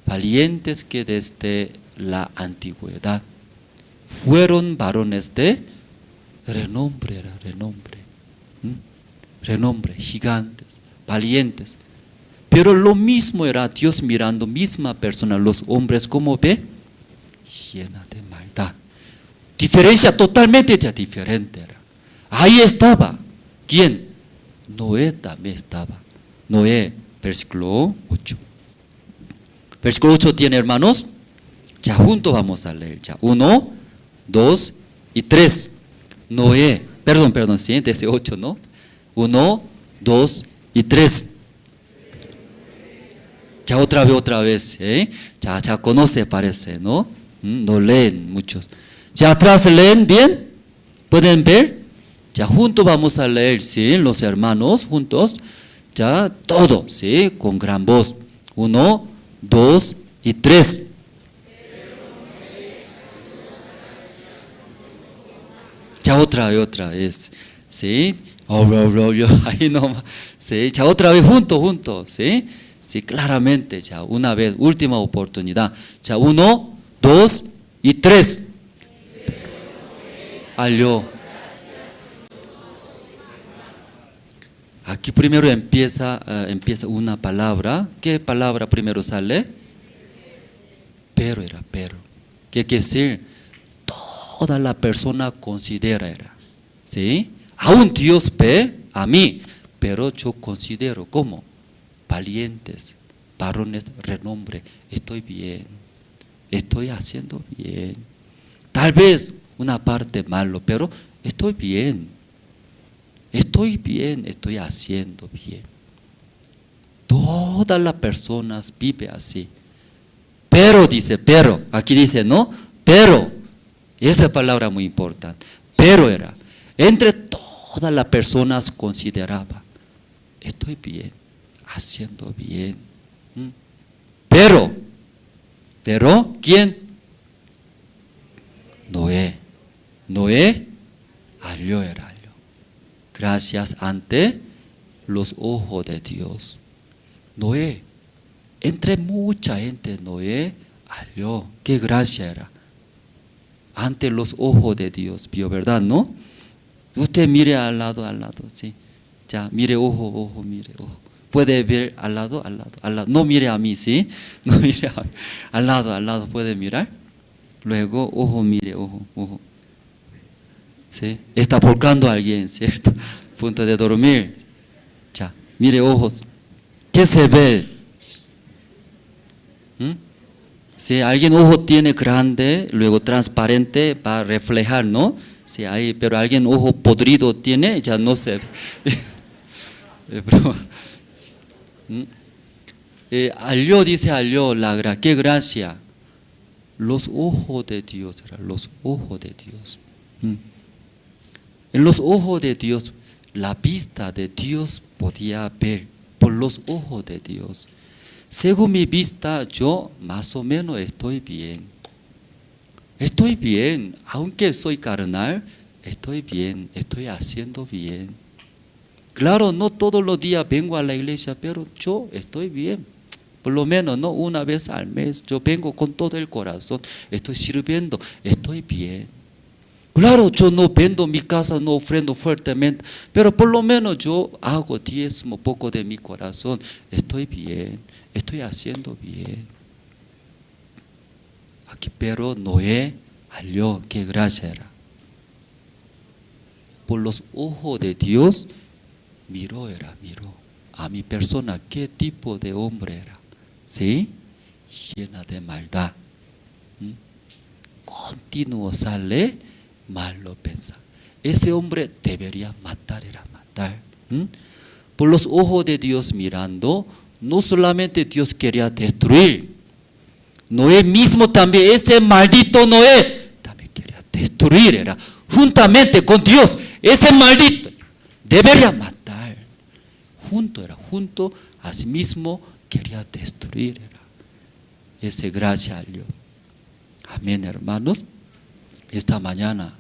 Valientes que desde la antigüedad fueron varones de renombre, renombre, gigantes, valientes. Pero lo mismo era Dios mirando, misma persona, los hombres, como ve, llena de maldad. Diferencia totalmente ya diferente era. Ahí estaba. ¿Quién? Noé también estaba. Noé, versículo 8. Versículo 8 tiene, hermanos. Ya juntos vamos a leer. Ya 1, 2 y 3. Noé, perdón, sí, desde 8, ¿no? 1, 2 y 3. Ya otra vez, ¿eh? Ya conoce, parece, ¿no? No leen muchos. Ya atrás leen bien, ¿pueden ver? Ya juntos vamos a leer, ¿sí? Los hermanos juntos, ya todo, ¿sí? Con gran voz. 1, 2 y 3. Ya otra vez, ¿sí? Ahí nomás, ¿sí? Ya otra vez juntos, ¿sí? Sí, claramente, ya una vez, última oportunidad. Ya 1, 2 y 3. Halló. Aquí primero empieza una palabra. ¿Qué palabra primero sale? Pero era pero. ¿Qué quiere decir? Toda la persona considera era. ¿Sí? Aún Dios ve a mí, pero yo considero como valientes, varones de renombre. Estoy bien, estoy haciendo bien. Tal vez una parte malo, pero estoy bien. Estoy haciendo bien. Todas las personas viven así. Pero dice, pero, aquí dice, ¿no? Pero, esa palabra muy importante. Pero era, entre todas las personas consideraba, estoy bien, haciendo bien. Pero, ¿quién? Noé, halló. Gracias ante los ojos de Dios. Noé, entre mucha gente, Noé halló. Qué gracia era. Ante los ojos de Dios, vio, ¿verdad? ¿No? Usted mire al lado, sí. Ya, mire ojo, mire ojo. Puede ver al lado. No mire a mí, ¿sí? No mire a mí. Al lado, puede mirar. Luego, ojo, mire, ojo. ¿Sí? Está volcando a alguien, ¿cierto? Punto de dormir. Ya, mire ojos. ¿Qué se ve? Si alguien ojo tiene grande, luego transparente, va a reflejar, ¿no? Si hay, pero alguien ojo podrido tiene, ya no se ve. Halló la gracia. ¿Qué gracia? Los ojos de Dios, los ojos de Dios. En los ojos de Dios, la vista de Dios podía ver por los ojos de Dios. Según mi vista, yo más o menos estoy bien. Estoy bien, aunque soy carnal, estoy bien, estoy haciendo bien. Claro, no todos los días vengo a la iglesia, pero yo estoy bien. Por lo menos, no una vez al mes, yo vengo con todo el corazón, estoy sirviendo, estoy bien. Claro, yo no vendo mi casa, no ofrendo fuertemente, pero por lo menos yo hago diezmo, poco de mi corazón. Estoy bien, estoy haciendo bien. Aquí, pero Noé Aló, qué gracia era. Por los ojos de Dios, miró a mi persona, qué tipo de hombre era. ¿Sí? Llena de maldad. Continuo sale, malo pensar. Ese hombre debería matar, era matar. Por los ojos de Dios mirando, no solamente Dios quería destruir, Noé mismo también, ese maldito Noé, también quería destruir, era juntamente con Dios, ese maldito debería matar. Junto a sí mismo quería destruir, era. Ese gracia a Dios. Amén, hermanos. Esta mañana,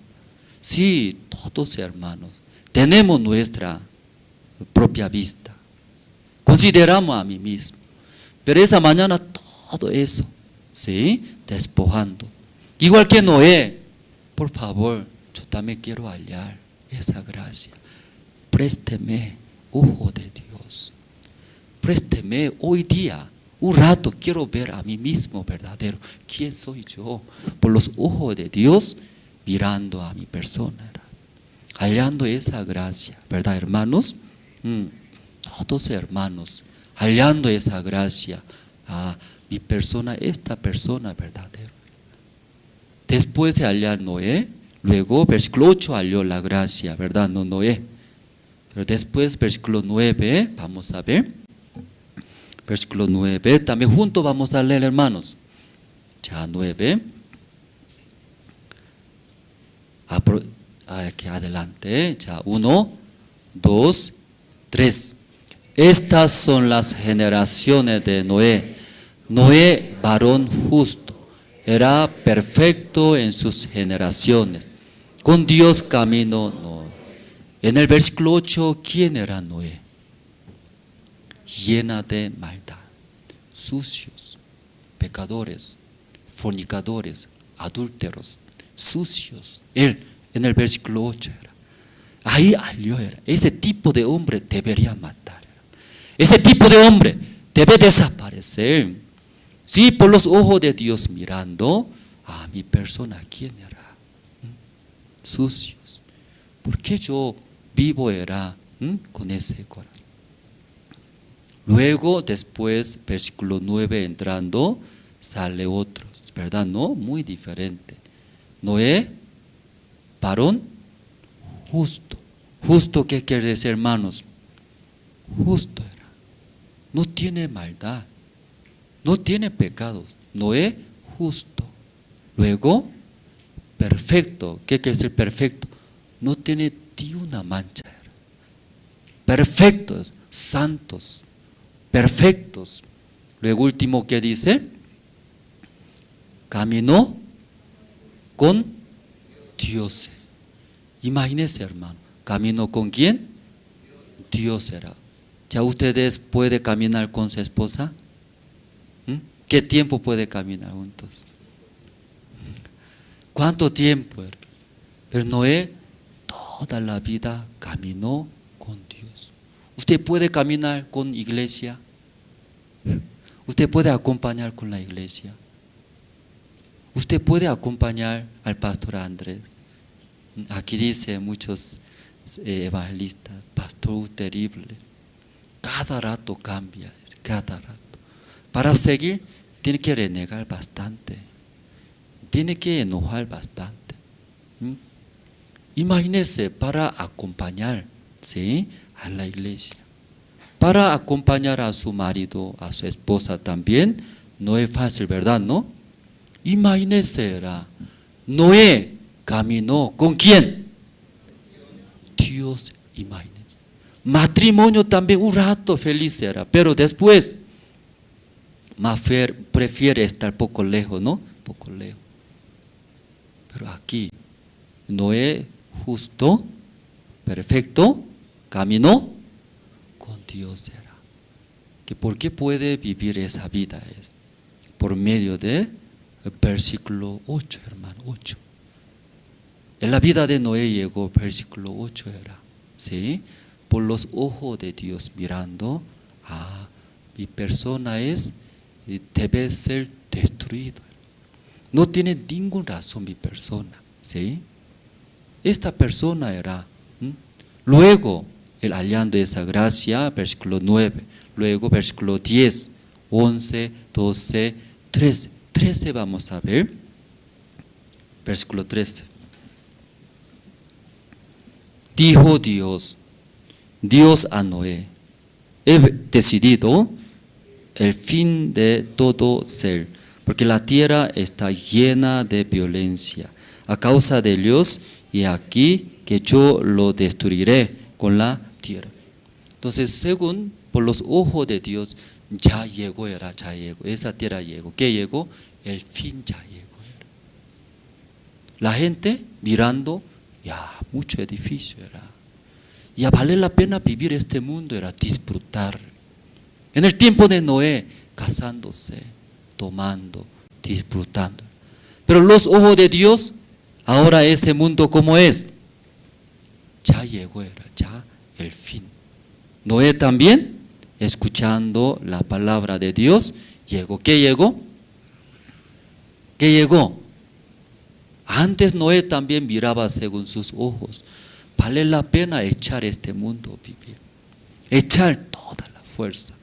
sí, todos hermanos, tenemos nuestra propia vista. Consideramos a mí mismo. Pero esa mañana todo eso, ¿sí? Despojando. Igual que Noé, por favor, yo también quiero hallar esa gracia. Présteme, ojo de Dios. Présteme hoy día. Un rato quiero ver a mí mismo verdadero. ¿Quién soy yo? Por los ojos de Dios, mirando a mi persona. Hallando esa gracia, ¿verdad, hermanos? Todos hermanos, hallando esa gracia a mi persona, esta persona verdadera. Después de hallar Noé, luego versículo 8 halló la gracia, ¿verdad? No Noé. Pero después versículo 9, vamos a ver. Versículo 9, también juntos vamos a leer, hermanos. Ya 9. Aquí adelante, ya 1, 2, 3. Estas son las generaciones de Noé. Noé, varón justo, era perfecto en sus generaciones. Con Dios caminó Noé. En el versículo 8, ¿quién era Noé? Llena de maldad, sucios, pecadores, fornicadores, adúlteros, sucios. Él, en el versículo 8 era. Ahí halló, era. Ese tipo de hombre debería matar. Ese tipo de hombre debe desaparecer. Sí, por los ojos de Dios mirando a mi persona, ¿quién era? Sucios. ¿Por qué yo vivo era con ese corazón? Luego, después, versículo 9 entrando, sale otro, ¿verdad? No, muy diferente. Noé, varón justo. Justo, ¿qué quiere decir, hermanos? Justo era. No tiene maldad, no tiene pecados. Noé, justo. Luego, perfecto. ¿Qué quiere decir perfecto? No tiene ni una mancha. Perfectos, santos, perfectos. Luego último, ¿qué dice? Caminó con Dios. Imagínense, hermano, caminó con quién? Dios era. ¿Ya ustedes pueden caminar con su esposa? ¿Qué tiempo puede caminar juntos? ¿Cuánto tiempo? Pero Noé toda la vida caminó con Dios. ¿Usted puede caminar con iglesia? ¿Usted puede acompañar con la iglesia? ¿Usted puede acompañar al pastor Andrés? Aquí dice muchos evangelistas, pastor terrible. Cada rato cambia, cada rato. Para seguir, tiene que renegar bastante. Tiene que enojar bastante. Imagínese, para acompañar, ¿sí?, a la iglesia, para acompañar a su marido, a su esposa también, no es fácil, ¿verdad? ¿No? Imagínese, Noé caminó ¿con quién? Dios, imagínese. Matrimonio también un rato feliz era, pero después prefiere estar poco lejos, ¿no? Poco lejos. Pero aquí, Noé justo, perfecto, caminó con Dios era. ¿Por qué puede vivir esa vida? Es por medio de versículo 8, hermano, 8. En la vida de Noé llegó versículo 8 era, ¿sí? Por los ojos de Dios mirando, mi persona debe ser destruido. no tiene ninguna razón mi persona, ¿sí? Esta persona era. Luego, el hallando esa gracia, versículo 9, luego versículo 10, 11, 12, 13. 13 vamos a ver, versículo 13. Dijo Dios a Noé: he decidido el fin de todo ser, porque la tierra está llena de violencia a causa de ellos, y aquí que yo lo destruiré con la tierra. Entonces, según por los ojos de Dios, ya llegó, esa tierra llegó. ¿Qué llegó? El fin ya llegó. La gente mirando, ya mucho edificio era. Ya vale la pena vivir este mundo, era disfrutar. En el tiempo de Noé, casándose, tomando, disfrutando. Pero los ojos de Dios, ahora ese mundo como es, ya llegó, era ya el fin. Noé también, escuchando la palabra de Dios, llegó. ¿Qué llegó? ¿Qué llegó? Antes Noé también miraba según sus ojos. Vale la pena echar este mundo, vivir. Echar toda la fuerza.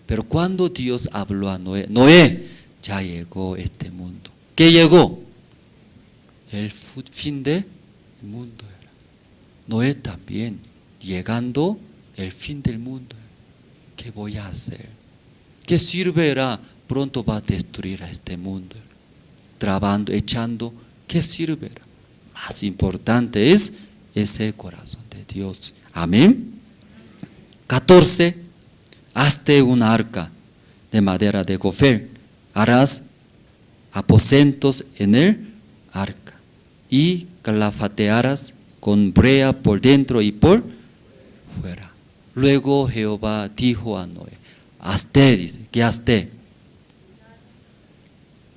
Pero cuando Dios habló a Noé, Noé, ya llegó este mundo. ¿Qué llegó? El fin del mundo era. Noé también, llegando el fin del mundo. ¿Qué voy a hacer? ¿Qué sirve? Pronto va a destruir a este mundo. Trabando, echando, ¿qué sirve? Más importante es ese corazón de Dios. Amén. 14. Hazte una arca de madera de gofer. Harás aposentos en el arca y calafatearás con brea por dentro y por fuera. Luego Jehová dijo a Noé: hazte, dice, ¿qué hazte?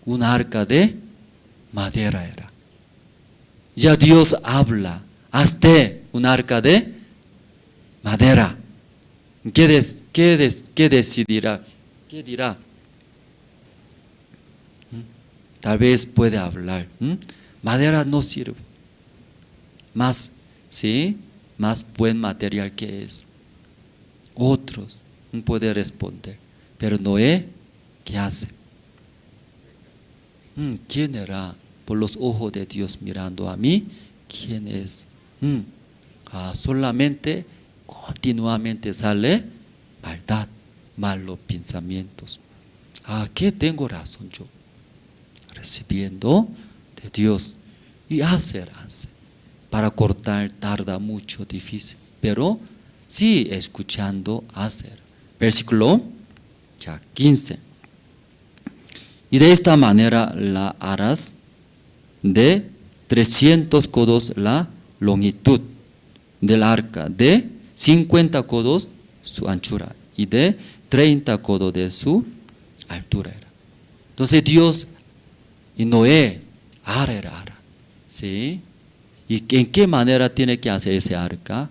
Un arca de madera era. Ya Dios habla: hazte un arca de madera. ¿Qué decidirá? ¿Qué dirá? Tal vez puede hablar. Madera no sirve. Más, ¿sí? Más buen material que es. Otros puede responder. Pero Noé, ¿qué hace? ¿Quién era? Por los ojos de Dios mirando a mí, ¿quién es? Solamente, continuamente sale maldad, malos pensamientos. ¿Qué tengo razón yo? Recibiendo de Dios. Y hace. Para cortar tarda mucho, difícil. Pero sí, escuchando, hacer. Versículo 15. Y de esta manera la harás de 300 codos la longitud del arca, de 50 codos su anchura y de 30 codos de su altura. Entonces Dios y Noé, hará. ¿Sí? ¿Y en qué manera tiene que hacer ese arca?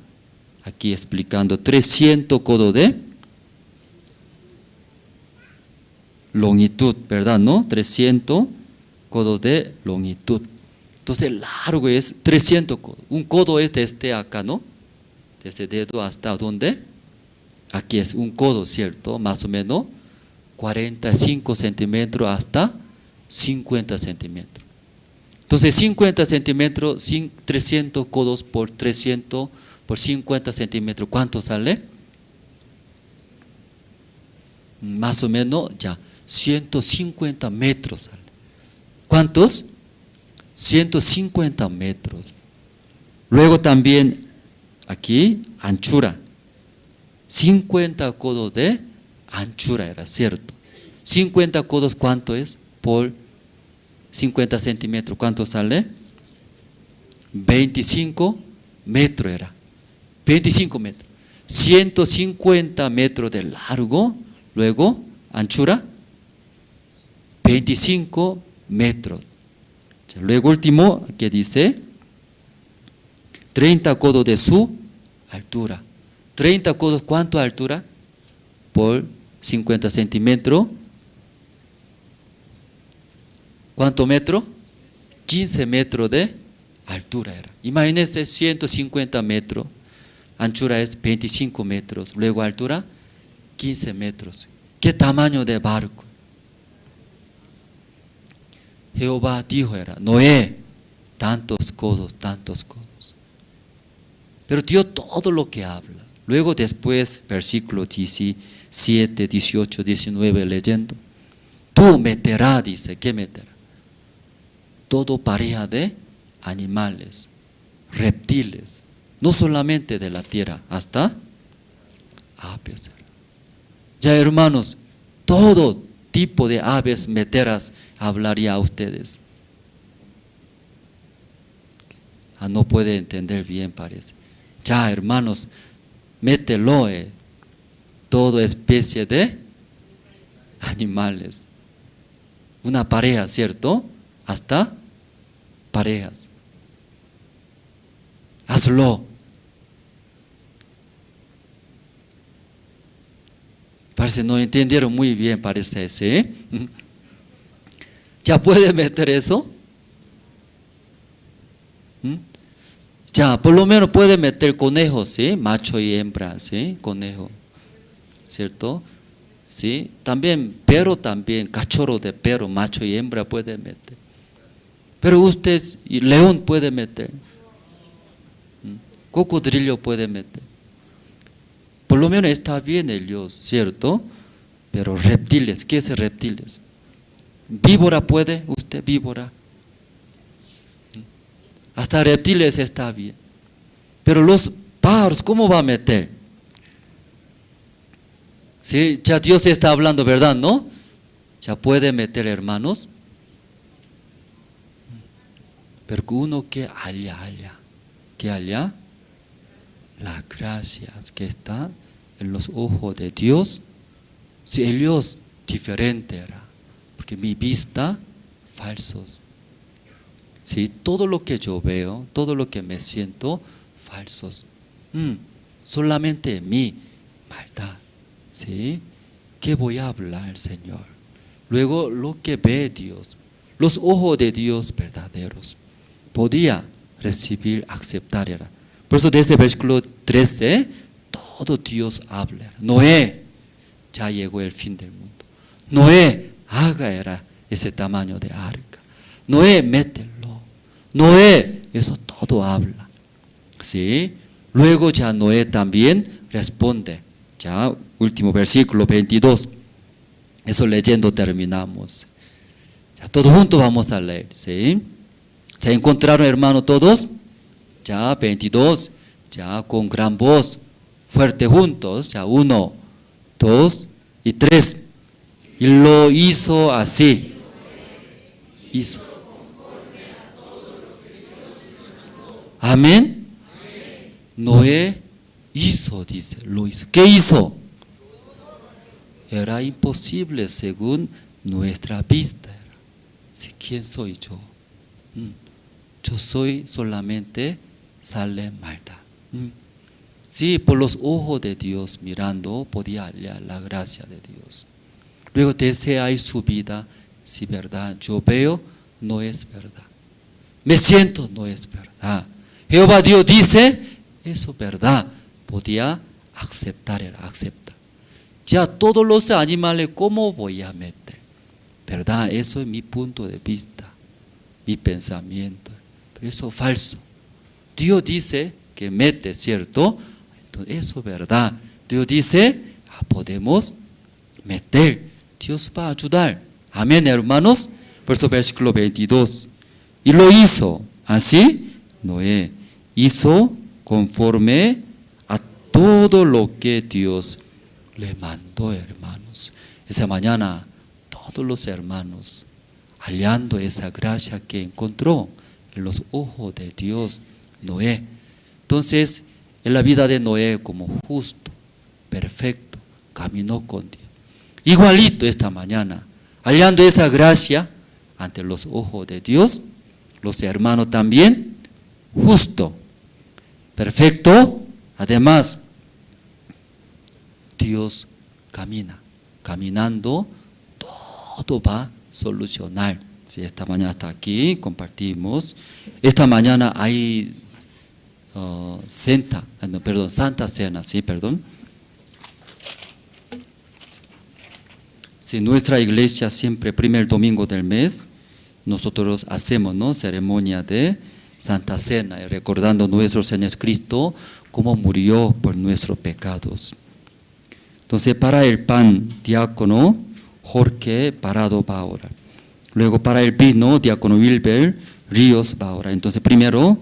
Aquí explicando 300 codos de longitud, ¿verdad? ¿No? 300 codos de longitud. Entonces largo es 300 codos. Un codo es desde acá, ¿no? Desde el dedo hasta ¿dónde? Aquí es un codo, ¿cierto? Más o menos 45 centímetros hasta 50 centímetros. Entonces 50 centímetros, 300 codos por 300 por 50 centímetros, ¿cuánto sale? Más o menos ya 150 metros sale. ¿Cuántos? 150 metros. Luego también aquí anchura, 50 codos de anchura era, ¿cierto? 50 codos, ¿cuánto es? Por 50 centímetros, ¿cuánto sale? 25 metros era. 25 metros. 150 metros de largo, luego anchura 25 metros. Luego último, que dice 30 codos de su altura. 30 codos, ¿cuánto altura? Por 50 centímetros. ¿Cuánto metro? 15 metros de altura era. Imagínense 150 metros, anchura es 25 metros, luego altura 15 metros. ¿Qué tamaño de barco? Jehová dijo era, Noé, tantos codos, tantos codos. Pero dio todo lo que habla. Luego después, versículo 17, 18, 19, leyendo. Tú meterás, dice, ¿qué meterá? Todo pareja de animales, reptiles, no solamente de la tierra, hasta aves. Ya hermanos, todo tipo de aves meterás hablaría a ustedes. No puede entender bien, parece. Ya hermanos, mételo, toda especie de animales. Una pareja, ¿cierto? Hasta parejas. Hazlo. Parece no entendieron muy bien, parece, ¿sí? ¿Ya puede meter eso? Ya, por lo menos puede meter conejos, ¿sí? Macho y hembra, ¿sí? Conejo, ¿cierto? ¿Sí? También perro, también cachorro de perro, macho y hembra puede meter. Pero usted, y león puede meter. Cocodrilo puede meter. Por lo menos está bien ellos, ¿cierto? Pero reptiles, ¿qué es reptiles? Víbora puede, usted víbora. Hasta reptiles está bien. Pero los pájaros, ¿cómo va a meter? Sí, ya Dios está hablando, ¿verdad? ¿No? Ya puede meter, hermanos. Pero uno que allá, que allá, la gracia que está en los ojos de Dios, si ellos diferente era, porque mi vista falsos. Sí, todo lo que yo veo, todo lo que me siento, falsos. Solamente mi maldad. ¿Sí? ¿Qué voy a hablar, Señor? Luego, lo que ve Dios, los ojos de Dios verdaderos, podía recibir, aceptar. Era. Por eso, desde el versículo 13, todo Dios habla. Noé, ya llegó el fin del mundo. Noé, haga era ese tamaño de arca. Noé, mételo. Noé, eso todo habla. ¿Sí? Luego ya Noé también responde. Ya, último versículo 22. Eso leyendo terminamos. Ya, todos juntos vamos a leer. ¿Sí? ¿Ya encontraron, hermano, todos? Ya, 22. Ya, con gran voz, fuerte juntos. Ya, 1, 2 y 3. Y lo hizo así. Hizo. Amén. Noé hizo, dice, lo hizo. ¿Qué hizo? Era imposible según nuestra vista. ¿Sí? ¿Quién soy yo? Yo soy solamente sale maldad. Sí, por los ojos de Dios mirando podía hallar la gracia de Dios. Luego desea su vida, si verdad yo veo, no es verdad. Me siento, no es verdad. Jehová Dios dice, eso es verdad. Podía aceptar, acepta. Ya todos los animales, ¿cómo voy a meter? ¿Verdad? Eso es mi punto de vista, mi pensamiento. Pero eso es falso. Dios dice que mete, ¿cierto? Entonces, eso es verdad. Dios dice, podemos meter. Dios va a ayudar. Amén, hermanos. Por eso versículo 22. Y lo hizo. Así, Noé hizo conforme a todo lo que Dios le mandó, hermanos. Esa mañana todos los hermanos hallando esa gracia que encontró en los ojos de Dios, Noé. Entonces, en la vida de Noé como justo, perfecto, caminó con Dios. Igualito esta mañana, hallando esa gracia ante los ojos de Dios, los hermanos también, justo, perfecto, además, Dios camina, caminando, todo va a solucionar, Sí, esta mañana está aquí, compartimos. Esta mañana hay Santa Cena, sí, perdón. Sí, nuestra iglesia siempre, primer domingo del mes, nosotros hacemos, ¿no?, ceremonia de Santa Cena, recordando nuestro Señor Jesucristo cómo murió por nuestros pecados. Entonces, para el pan, diácono Jorge Parado va a orar. Luego, para el vino, diácono Wilber Ríos va a orar. Entonces, primero,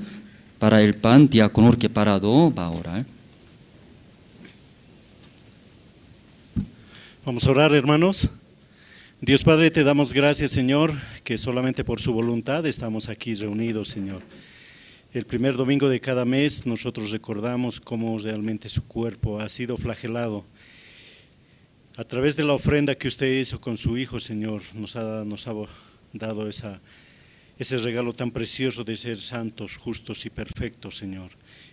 para el pan, diácono Jorge Parado va a orar. Vamos a orar, hermanos. Dios Padre, te damos gracias, Señor, que solamente por su voluntad estamos aquí reunidos, Señor. El primer domingo de cada mes nosotros recordamos cómo realmente su cuerpo ha sido flagelado. A través de la ofrenda que usted hizo con su Hijo, Señor, nos ha dado ese regalo tan precioso de ser santos, justos y perfectos, Señor.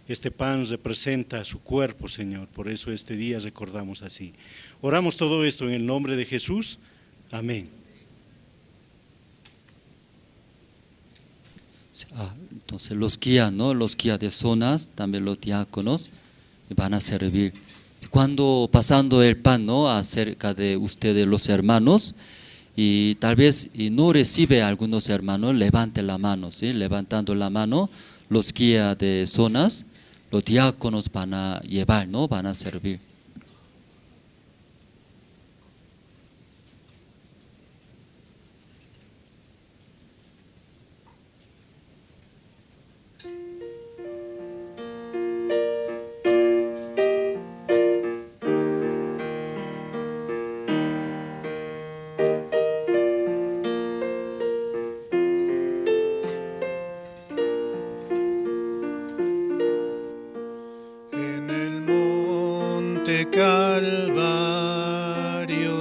Este pan representa su cuerpo, Señor, por eso este día recordamos así. Oramos todo esto en el nombre de Jesús. Amén. Entonces los guías, ¿no?, los guías de zonas, también los diáconos van a servir. Cuando pasando el pan, ¿no?, acerca de ustedes los hermanos, y tal vez no recibe a algunos hermanos, levante la mano, ¿sí? Levantando la mano, los guías de zonas, los diáconos van a llevar, ¿no?, van a servir. Calvario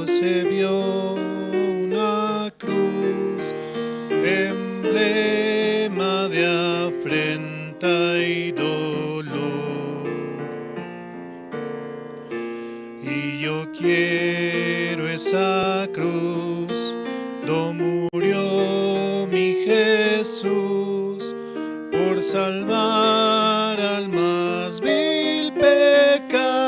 se vio una cruz, emblema de afrenta y dolor. Y yo quiero esa cruz, donde murió mi Jesús, por salvar al más vil pecador.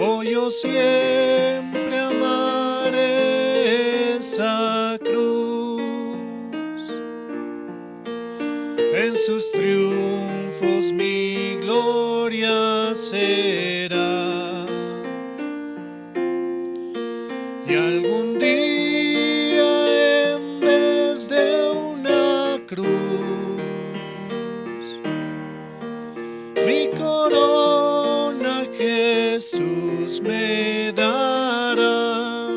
Oh, yo siempre amaré esa cruz, en sus triunfos mi gloria será. Y algún día, en vez de una cruz, mi corona Jesús me dará.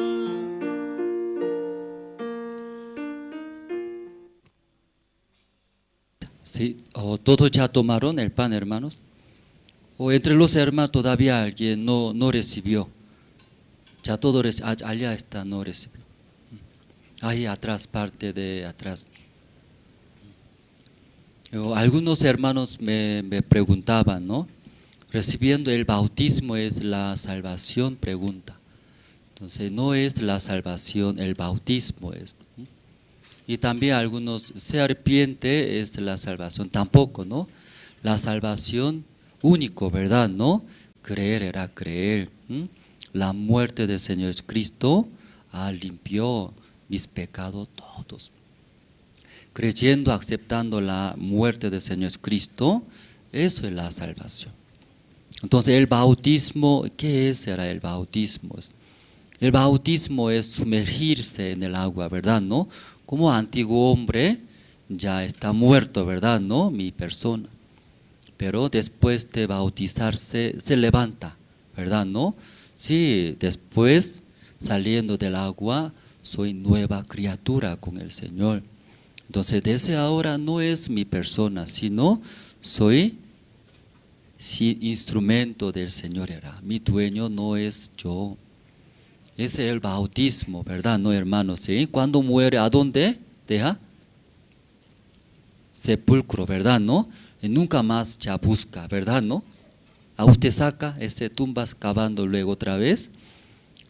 Sí, todos ya tomaron el pan, hermanos. O entre los hermanos todavía alguien no recibió. Ya todos, allá está, no recibió. Ahí atrás, parte de atrás. Algunos hermanos me preguntaban, ¿no? Recibiendo el bautismo es la salvación, pregunta. Entonces no es la salvación, el bautismo es. Y también algunos, se arrepiente es la salvación, tampoco, ¿no? La salvación único, ¿verdad? ¿No? Creer era creer. La muerte del Señor Cristo limpió mis pecados todos. Creyendo, aceptando la muerte del Señor Cristo, eso es la salvación. Entonces el bautismo, ¿qué es? Será el bautismo. El bautismo es sumergirse en el agua, ¿verdad? ¿No? Como antiguo hombre ya está muerto, ¿verdad? ¿No? Mi persona. Pero después de bautizarse se levanta, ¿verdad? ¿No? Sí, después saliendo del agua soy nueva criatura con el Señor. Entonces desde ahora no es mi persona, sino soy instrumento del Señor era. Mi dueño no es yo. Ese es el bautismo, ¿verdad? ¿No, hermanos? ¿Sí? Cuando muere, ¿a dónde deja? Sepulcro, ¿verdad? ¿No? Y nunca más ya busca, ¿verdad? ¿No? A usted saca ese tumbas cavando luego otra vez,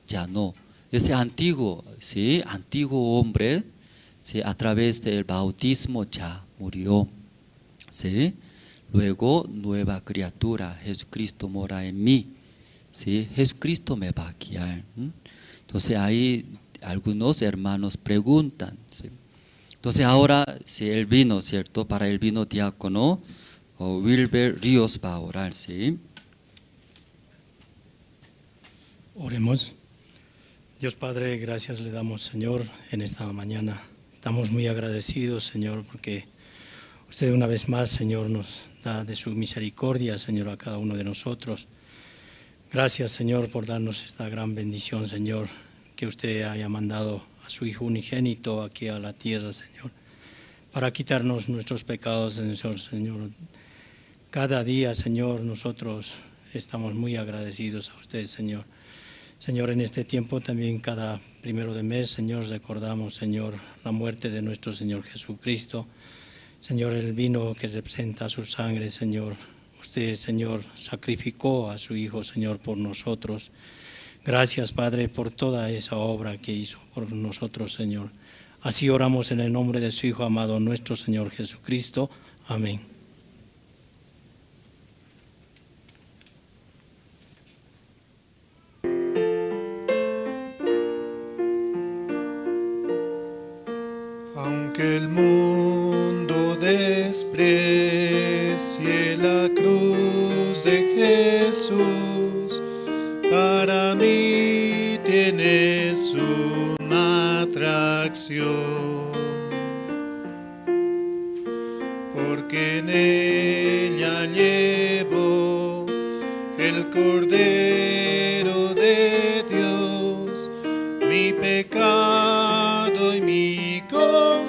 ya no. ese antiguo, ¿sí? Antiguo hombre, ¿sí? A través del bautismo ya murió, ¿sí? Luego, nueva criatura, Jesucristo mora en mí, ¿sí? Jesucristo me va a guiar. Entonces ahí algunos hermanos preguntan, ¿sí? Entonces ahora, si el vino, ¿cierto? Para el vino diácono, Wilber Ríos va a orar, ¿sí? Oremos. Dios Padre, gracias le damos, Señor, en esta mañana. Estamos muy agradecidos, Señor, porque usted una vez más, Señor, nos da de su misericordia, Señor, a cada uno de nosotros. Gracias, Señor, por darnos esta gran bendición, Señor, que usted haya mandado a su Hijo unigénito aquí a la tierra, Señor, para quitarnos nuestros pecados, Señor. Cada día, Señor, nosotros estamos muy agradecidos a usted, Señor. Señor, en este tiempo también cada primero de mes, Señor, recordamos, Señor, la muerte de nuestro Señor Jesucristo. Señor, el vino que representa su sangre, Señor. Usted, Señor, sacrificó a su Hijo, Señor, por nosotros. Gracias, Padre, por toda esa obra que hizo por nosotros, Señor. Así oramos en el nombre de su Hijo amado, nuestro Señor Jesucristo. Amén. Aunque el mundo desprecie la cruz de Jesús, para mí tienes una atracción, porque en ella llevo el Cordero de Dios, mi pecado y mi condenación.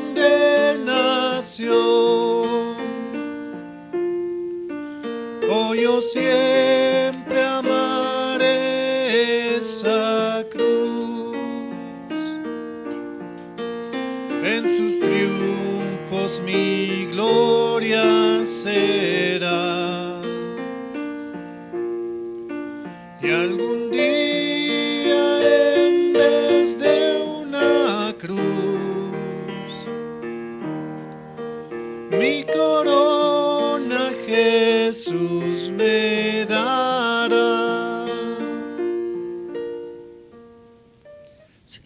Oh, yo siempre amaré esa cruz, en sus triunfos mi gloria será, y algún día en vez de una cruz mi corona Jesús me dará. Sí,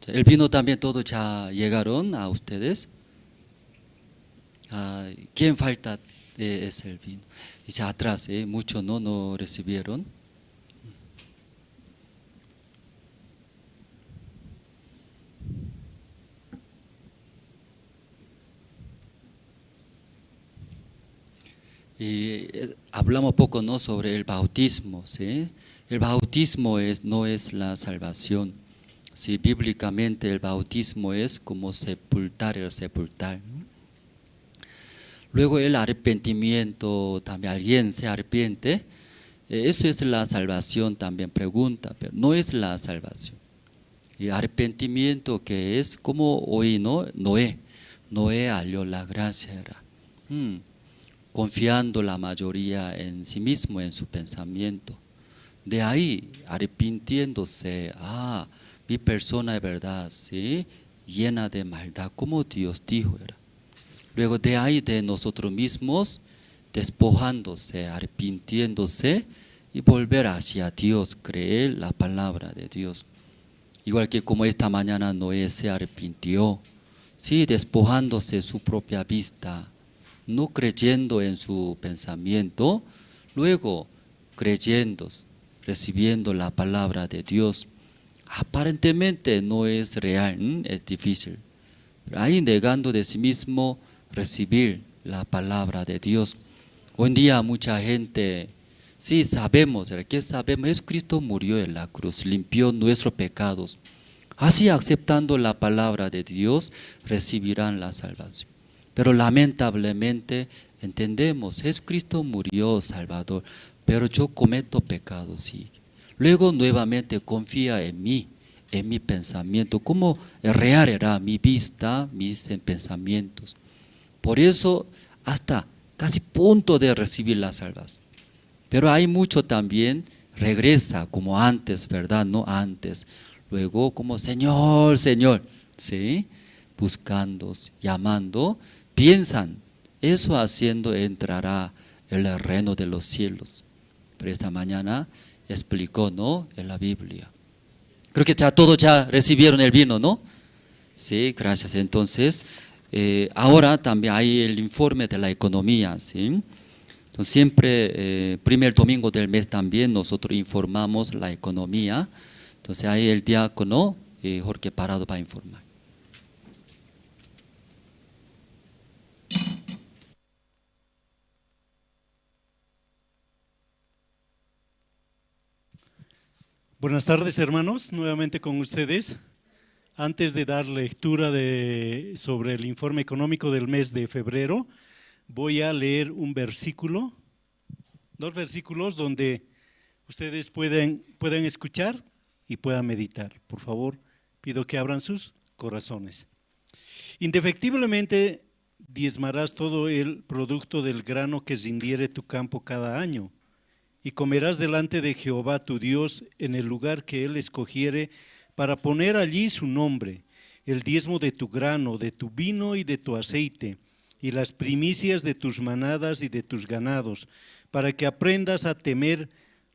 el vino también todo ya llegaron a ustedes. ¿Quién falta es el vino? Dice atrás, muchos no recibieron. Y hablamos poco, ¿no?, sobre el bautismo, ¿sí? El bautismo no es la salvación. Sí, bíblicamente el bautismo es como sepultar, ¿no? Luego el arrepentimiento, también alguien se arrepiente, eso es la salvación, también pregunta, pero no es la salvación. Y arrepentimiento que es como hoy, ¿no? Noé halló la gracia, era confiando la mayoría en sí mismo, en su pensamiento. De ahí, arrepintiéndose, mi persona es verdad, ¿sí?, llena de maldad, como Dios dijo, era. Luego de ahí, de nosotros mismos, despojándose, arrepintiéndose y volver hacia Dios, creer la palabra de Dios. Igual que como esta mañana Noé se arrepintió, sí, despojándose su propia vista, no creyendo en su pensamiento, luego creyendo, recibiendo la palabra de Dios. Aparentemente no es real, es difícil, pero ahí negando de sí mismo recibir la palabra de Dios. Hoy en día mucha gente, sí sabemos, ¿qué sabemos? Jesucristo murió en la cruz, limpió nuestros pecados. Así aceptando la palabra de Dios recibirán la salvación. Pero lamentablemente entendemos, Jesucristo murió Salvador, pero yo cometo pecados, sí. Luego nuevamente confía en mí, en mi pensamiento, cómo real era mi vista, mis pensamientos. Por eso hasta casi punto de recibir la salvación. Pero hay mucho también, regresa como antes, ¿verdad? No antes. luego como Señor, Señor, ¿sí? Buscando, llamando, piensan, eso haciendo entrará el reino de los cielos. Pero esta mañana explicó, ¿no? En la Biblia. Creo que ya todos ya recibieron el vino, ¿no? Sí, gracias. Entonces, ahora también hay el informe de la economía, ¿sí? Entonces, siempre, primer domingo del mes también nosotros informamos la economía. Entonces, ahí el diácono Jorge Parado va a informar. Buenas tardes, hermanos, nuevamente con ustedes. Antes de dar lectura sobre el informe económico del mes de febrero, voy a leer un versículo, dos versículos donde ustedes pueden escuchar y puedan meditar. Por favor, pido que abran sus corazones. Indefectiblemente diezmarás todo el producto del grano que rindiere tu campo cada año, y comerás delante de Jehová tu Dios en el lugar que Él escogiere para poner allí su nombre, el diezmo de tu grano, de tu vino y de tu aceite, y las primicias de tus manadas y de tus ganados, para que aprendas a temer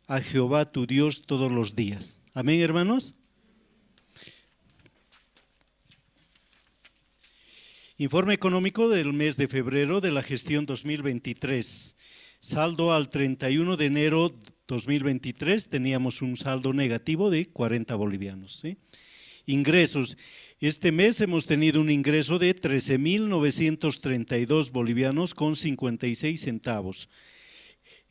a Jehová tu Dios todos los días. Amén, hermanos. Informe económico del mes de febrero de la gestión 2023. Saldo al 31 de enero 2023 teníamos un saldo negativo de 40 bolivianos. ¿Sí? Ingresos. Este mes hemos tenido un ingreso de 13.932 bolivianos con 56 centavos.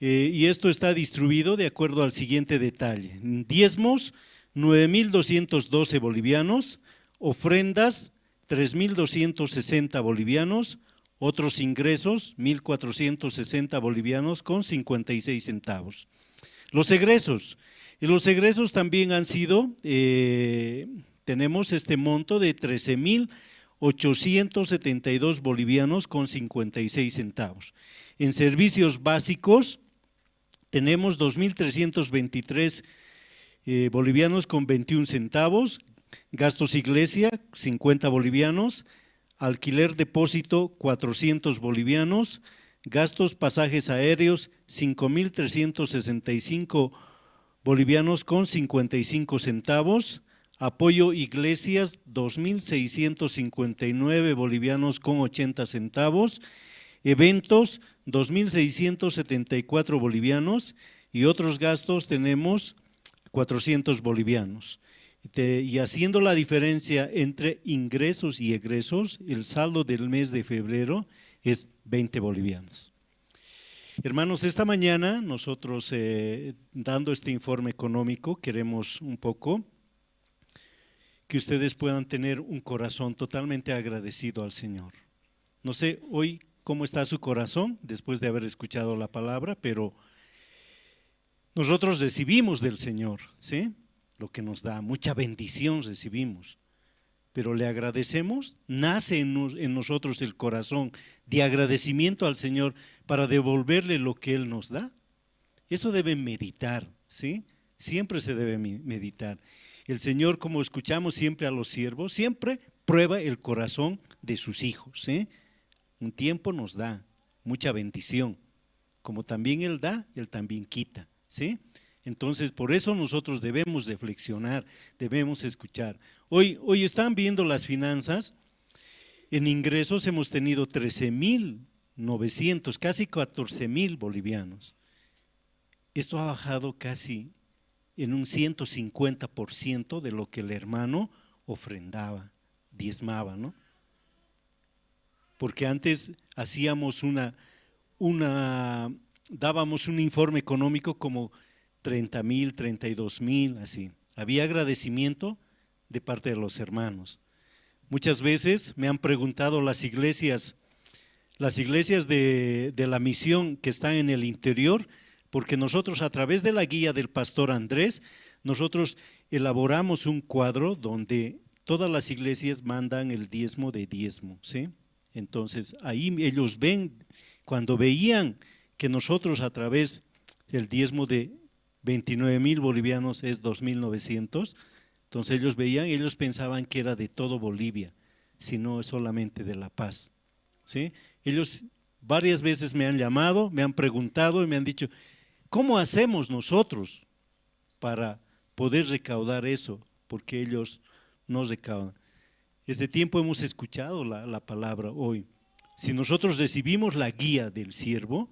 Y esto está distribuido de acuerdo al siguiente detalle. Diezmos, 9.212 bolivianos. Ofrendas, 3.260 bolivianos. Otros ingresos, 1.460 bolivianos con 56 centavos. Los egresos. Y los egresos también han sido, tenemos este monto de 13.872 bolivianos con 56 centavos. En servicios básicos tenemos 2.323 bolivianos con 21 centavos. Gastos iglesia, 50 bolivianos. Alquiler depósito, 400 bolivianos, gastos pasajes aéreos, 5.365 bolivianos con 55 centavos, apoyo iglesias, 2.659 bolivianos con 80 centavos, eventos, 2.674 bolivianos y otros gastos tenemos 400 bolivianos. Y haciendo la diferencia entre ingresos y egresos, el saldo del mes de febrero es 20 bolivianos. Hermanos, esta mañana nosotros dando este informe económico queremos un poco que ustedes puedan tener un corazón totalmente agradecido al Señor. No sé hoy cómo está su corazón después de haber escuchado la palabra, pero nosotros recibimos del Señor, ¿sí? Lo que nos da, mucha bendición recibimos, pero le agradecemos, nace en nosotros el corazón de agradecimiento al Señor para devolverle lo que Él nos da. Eso debe meditar, ¿sí? Siempre se debe meditar. El Señor, como escuchamos siempre a los siervos, siempre prueba el corazón de sus hijos, ¿sí? Un tiempo nos da mucha bendición, como también Él da, Él también quita, ¿sí? Entonces, por eso nosotros debemos reflexionar, debemos escuchar. Hoy están viendo las finanzas, en ingresos hemos tenido 13.900, casi 14.000 bolivianos. Esto ha bajado casi en un 150% de lo que el hermano ofrendaba, diezmaba, ¿no? Porque antes hacíamos dábamos un informe económico como 30.000, 32.000, así. Había agradecimiento de parte de los hermanos. Muchas veces me han preguntado las iglesias de la misión que están en el interior, porque nosotros a través de la guía del pastor Andrés, nosotros elaboramos un cuadro donde todas las iglesias mandan el diezmo de diezmo, ¿sí? Entonces ahí ellos ven, cuando veían que nosotros a través del diezmo de 29.000 bolivianos es 2.900, Entonces ellos veían, ellos pensaban que era de todo Bolivia, sino solamente de La Paz, ¿sí? Ellos varias veces me han llamado, me han preguntado y me han dicho, ¿cómo hacemos nosotros para poder recaudar eso? Porque ellos no recaudan. Este tiempo hemos escuchado la palabra hoy. Si nosotros recibimos la guía del siervo,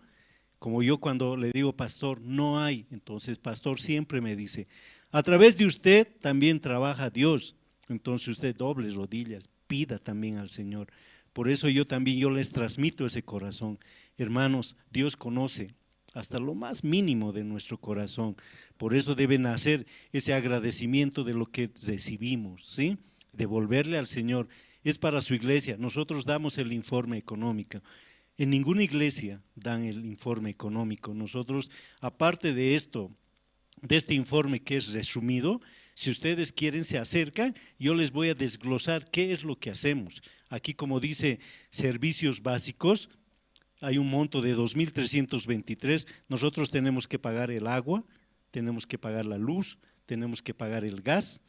como yo cuando le digo pastor, no hay, entonces pastor siempre me dice, a través de usted también trabaja Dios, entonces usted doble rodillas, pida también al Señor. Por eso yo les transmito ese corazón. Hermanos, Dios conoce hasta lo más mínimo de nuestro corazón, por eso deben hacer ese agradecimiento de lo que recibimos, ¿sí? Devolverle al Señor, es para su iglesia, nosotros damos el informe económico. En ninguna iglesia dan el informe económico. Nosotros, aparte de esto, de este informe que es resumido, si ustedes quieren se acercan, yo les voy a desglosar qué es lo que hacemos. Aquí, como dice servicios básicos, hay un monto de 2.323, nosotros tenemos que pagar el agua, tenemos que pagar la luz, tenemos que pagar el gas,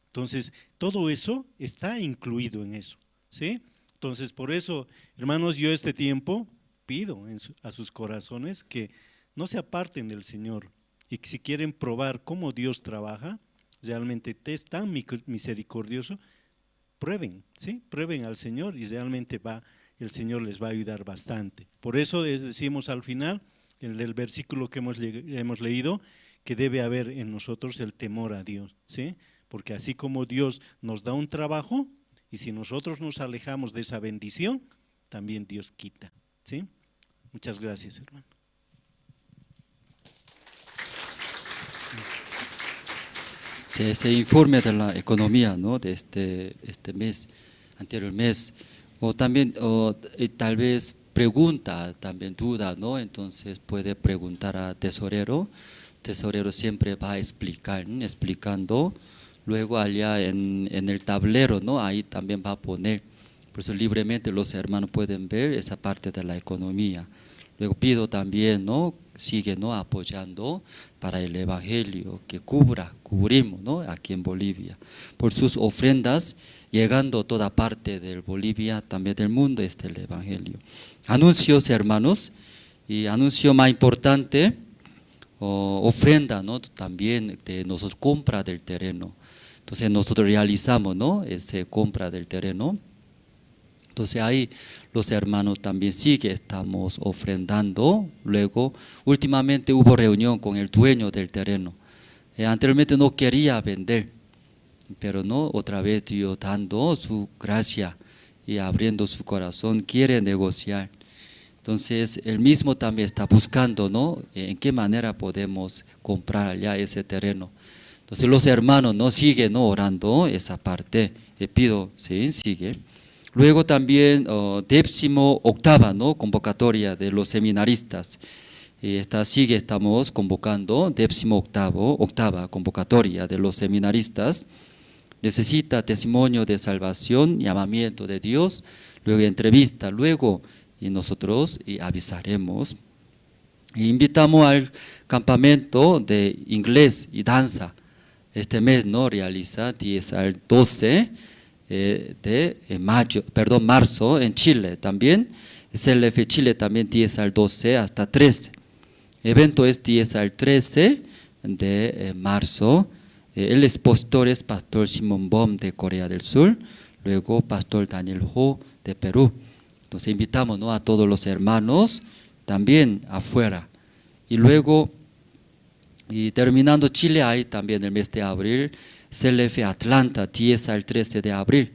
entonces todo eso está incluido en eso, ¿sí? Entonces, por eso, hermanos, yo este tiempo pido a sus corazones que no se aparten del Señor y que si quieren probar cómo Dios trabaja, realmente es tan misericordioso, prueben, ¿sí? Prueben al Señor y realmente el Señor les va a ayudar bastante. Por eso decimos al final, el del versículo que hemos leído, que debe haber en nosotros el temor a Dios, ¿sí? Porque así como Dios nos da un trabajo, y si nosotros nos alejamos de esa bendición, también Dios quita, ¿sí? Muchas gracias, hermano. Sí, ese informe de la economía, ¿no? De este mes, anterior mes, o también, tal vez pregunta, también duda, ¿no? Entonces puede preguntar a tesorero. Tesorero siempre va a explicando. Luego allá en el tablero, ¿no? Ahí también va a poner, por eso libremente los hermanos pueden ver esa parte de la economía. Luego pido también, ¿no? Sigue, ¿no? Apoyando para el evangelio que cubrimos, ¿no? Aquí en Bolivia. Por sus ofrendas, llegando a toda parte de Bolivia, también del mundo, el evangelio. Anuncios, hermanos, y anuncio más importante, ofrenda, ¿no? También de nosotros compra del terreno. Entonces nosotros realizamos, ¿no? Esa compra del terreno. Entonces ahí los hermanos también estamos ofrendando. Luego, últimamente hubo reunión con el dueño del terreno. Anteriormente no quería vender, pero no, otra vez Dios dando su gracia y abriendo su corazón, quiere negociar. Entonces él mismo también está buscando, ¿no? En qué manera podemos comprar allá ese terreno. Entonces los hermanos no siguen, ¿no? Orando esa parte, pido, sí, sigue. Luego también 18ª, ¿no? Convocatoria de los seminaristas. Estamos convocando 18ª convocatoria de los seminaristas. Necesita testimonio de salvación, llamamiento de Dios, luego entrevista, luego y nosotros avisaremos. Invitamos al campamento de inglés y danza. Este mes no realiza 10 al 12 de marzo en Chile también. CLF Chile también 10 al 12 hasta 13. Evento es 10 al 13 de marzo. El expositor es Pastor Simon Bom de Corea del Sur, luego Pastor Daniel Ho de Perú. Entonces invitamos, ¿no? A todos los hermanos también afuera. Y luego, y terminando Chile, hay también el mes de abril, CLF Atlanta, 10 al 13 de abril.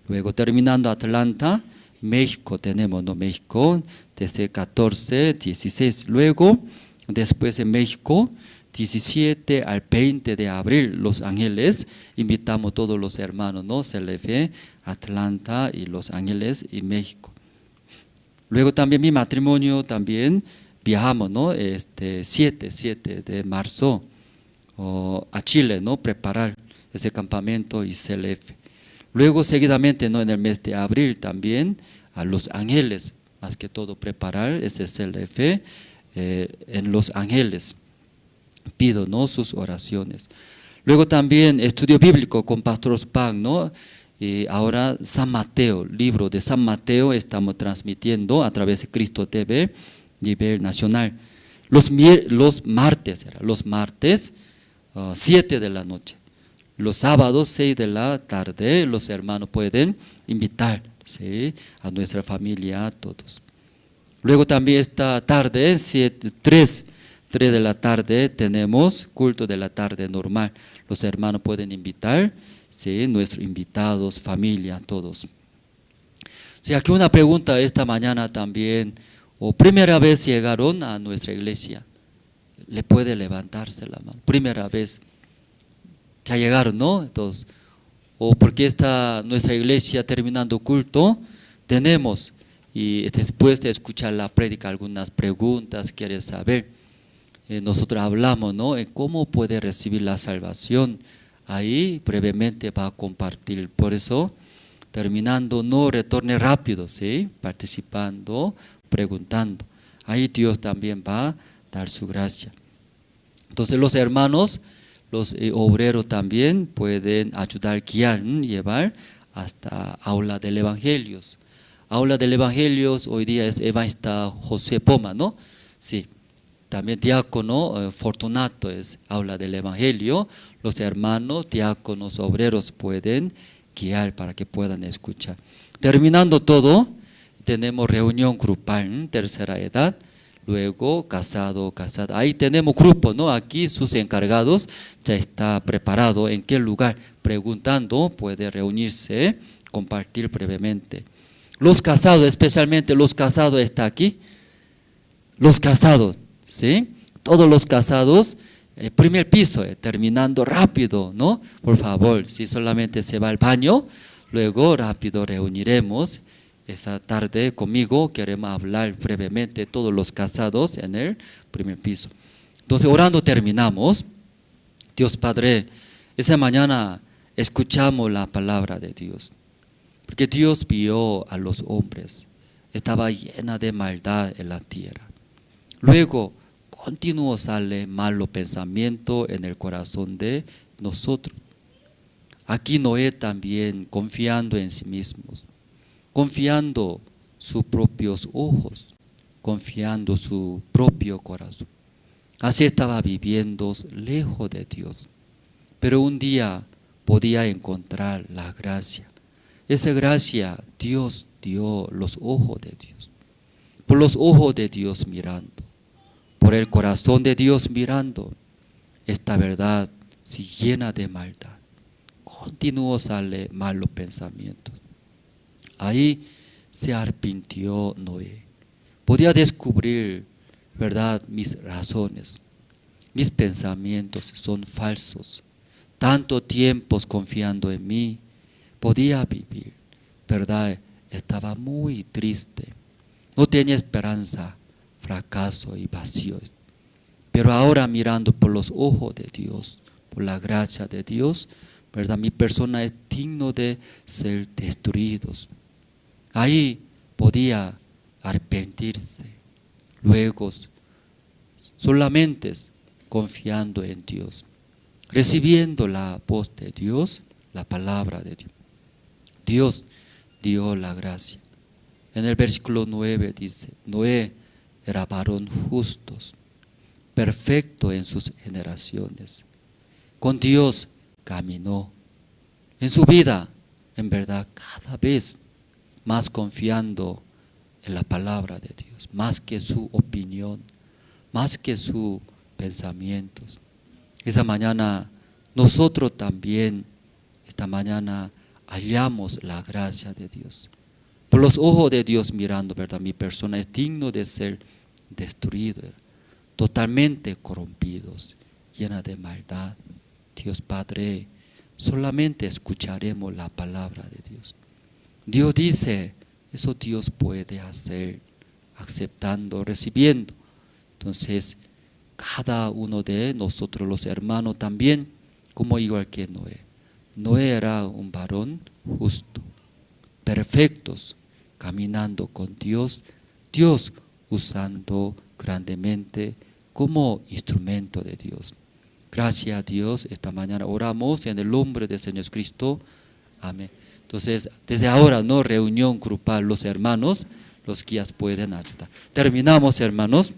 Luego terminando Atlanta, México tenemos, ¿no? México, desde 14, 16. Luego, después en México, 17 al 20 de abril, Los Ángeles, invitamos a todos los hermanos, ¿no? CLF, Atlanta y Los Ángeles y México. Luego también mi matrimonio también viajamos, ¿no? 7 de marzo a Chile, ¿no? Preparar ese campamento y CLF. Luego seguidamente, ¿no? En el mes de abril también a Los Ángeles, más que todo preparar ese CLF en Los Ángeles. Pido, ¿no? Sus oraciones. Luego también estudio bíblico con Pastor Spang, ¿no? Y ahora San Mateo, libro de San Mateo estamos transmitiendo a través de Cristo TV, nivel nacional. Los martes, 7 de la noche. Los sábados, 6 de la tarde, los hermanos pueden invitar, ¿sí?, a nuestra familia, a todos. Luego también esta tarde, 3 de la tarde, tenemos culto de la tarde normal. Los hermanos pueden invitar, ¿sí?, nuestros invitados, familia, todos. Sí, aquí una pregunta esta mañana también, o primera vez llegaron a nuestra iglesia, le puede levantarse la mano, primera vez, ya llegaron, ¿no? Entonces, o porque está nuestra iglesia terminando culto, tenemos, y después de escuchar la prédica, algunas preguntas, quiere saber, nosotros hablamos, ¿no?, en cómo puede recibir la salvación. Ahí brevemente va a compartir, por eso terminando no retorne rápido, ¿sí?, participando, preguntando, ahí Dios también va a dar su gracia. Entonces los hermanos, los obreros también pueden ayudar, guiar, llevar hasta aula del Evangelios. Aula del Evangelios hoy día es evangelista José Poma, ¿no? Sí. También diácono Fortunato es aula del Evangelio. Los hermanos, diáconos, obreros pueden guiar para que puedan escuchar. Terminando todo, tenemos reunión grupal, tercera edad, luego casado, casada. Ahí tenemos grupo, ¿no? Aquí sus encargados ya está preparado en qué lugar. Preguntando, puede reunirse, compartir brevemente. Los casados, especialmente los casados está aquí. Los casados, ¿sí? Todos los casados, primer piso, terminando rápido, ¿no? Por favor, si solamente se va al baño, luego rápido reuniremos. Esa tarde conmigo queremos hablar brevemente todos los casados en el primer piso. Entonces orando terminamos. Dios Padre, esa mañana escuchamos la palabra de Dios, porque Dios vio a los hombres, estaba llena de maldad en la tierra. Luego continuo sale malo pensamiento en el corazón de nosotros. Aquí Noé también confiando en sí mismos, confiando sus propios ojos, confiando su propio corazón. Así estaba viviendo lejos de Dios. Pero un día podía encontrar la gracia. Esa gracia Dios dio los ojos de Dios. Por los ojos de Dios mirando, por el corazón de Dios mirando, esta verdad se llena de maldad. Continuo sale malos pensamientos. Ahí se arrepintió Noé. Podía descubrir, verdad, mis razones, mis pensamientos son falsos. Tanto tiempo confiando en mí, podía vivir, verdad, estaba muy triste. No tenía esperanza, fracaso y vacío. Pero ahora mirando por los ojos de Dios, por la gracia de Dios, verdad, mi persona es digno de ser destruidos. Ahí podía arrepentirse. Luego, solamente confiando en Dios, recibiendo la voz de Dios, la palabra de Dios. Dios dio la gracia. En el versículo 9 dice, Noé era varón justo, perfecto en sus generaciones. Con Dios caminó. En su vida, en verdad, cada vez más confiando en la palabra de Dios, más que su opinión, más que sus pensamientos. Esa mañana nosotros también, esta mañana hallamos la gracia de Dios. Por los ojos de Dios mirando, ¿verdad? Mi persona es digno de ser destruido, totalmente corrompidos, llena de maldad. Dios Padre, solamente escucharemos la palabra de Dios. Dios dice, eso Dios puede hacer, aceptando, recibiendo. Entonces, cada uno de nosotros, los hermanos también, como igual que Noé. Noé era un varón justo, perfectos, caminando con Dios, Dios usando grandemente como instrumento de Dios. Gracias a Dios, esta mañana oramos en el nombre del Señor Jesucristo. Amén. Entonces, desde ahora, ¿no? Reunión grupal, los hermanos, los guías pueden ayudar. Terminamos, hermanos.